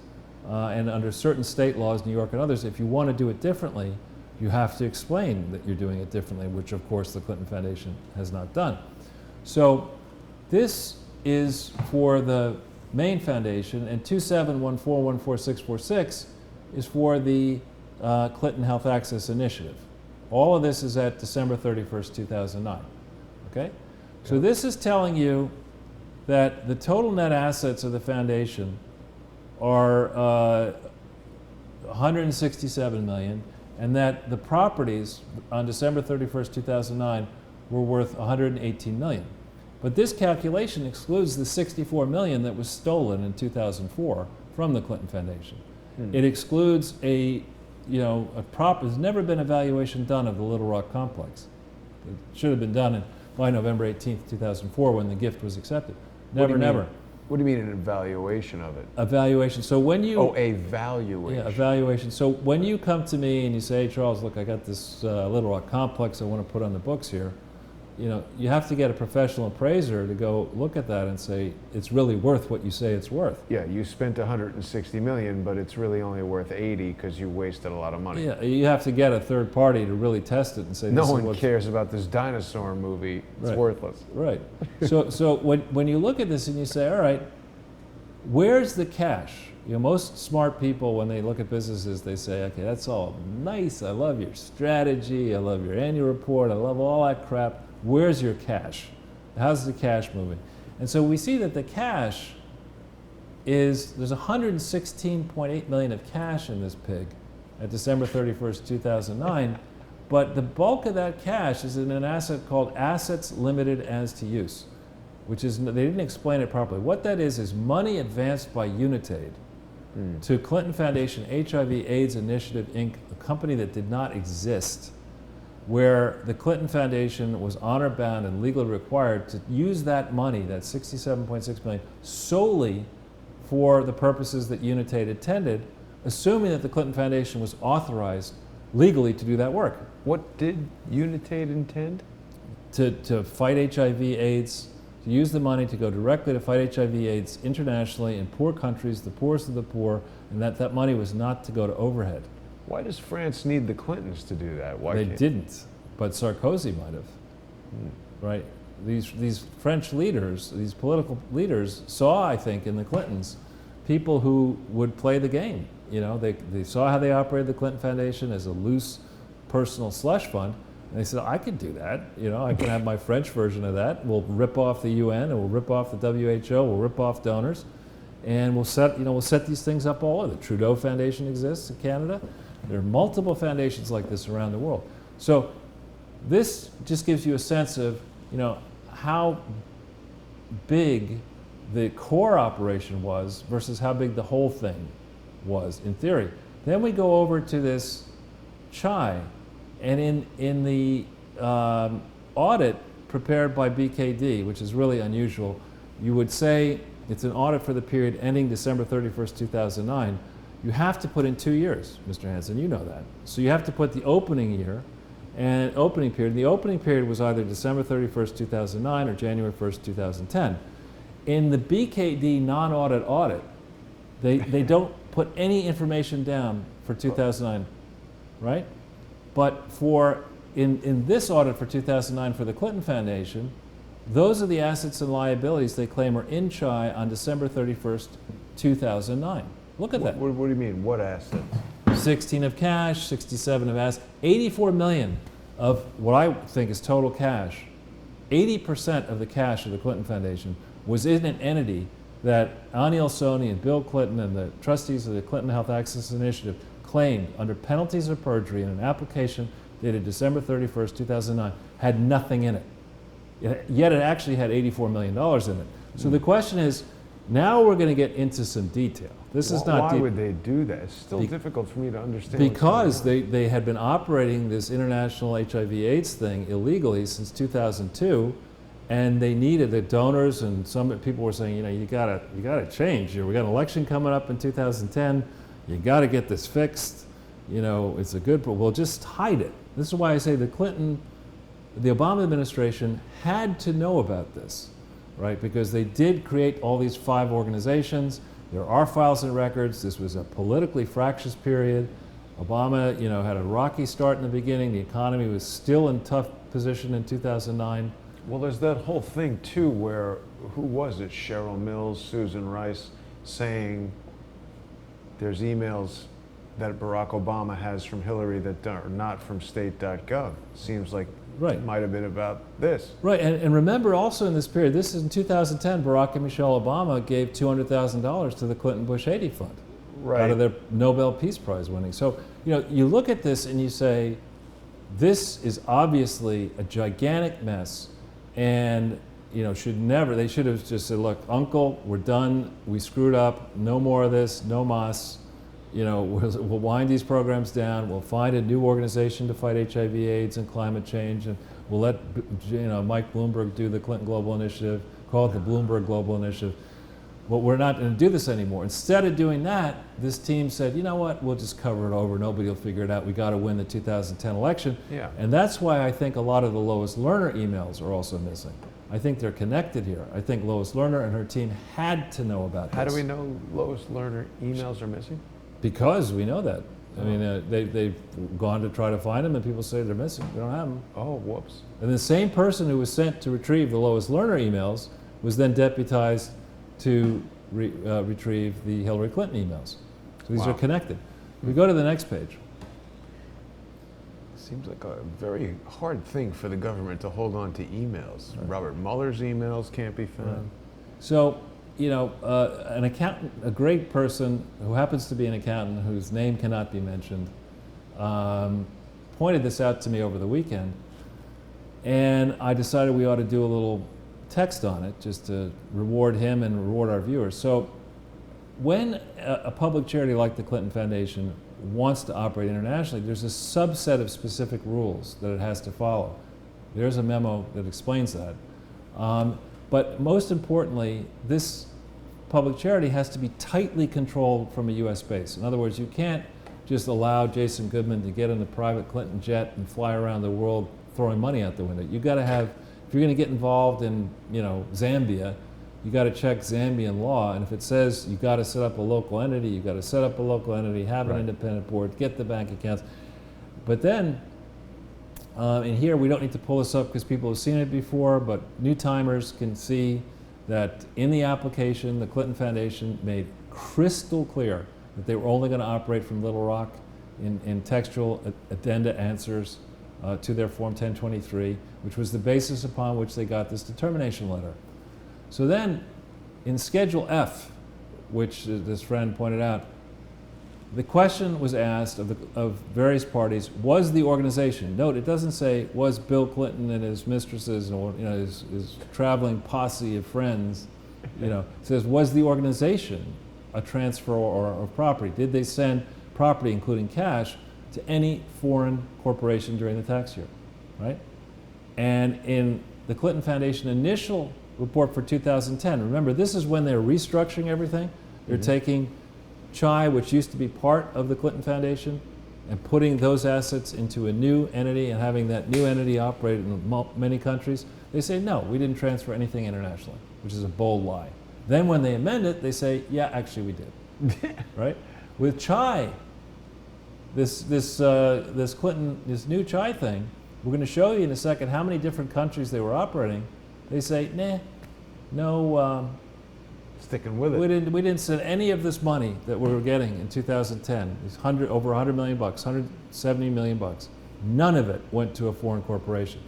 And under certain state laws, New York and others, if you want to do it differently, you have to explain that you're doing it differently, which of course the Clinton Foundation has not done. So this is for the main foundation, and 2714144646 is for the Clinton Health Access Initiative. All of this is at December 31st, 2009. Okay? So this is telling you that the total net assets of the foundation are 167 million, and that the properties on December 31st, 2009 were worth 118 million. But this calculation excludes the 64 million that was stolen in 2004 from the Clinton Foundation. It excludes there's never been a valuation done of the Little Rock complex. It should have been done by November 18th, 2004 when the gift was accepted. Never. What do you mean an evaluation of it? Evaluation. So when you... Oh, a valuation. Yeah, evaluation. So when you come to me and you say, hey, Charles, look, I got this Little Rock complex I want to put on the books here, you know, you have to get a professional appraiser to go look at that and say, it's really worth what you say it's worth. Yeah, you spent 160 million, but it's really only worth 80 because you wasted a lot of money. Yeah, you have to get a third party to really test it and say, no one cares about this dinosaur movie. It's worthless. Right. So when you look at this and you say, all right, where's the cash? You know, most smart people, when they look at businesses, they say, okay, that's all nice. I love your strategy. I love your annual report. I love all that crap. Where's your cash? How's the cash moving? And so we see that the cash is, there's 116.8 million of cash in this pig at December 31st, 2009, but the bulk of that cash is in an asset called assets limited as to use, which is, they didn't explain it properly. What that is money advanced by Unitate to Clinton Foundation HIV/AIDS Initiative, Inc., a company that did not exist, where the Clinton Foundation was honor bound and legally required to use that money, that 67.6 million, solely for the purposes that Unitate intended, assuming that the Clinton Foundation was authorized legally to do that work. What did Unitate intend? To fight HIV/AIDS, to use the money to go directly to fight HIV/AIDS internationally in poor countries, the poorest of the poor, and that money was not to go to overhead. Why does France need the Clintons to do that? Why They can't... didn't, but Sarkozy might have, right? These French leaders, these political leaders saw, I think, in the Clintons, people who would play the game. You know, they saw how they operated the Clinton Foundation as a loose personal slush fund, and they said, I could do that. You know, I can have my French version of that. We'll rip off the UN, and we'll rip off the WHO, we'll rip off donors, and we'll set these things up all over. The Trudeau Foundation exists in Canada. There are multiple foundations like this around the world. So this just gives you a sense of, you know, how big the core operation was versus how big the whole thing was in theory. Then we go over to this CHI, and in the audit prepared by BKD, which is really unusual, you would say it's an audit for the period ending December 31st, 2009, you have to put in 2 years, Mr. Hansen, you know that. So you have to put the opening year and opening period. The opening period was either December 31st, 2009 or January 1st, 2010. In the BKD non-audit audit, they don't put any information down for 2009, right? But in this audit for 2009 for the Clinton Foundation, those are the assets and liabilities they claim are in CHI on December 31st, 2009. Look at that. What do you mean? What assets? 16 of cash, 67 of assets, 84 million of what I think is total cash. 80% of the cash of the Clinton Foundation was in an entity that Anil Soni and Bill Clinton and the trustees of the Clinton Health Access Initiative claimed under penalties of perjury in an application dated December 31st, 2009, had nothing in it. Yet it actually had $84 million in it. So the question is, now we're going to get into some detail. This is not Why deep. would they do that? It's still difficult for me to understand. Because they had been operating this international HIV/AIDS thing illegally since 2002, and they needed the donors. And some people were saying, you gotta change. We got an election coming up in 2010. You got to get this fixed. It's a good. We'll just hide it. This is why I say the Obama administration had to know about this, right? Because they did create all these 5 organizations. There are files and records. This was a politically fractious period. Obama, had a rocky start in the beginning. The economy was still in tough position in 2009. Well, there's that whole thing too where, who was it? Cheryl Mills, Susan Rice, saying there's emails that Barack Obama has from Hillary that are not from state.gov. Seems like it might have been about this. Right, and remember also in this period, this is in 2010, Barack and Michelle Obama gave $200,000 to the Clinton-Bush Haiti Fund out of their Nobel Peace Prize winning. So, you look at this and you say, this is obviously a gigantic mess, and they should have just said, look, Uncle, we're done, we screwed up, no more of this, no mas. We'll wind these programs down. We'll find a new organization to fight HIV/AIDS and climate change, and we'll let Mike Bloomberg do the Clinton Global Initiative. Call it the Bloomberg Global Initiative. But we're not going to do this anymore. Instead of doing that, this team said, you know what? We'll just cover it over. Nobody will figure it out. We got to win the 2010 election. Yeah. And that's why I think a lot of the Lois Lerner emails are also missing. I think they're connected here. I think Lois Lerner and her team had to know about this. How do we know Lois Lerner emails are missing? Because we know that. I mean, they've gone to try to find them, and people say they're missing. We don't have them. Oh, whoops. And the same person who was sent to retrieve the Lois Lerner emails was then deputized to retrieve the Hillary Clinton emails. So these are connected. We go to the next page. Seems like a very hard thing for the government to hold on to emails. Right. Robert Mueller's emails can't be found. So, an accountant, a great person who happens to be an accountant whose name cannot be mentioned, pointed this out to me over the weekend, and I decided we ought to do a little text on it just to reward him and reward our viewers. So when a public charity like the Clinton Foundation wants to operate internationally, there's a subset of specific rules that it has to follow. There's a memo that explains that. But most importantly, this public charity has to be tightly controlled from a US base. In other words, you can't just allow Jason Goodman to get in a private Clinton jet and fly around the world throwing money out the window. You've got to have, if you're going to get involved in, Zambia, you got to check Zambian law, and if it says you've got to set up a local entity, you've got to set up a local entity, have an independent board, get the bank accounts. But then, in here, we don't need to pull this up because people have seen it before, but new timers can see that in the application, the Clinton Foundation made crystal clear that they were only going to operate from Little Rock in textual addenda answers to their Form 1023, which was the basis upon which they got this determination letter. So then, in Schedule F, which this friend pointed out, the question was asked of various parties, was the organization, note it doesn't say was Bill Clinton and his mistresses or his traveling posse of friends, it says was the organization a transfer of property? Did they send property, including cash, to any foreign corporation during the tax year, right? And in the Clinton Foundation initial report for 2010. Remember, this is when they're restructuring everything. They're taking Chai, which used to be part of the Clinton Foundation, and putting those assets into a new entity and having that new entity operate in many countries. They say, no, we didn't transfer anything internationally, which is a bold lie. Then when they amend it, they say, yeah, actually we did, right? With Chai, this new Chai thing, we're going to show you in a second how many different countries they were operating. They say, nah, no, Sticking with it. we didn't send any of this money that we were getting in 2010. It's over $100 million, $170 million. None of it went to a foreign corporation.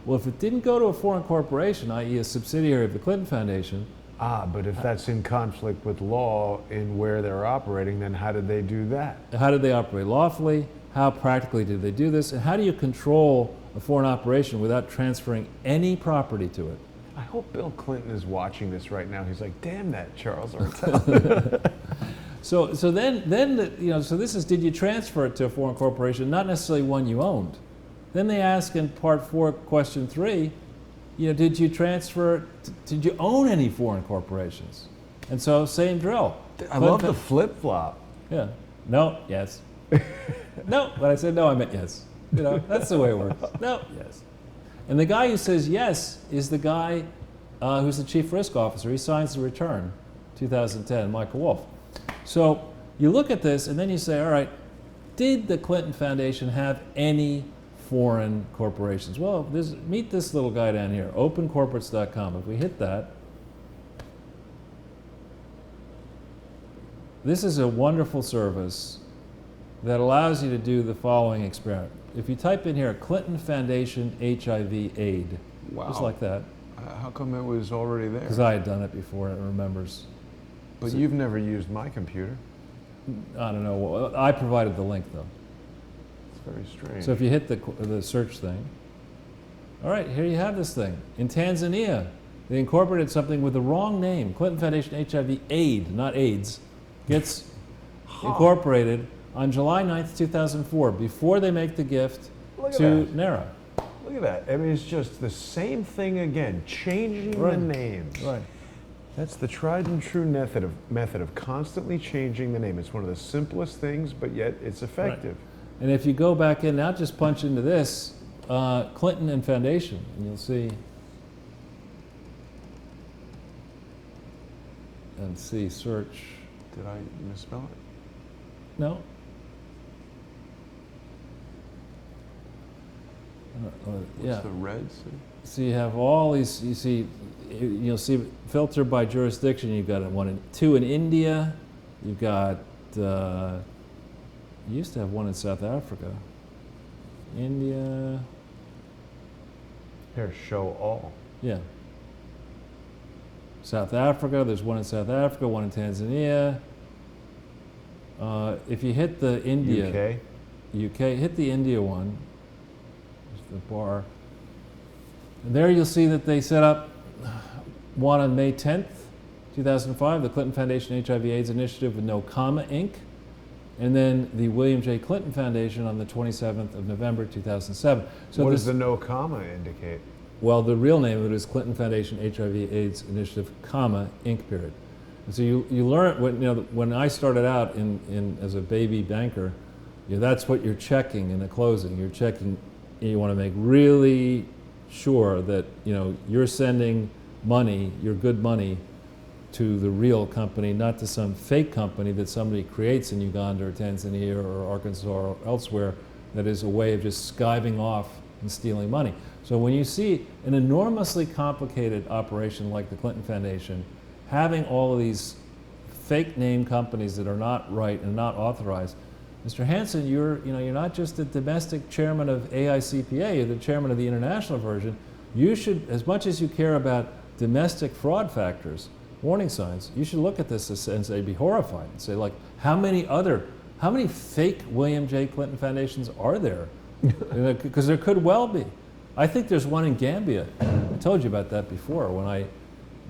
Well, if it didn't go to a foreign corporation, i.e. a subsidiary of the Clinton Foundation. But if that's in conflict with law in where they're operating, then how did they do that? How did they operate lawfully? How practically did they do this? And how do you control a foreign operation without transferring any property to it? I hope Bill Clinton is watching this right now. He's like, damn that Charles Ortel. So this is, did you transfer it to a foreign corporation, not necessarily one you owned? Then they ask in part 4, question 3, did you transfer, did you own any foreign corporations? And so same drill. I love the flip-flop. Yeah. No, yes. No, when I said no, I meant yes. That's the way it works. No, yes. And the guy who says yes is the guy who's the chief risk officer. He signs the return, 2010, Michael Wolff. So you look at this and then you say, all right, did the Clinton Foundation have any foreign corporations? Well, meet this little guy down here, opencorporates.com. If we hit that, this is a wonderful service that allows you to do the following experiment. If you type in here, Clinton Foundation HIV aid, Wow. just like that, How come it was already there? because I had done it before and it remembers. But you've never used my computer. I don't know, well, I provided the link though. It's very strange. So if you hit the search thing, all right, here you have this thing. In Tanzania, they incorporated something with the wrong name. Clinton Foundation HIV aid, not AIDS, gets incorporated on July 9th, 2004, before they make the gift to NARA. Look at that. I mean, it's just the same thing again, changing the names. Right. That's the tried and true method of constantly changing the name. It's one of the simplest things, but yet it's effective. Right. And if you go back in now, just punch into this, Clinton and Foundation, and you'll see, search. Did I misspell it? No. What's the red? So you have all these, you'll see filter by jurisdiction. You've got two in India. You've got, you used to have one in South Africa. India. Here, show all. Yeah. South Africa, there's one in South Africa, one in Tanzania. If you hit the India. UK, hit the India one. The bar. And there you'll see that they set up one on May 10th, 2005, the Clinton Foundation HIV/AIDS Initiative with no comma, Inc., and then the William J. Clinton Foundation on the 27th of November, 2007. So what does the no comma indicate? Well, the real name of it is Clinton Foundation HIV/AIDS Initiative, comma, Inc., period. And so you learn, when I started out as a baby banker, that's what you're checking in the closing. You're checking. You want to make really sure that you're sending money, your good money, to the real company, not to some fake company that somebody creates in Uganda or Tanzania or Arkansas or elsewhere that is a way of just skiving off and stealing money. So when you see an enormously complicated operation like the Clinton Foundation having all of these fake name companies that are not right and not authorized, Mr. Hansen, you're not just the domestic chairman of AICPA, you're the chairman of the international version. You should, as much as you care about domestic fraud factors, warning signs, you should look at this and say, be horrified and say, like, how many fake William J. Clinton Foundations are there? Because there could well be. I think there's one in Gambia. I told you about that before when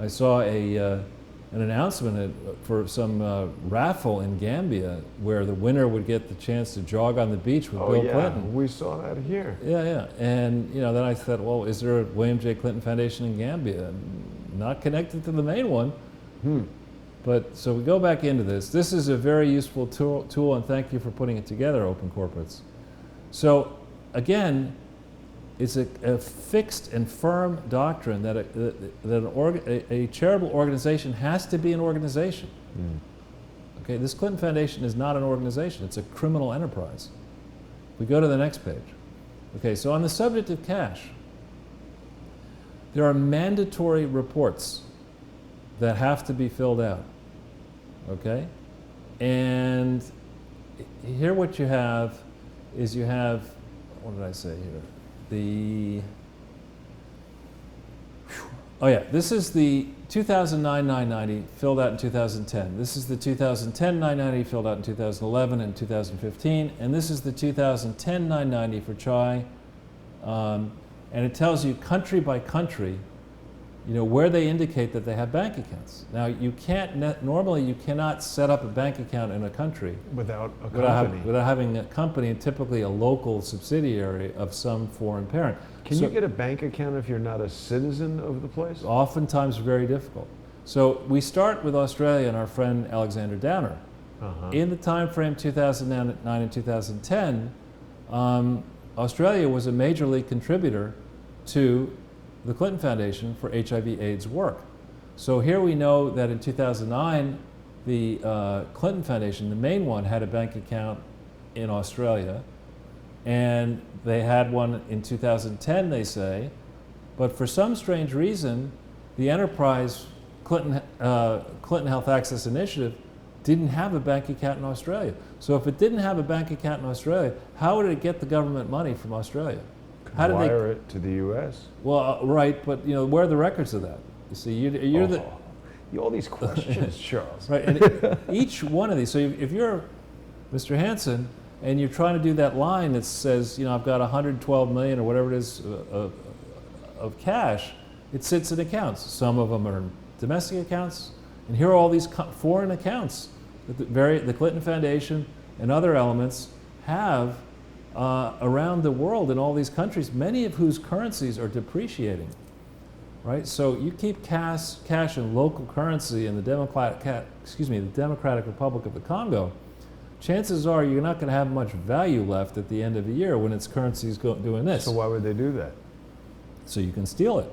I saw an announcement for some raffle in Gambia where the winner would get the chance to jog on the beach with Bill Clinton. We saw that here. Yeah. And then I thought, well, is there a William J. Clinton Foundation in Gambia? not connected to the main one. Hmm. But so we go back into this. This is a very useful tool, and thank you for putting it together, Open Corporates. So again, it's a fixed and firm doctrine that a charitable organization has to be an organization. Mm. Okay, this Clinton Foundation is not an organization, it's a criminal enterprise. We go to the next page. Okay, so on the subject of cash, there are mandatory reports that have to be filled out. Okay? And here what you have is you have, what did I say here? Oh yeah, this is the 2009 990 filled out in 2010. This is the 2010 990 filled out in 2011 and 2015. And this is the 2010 990 for Chai. And it tells you country by country, where they indicate that they have bank accounts. Now, you can't, normally you cannot set up a bank account in a country Without a company. without having a company, and typically a local subsidiary of some foreign parent. Can you get a bank account if you're not a citizen of the place? Oftentimes very difficult. So we start with Australia and our friend Alexander Downer. Uh-huh. In the time frame 2009 and 2010, Australia was a major league contributor to the Clinton Foundation for HIV/AIDS work. So here we know that in 2009, the Clinton Foundation, the main one, had a bank account in Australia, and they had one in 2010, they say, but for some strange reason, the enterprise Clinton Health Access Initiative didn't have a bank account in Australia. So if it didn't have a bank account in Australia, how would it get the government money from Australia? How did Wire it to the U.S.? Well, right, but where are the records of that? You see, you're all these questions, Charles. right, and each one of these. So if you're Mr. Hansen and you're trying to do that line that says, I've got 112 million or whatever it is of cash, it sits in accounts. Some of them are domestic accounts, and here are all these foreign accounts that the Clinton Foundation and other elements have around the world in all these countries, many of whose currencies are depreciating, right? So you keep cash in local currency in the Democratic Republic of the Congo, chances are you're not going to have much value left at the end of the year when its currency is doing this. So why would they do that? So you can steal it,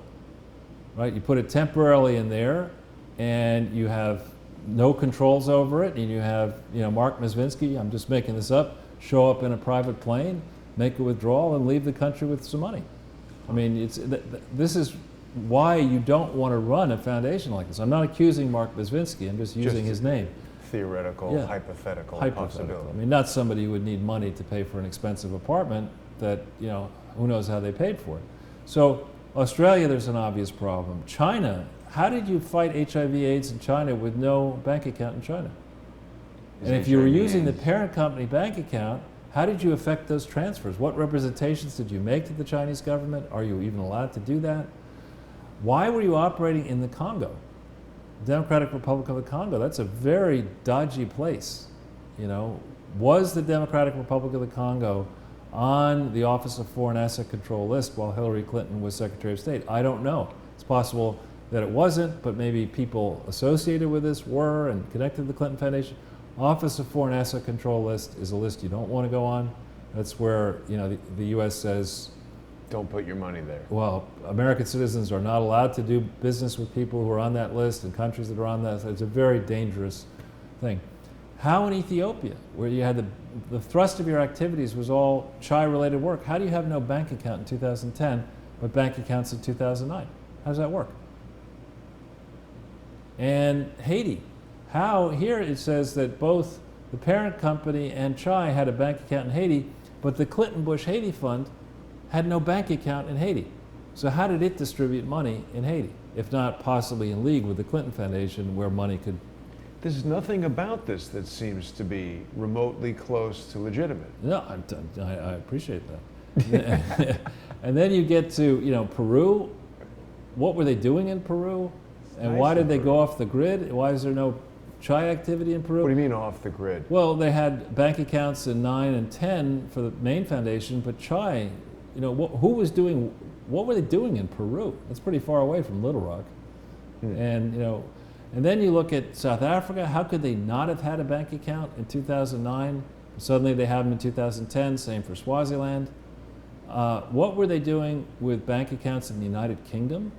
right? You put it temporarily in there, and you have no controls over it, and you have, Mark Mizvinsky, I'm just making this up, show up in a private plane, make a withdrawal, and leave the country with some money. I mean, this is why you don't want to run a foundation like this. I'm not accusing Mark Mizvinsky, I'm just using his name. Theoretical, hypothetical possibility. I mean, not somebody who would need money to pay for an expensive apartment that, who knows how they paid for it. So Australia, there's an obvious problem. China, how did you fight HIV/AIDS in China with no bank account in China? And if you were using the parent company bank account, how did you affect those transfers? What representations did you make to the Chinese government? Are you even allowed to do that? Why were you operating in the Congo? Democratic Republic of the Congo, that's a very dodgy place. Was the Democratic Republic of the Congo on the Office of Foreign Asset Control list while Hillary Clinton was Secretary of State? I don't know. It's possible that it wasn't, but maybe people associated with this were and connected to the Clinton Foundation. Office of Foreign Asset Control list is a list you don't want to go on. That's where the U.S. says, don't put your money there. Well, American citizens are not allowed to do business with people who are on that list and countries that are on that. It's a very dangerous thing. How in Ethiopia, where you had the thrust of your activities was all Chai-related work, how do you have no bank account in 2010 but bank accounts in 2009? How does that work? And Haiti. How, here it says that both the parent company and Chai had a bank account in Haiti, but the Clinton-Bush Haiti Fund had no bank account in Haiti. So how did it distribute money in Haiti, if not possibly in league with the Clinton Foundation where money could... There's nothing about this that seems to be remotely close to legitimate. No, I appreciate that. And then you get to, Peru. What were they doing in Peru? And why did they go off the grid? Why is there no Chai activity in Peru? What do you mean off the grid? Well, they had bank accounts in 9 and 10 for the main foundation, but Chai, what were they doing in Peru? That's pretty far away from Little Rock. And and then you look at South Africa. How could they not have had a bank account in 2009? Suddenly they have them in 2010. Same for Swaziland. What were they doing with bank accounts in the United Kingdom?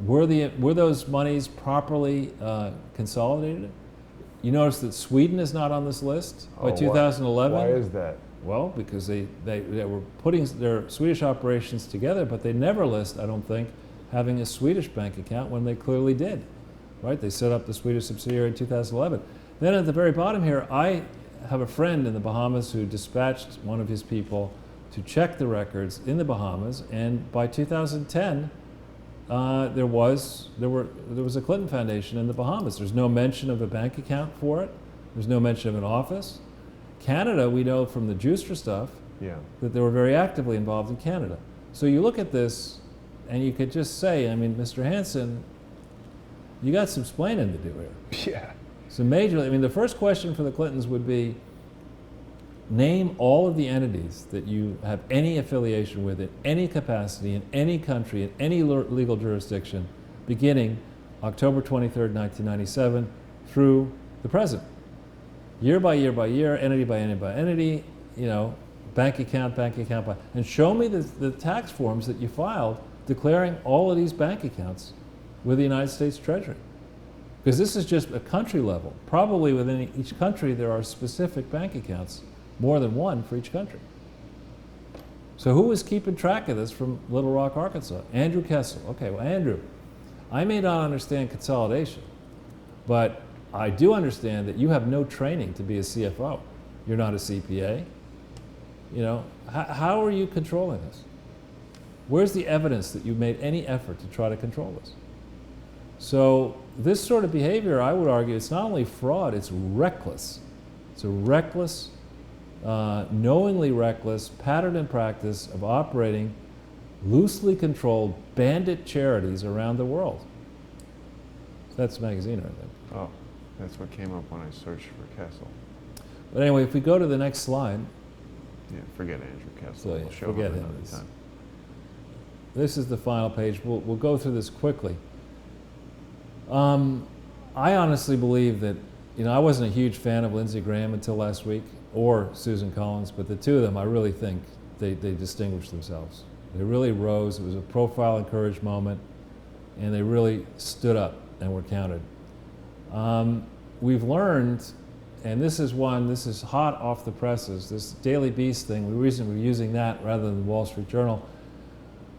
Were those monies properly consolidated? You notice that Sweden is not on this list by 2011. Why is that? Well, because they were putting their Swedish operations together, but they never list, I don't think, having a Swedish bank account when they clearly did. Right? They set up the Swedish subsidiary in 2011. Then at the very bottom here, I have a friend in the Bahamas who dispatched one of his people to check the records in the Bahamas, and by 2010, there was a Clinton Foundation in the Bahamas. There's no mention of a bank account for it. There's no mention of an office. Canada, we know from the Juicer stuff that they were very actively involved in Canada. So you look at this, and you could just say, I mean, Mr. Hansen, you got some splaining to do here. Yeah. So majorly, I mean, the first question for the Clintons would be, name all of the entities that you have any affiliation with in any capacity, in any country, in any legal jurisdiction, beginning October 23rd, 1997, through the present. Year by year by year, entity by entity by entity, bank account, and show me the tax forms that you filed declaring all of these bank accounts with the United States Treasury. Because this is just a country level. Probably within each country there are specific bank accounts, more than one for each country. So who was keeping track of this from Little Rock, Arkansas? Andrew Kessel. Okay, well, Andrew, I may not understand consolidation, but I do understand that you have no training to be a CFO. You're not a CPA. How are you controlling this? Where's the evidence that you made any effort to try to control this? So this sort of behavior, I would argue, it's not only fraud, it's reckless. It's a reckless, knowingly reckless pattern and practice of operating loosely controlled bandit charities around the world. So that's the magazine right there. Oh, that's what came up when I searched for Kessel. But anyway, if we go to the next slide. Yeah, forget Andrew Kessel. So, We'll show forget him him. another time. This is the final page. We'll go through this quickly. I honestly believe that, I wasn't a huge fan of Lindsey Graham until last week, or Susan Collins, but the two of them, I really think they distinguished themselves. They really rose. It was a profile and courage moment, and they really stood up and were counted. We've learned, and this is hot off the presses, this Daily Beast thing, the reason we're using that rather than the Wall Street Journal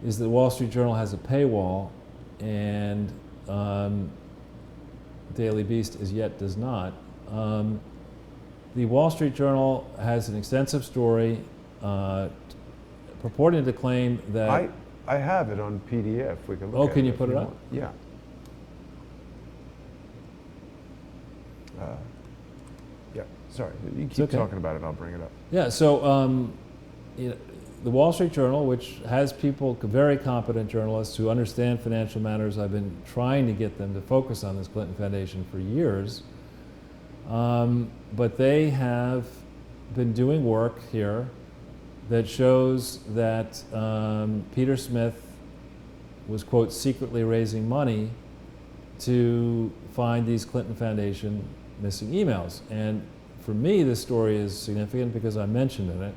is that the Wall Street Journal has a paywall, and Daily Beast as yet does not. The Wall Street Journal has an extensive story purporting to claim that... I have it on PDF. We can look at it. Oh, can you put it up? Yeah. Yeah, sorry. You keep talking about it, I'll bring it up. Yeah, so the Wall Street Journal, which has people, very competent journalists who understand financial matters, I've been trying to get them to focus on this Clinton Foundation for years, but they have been doing work here that shows that Peter Smith was, quote, secretly raising money to find these Clinton Foundation missing emails. And for me, this story is significant because I mentioned in it.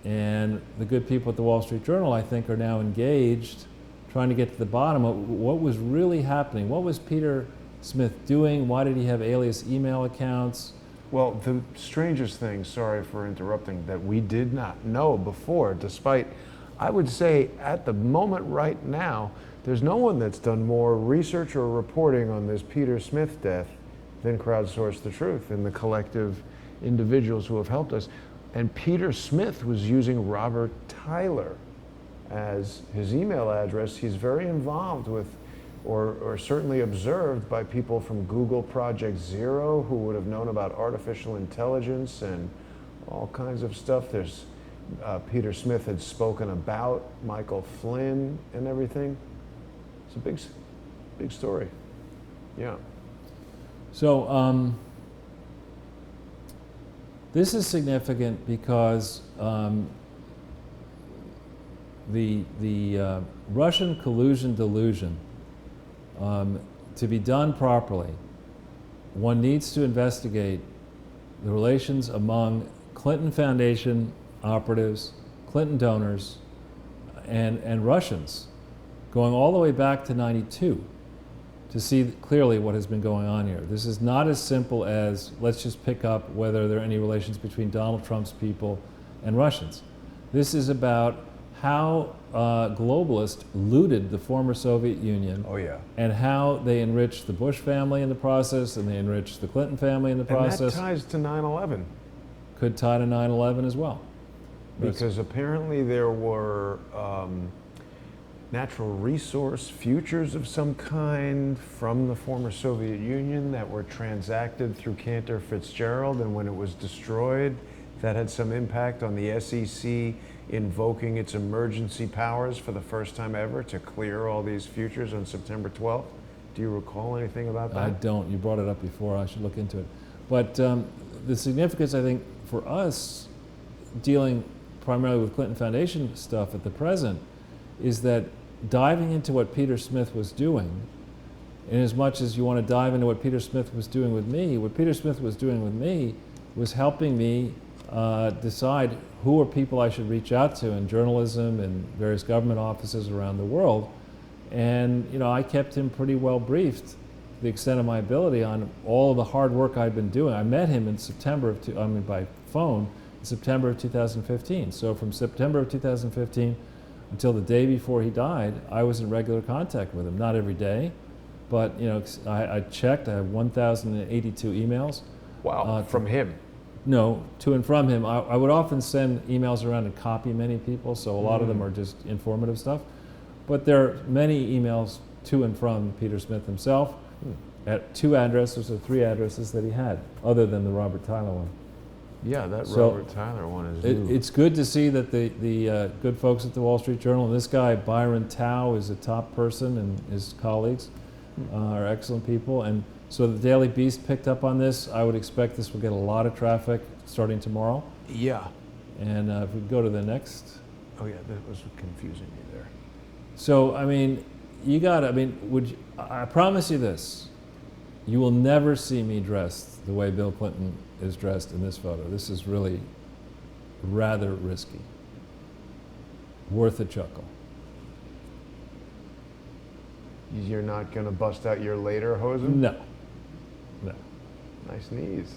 And the good people at the Wall Street Journal, I think, are now engaged trying to get to the bottom of what was really happening. What was Peter Smith doing? Why did he have alias email accounts? Well, the strangest thing, sorry for interrupting, that we did not know before, despite, I would say, at the moment right now, there's no one that's done more research or reporting on this Peter Smith death than Crowdsource the Truth and the collective individuals who have helped us. And Peter Smith was using Robert Tyler as his email address. He's very involved with, or certainly observed by people from Google Project Zero who would have known about artificial intelligence and all kinds of stuff. There's Peter Smith had spoken about Michael Flynn and everything. It's a big story. Yeah. So this is significant because the Russian collusion delusion To be done properly, one needs to investigate the relations among Clinton Foundation operatives, Clinton donors, and Russians, going all the way back to '92, to see clearly what has been going on here. This is not as simple as let's just pick up whether there are any relations between Donald Trump's people and Russians. This is about how globalists looted the former Soviet Union. Oh yeah. And how they enriched the Bush family in the process, and they enriched the Clinton family in the process. And that ties to 9/11. Could tie to 9/11 as well. Because apparently there were natural resource futures of some kind from the former Soviet Union that were transacted through Cantor Fitzgerald, and when it was destroyed, that had some impact on the SEC invoking its emergency powers for the first time ever to clear all these futures on September 12th. Do you recall anything about that? I don't. You brought it up before. I should look into it. But the significance, I think, for us, dealing primarily with Clinton Foundation stuff at the present, is that diving into what Peter Smith was doing, in as much as you want to dive into what Peter Smith was doing with me, what Peter Smith was doing with me was helping me decide who are people I should reach out to in journalism and various government offices around the world. And you know, I kept him pretty well briefed to the extent of my ability on all of the hard work I'd been doing. I met him in September of by phone in September of 2015. So from September of 2015 until the day before he died, I was in regular contact with him. Not every day, but you know, I checked. I have 1,082 emails. Wow, from him? No, to and from him. I would often send emails around and copy many people, so a lot of them are just informative stuff. But there are many emails to and from Peter Smith himself at 2 addresses or 3 addresses that he had, other than the Robert Tyler one. Yeah, that Robert Tyler one is new. It's good to see that the good folks at the Wall Street Journal, and this guy, Byron Tao, is a top person, and his colleagues are excellent people. And so the Daily Beast picked up on this. I would expect this will get a lot of traffic starting tomorrow. Yeah. And if we go to the next. Oh yeah, that was confusing me there. So, I mean, I promise you this, you will never see me dressed the way Bill Clinton is dressed in this photo. This is really rather risky. Worth a chuckle. You're not going to bust out your later hosen? No. No. Nice knees.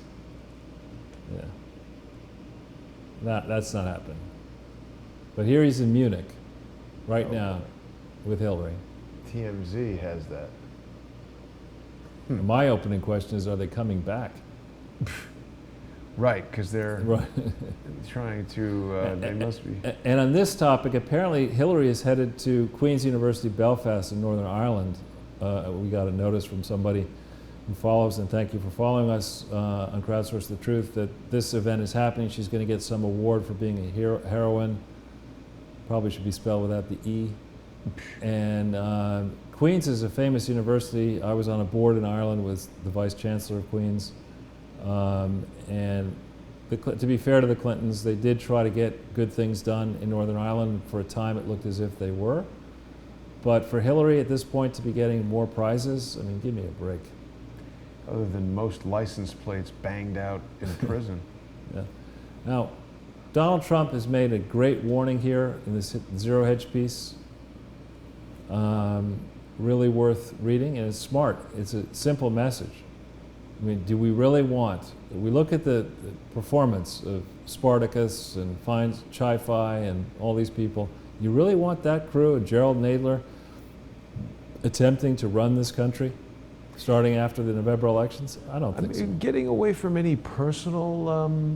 Yeah. That's not happening. But here he's in Munich right now with Hillary. TMZ has that. My opening question is, are they coming back? Right, because they're trying to, they must be. And on this topic, apparently Hillary is headed to Queen's University Belfast in Northern Ireland. We got a notice from somebody who follows, and thank you for following us on Crowdsource the Truth, that this event is happening. She's going to get some award for being a heroine. Probably should be spelled without the E. And Queen's is a famous university. I was on a board in Ireland with the Vice Chancellor of Queen's. And to be fair to the Clintons, they did try to get good things done in Northern Ireland. For a time, it looked as if they were. But for Hillary at this point to be getting more prizes, I mean, give me a break. Other than most license plates banged out in prison. Yeah. Now, Donald Trump has made a great warning here in this Zero Hedge piece. Really worth reading, and it's smart. It's a simple message. I mean, do we really want, we look at the performance of Spartacus and Chi-Fi and all these people, you really want that crew and Gerald Nadler attempting to run this country starting after the November elections? I don't think so. Getting away from any personal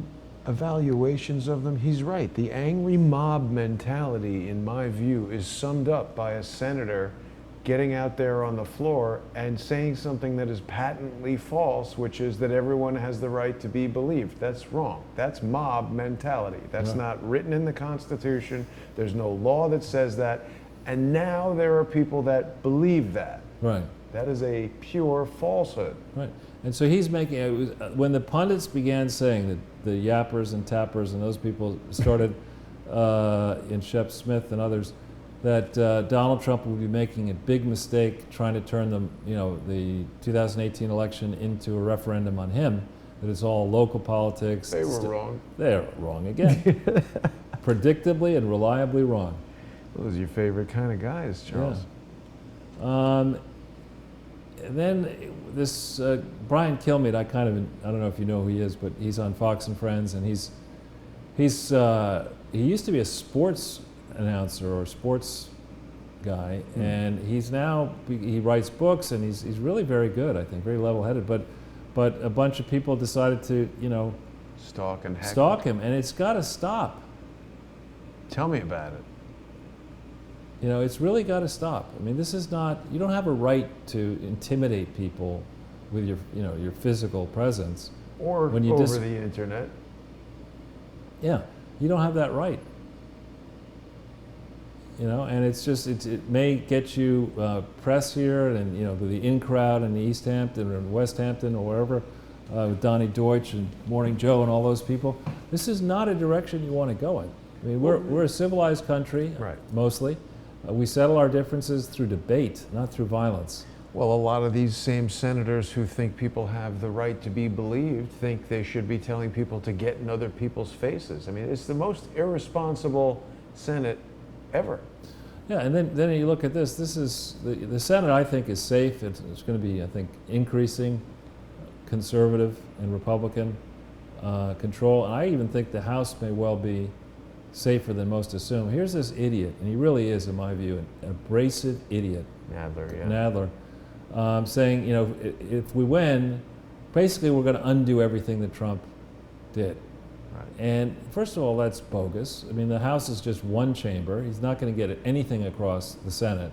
evaluations of them, he's right. The angry mob mentality, in my view, is summed up by a senator getting out there on the floor and saying something that is patently false, which is that everyone has the right to be believed. That's wrong. That's mob mentality. That's not written in the Constitution. There's no law that says that. And now there are people that believe that. Right. That is a pure falsehood. Right. And so he's making, when the pundits began saying that the yappers and tappers and those people started, and Shep Smith and others, that Donald Trump will be making a big mistake trying to turn the 2018 election into a referendum on him. That it's all local politics. They were wrong. They're wrong again. Predictably and reliably wrong. Those are your favorite kind of guys, Charles. Yeah. And then this Brian Kilmeade, I don't know if you know who he is, but he's on Fox and Friends, and he used to be a sports announcer or sports guy, and he writes books, and he's really very good, I think, very level-headed. But a bunch of people decided to stalk him, and it's got to stop. Tell me about it. It's really got to stop. I mean, this is not, you don't have a right to intimidate people with your physical presence. Or when you over the internet. Yeah, you don't have that right. And it's just, it may get you press here and, the in crowd in East Hampton or West Hampton or wherever, with Donnie Deutsch and Morning Joe and all those people. This is not a direction you want to go in. I mean, we're a civilized country, right, mostly. We settle our differences through debate, not through violence. Well, a lot of these same senators who think people have the right to be believed think they should be telling people to get in other people's faces. I mean, it's the most irresponsible Senate ever. Yeah, and then you look at this. This is the Senate. I think is safe. It's going to be, I think, increasing conservative and Republican control. And I even think the House may well be safer than most assume. Here's this idiot, and he really is, in my view, an abrasive idiot. Nadler, saying, if we win, basically we're going to undo everything that Trump did. Right. And first of all, that's bogus. I mean, the House is just one chamber. He's not going to get anything across the Senate.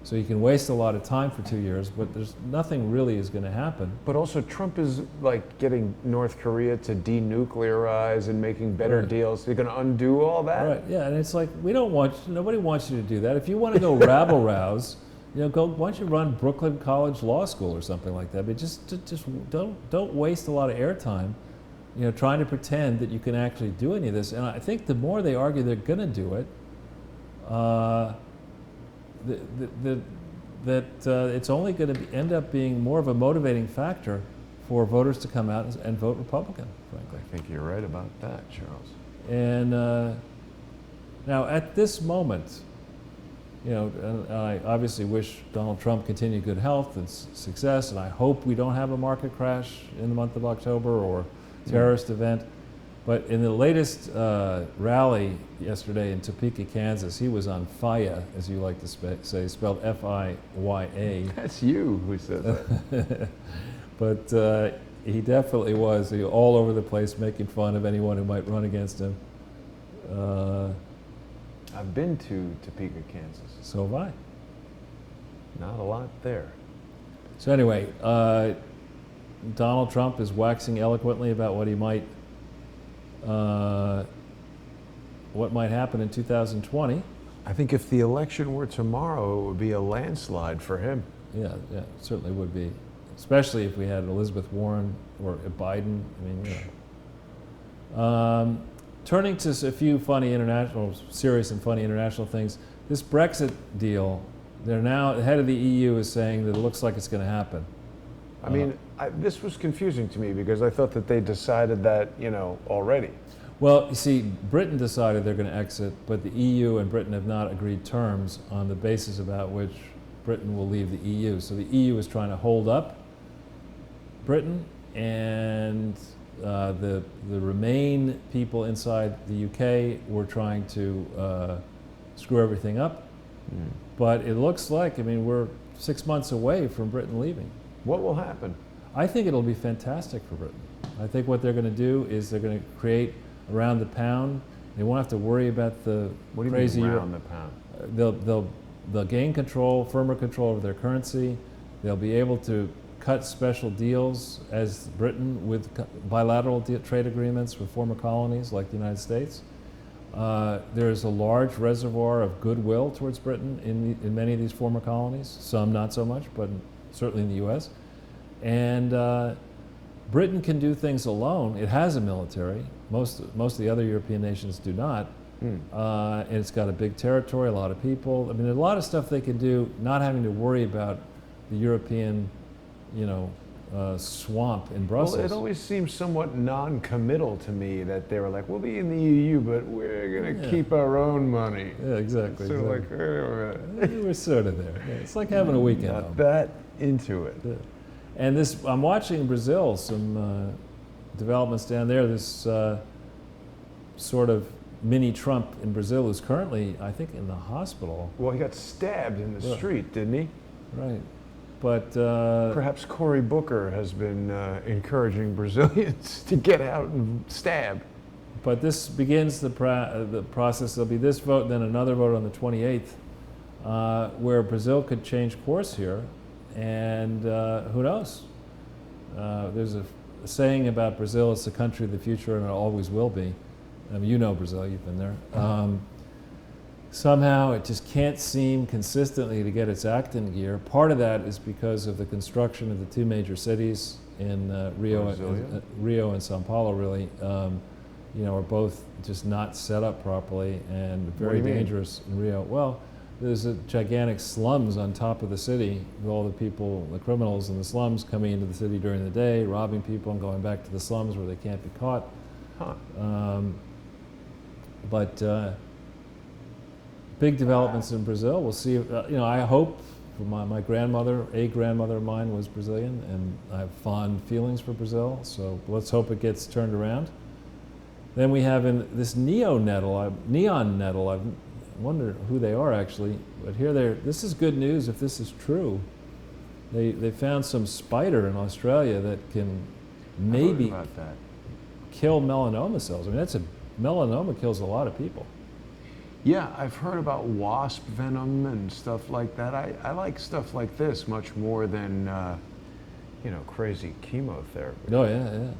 So you can waste a lot of time for 2 years, but there's nothing really is going to happen. But also Trump is like getting North Korea to denuclearize and making better deals. They're going to undo all that? Right, yeah, and it's like, nobody wants you to do that. If you want to go rabble-rouse, why don't you run Brooklyn College Law School or something like that? But just don't waste a lot of airtime, trying to pretend that you can actually do any of this. And I think the more they argue they're going to do it, it's only going to end up being more of a motivating factor for voters to come out and vote Republican, frankly. I think you're right about that, Charles. And now at this moment, and I obviously wish Donald Trump continued good health and success, and I hope we don't have a market crash in the month of October or terrorist event. But in the latest rally yesterday in Topeka, Kansas, he was on fire, as you like to say, spelled F-I-Y-A. That's you who said that. But he definitely was all over the place making fun of anyone who might run against him. I've been to Topeka, Kansas. So have I. Not a lot there. So anyway, Donald Trump is waxing eloquently about what might happen in 2020. I think if the election were tomorrow, it would be a landslide for him. Yeah, it certainly would be, especially if we had Elizabeth Warren or Biden. I mean, turning to a few serious and funny international things. This Brexit deal, the head of the EU is saying that it looks like it's going to happen. I mean, this was confusing to me because I thought that they decided that, already. Well, you see, Britain decided they're going to exit, but the EU and Britain have not agreed terms on the basis about which Britain will leave the EU. So the EU is trying to hold up Britain, and the Remain people inside the UK were trying to screw everything up. But it looks like, we're 6 months away from Britain leaving. What will happen? I think it'll be fantastic for Britain. I think what they're going to do is they're going to create around the pound. They won't have to worry about the crazy. What do you mean around the pound? They'll gain firmer control over their currency. They'll be able to cut special deals as Britain with bilateral trade agreements with former colonies like the United States. There's a large reservoir of goodwill towards Britain in many of these former colonies. Some not so much, but certainly in the U.S. And Britain can do things alone. It has a military. Most of the other European nations do not. And it's got a big territory, a lot of people. I mean, there's a lot of stuff they can do, not having to worry about the European, swamp in Brussels. Well, it always seems somewhat non-committal to me that they were like, we'll be in the EU, but we're going to keep our own money. Yeah, exactly. Sort of like, we're sort of there. Yeah, it's like having a weekend home. Not that into it. Yeah. And this, I'm watching in Brazil some developments down there. This sort of mini Trump in Brazil is currently, I think, in the hospital. Well, he got stabbed in the street, didn't he? Right. But perhaps Cory Booker has been encouraging Brazilians to get out and stab. But this begins the process. There'll be this vote, and then another vote on the 28th, where Brazil could change course here, and who knows? There's a saying about Brazil: it's the country of the future, and it always will be. I mean, you know Brazil; you've been there. Somehow it just can't seem consistently to get its act in gear. Part of that is because of the construction of the two major cities in Rio and Sao Paulo, really, are both just not set up properly and very dangerous in Rio. Well, there's a gigantic slums on top of the city with all the people, the criminals in the slums coming into the city during the day, robbing people and going back to the slums where they can't be caught. Big developments in Brazil. We'll see. I hope. My grandmother, a grandmother of mine, was Brazilian, and I have fond feelings for Brazil. So let's hope it gets turned around. Then we have this neon nettle. I wonder who they are actually. But here this is good news if this is true. They found some spider in Australia that can maybe kill melanoma cells. I mean, melanoma kills a lot of people. Yeah, I've heard about wasp venom and stuff like that. I like stuff like this much more than, crazy chemotherapy. Oh, yeah.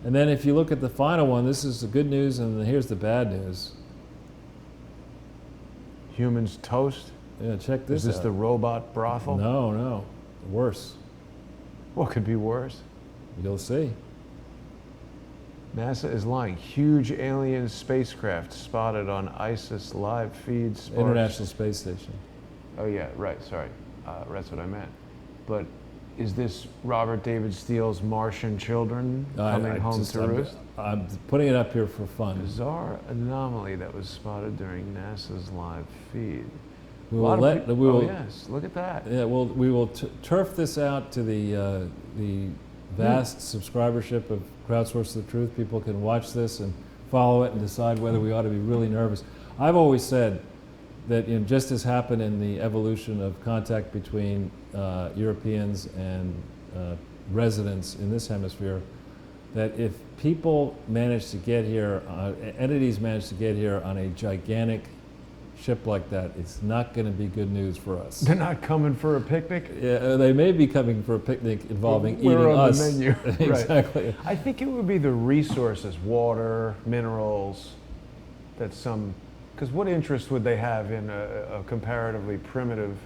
And then if you look at the final one, this is the good news, and here's the bad news. Humans toast? Yeah, check this out. Is this the robot brothel? No. Worse. What could be worse? You'll see. NASA is lying. Huge alien spacecraft spotted on ISIS live feeds. International Space Station. Oh yeah, right, sorry. That's what I meant. But is this Robert David Steele's Martian children coming home to roost? I'm putting it up here for fun. Bizarre anomaly that was spotted during NASA's live feed. Yes, look at that. Yeah, we will turf this out to the vast subscribership of Crowdsource the Truth. People can watch this and follow it and decide whether we ought to be really nervous. I've always said that just as happened in the evolution of contact between Europeans and residents in this hemisphere, that if people manage to get here, entities manage to get here on a gigantic ship like that, it's not going to be good news for us. They're not coming for a picnic? Yeah, they may be coming for a picnic involving eating on us. The menu. Exactly. Right. I think it would be the resources, water, minerals, because what interest would they have in a comparatively primitive...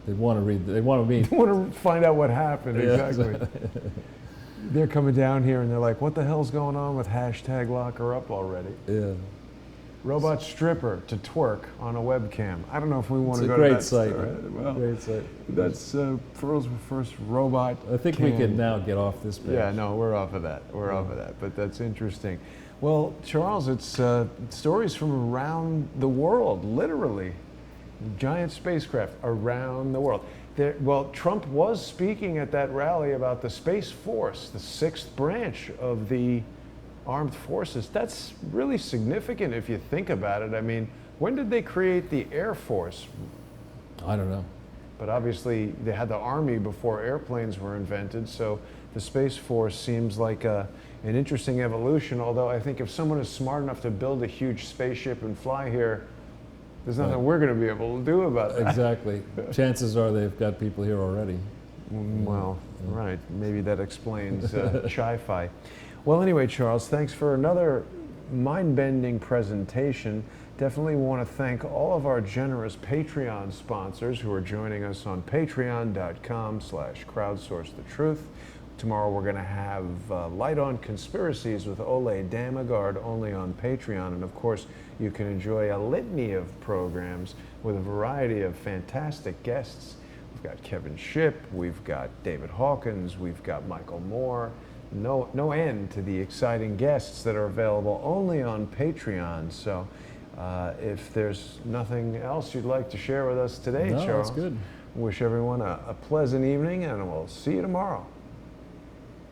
They want to read, they want to meet. They want to find out what happened, Yeah, exactly. They're coming down here and they're like, what the hell's going on with hashtag lock her up already? Yeah. Robot stripper to twerk on a webcam. I don't know if we want to go to that. It's a great site. Well, great site. That's Pearl's first robot. I think we can now get off this page. Yeah, no, we're off of that. We're off of that. But that's interesting. Well, Charles, it's stories from around the world, literally. Giant spacecraft around the world. Trump was speaking at that rally about the Space Force, the sixth branch of the armed forces. That's really significant if you think about it. I mean, when did they create the Air Force? I don't know. But obviously they had the Army before airplanes were invented, so the Space Force seems like an interesting evolution, although I think if someone is smart enough to build a huge spaceship and fly here, there's nothing we're going to be able to do about that. Exactly. Chances are they've got people here already. Well, right. Maybe that explains Chi-Fi. Well, anyway, Charles, thanks for another mind-bending presentation. Definitely want to thank all of our generous Patreon sponsors who are joining us on patreon.com/crowdsourcethetruth. Tomorrow we're going to have Light on Conspiracies with Ole Damagard, only on Patreon. And of course, you can enjoy a litany of programs with a variety of fantastic guests. We've got Kevin Shipp, we've got David Hawkins, we've got Michael Moore. No end to the exciting guests that are available only on Patreon. So if there's nothing else you'd like to share with us today, No, Charles, that's good. wish everyone a pleasant evening, and we'll see you tomorrow.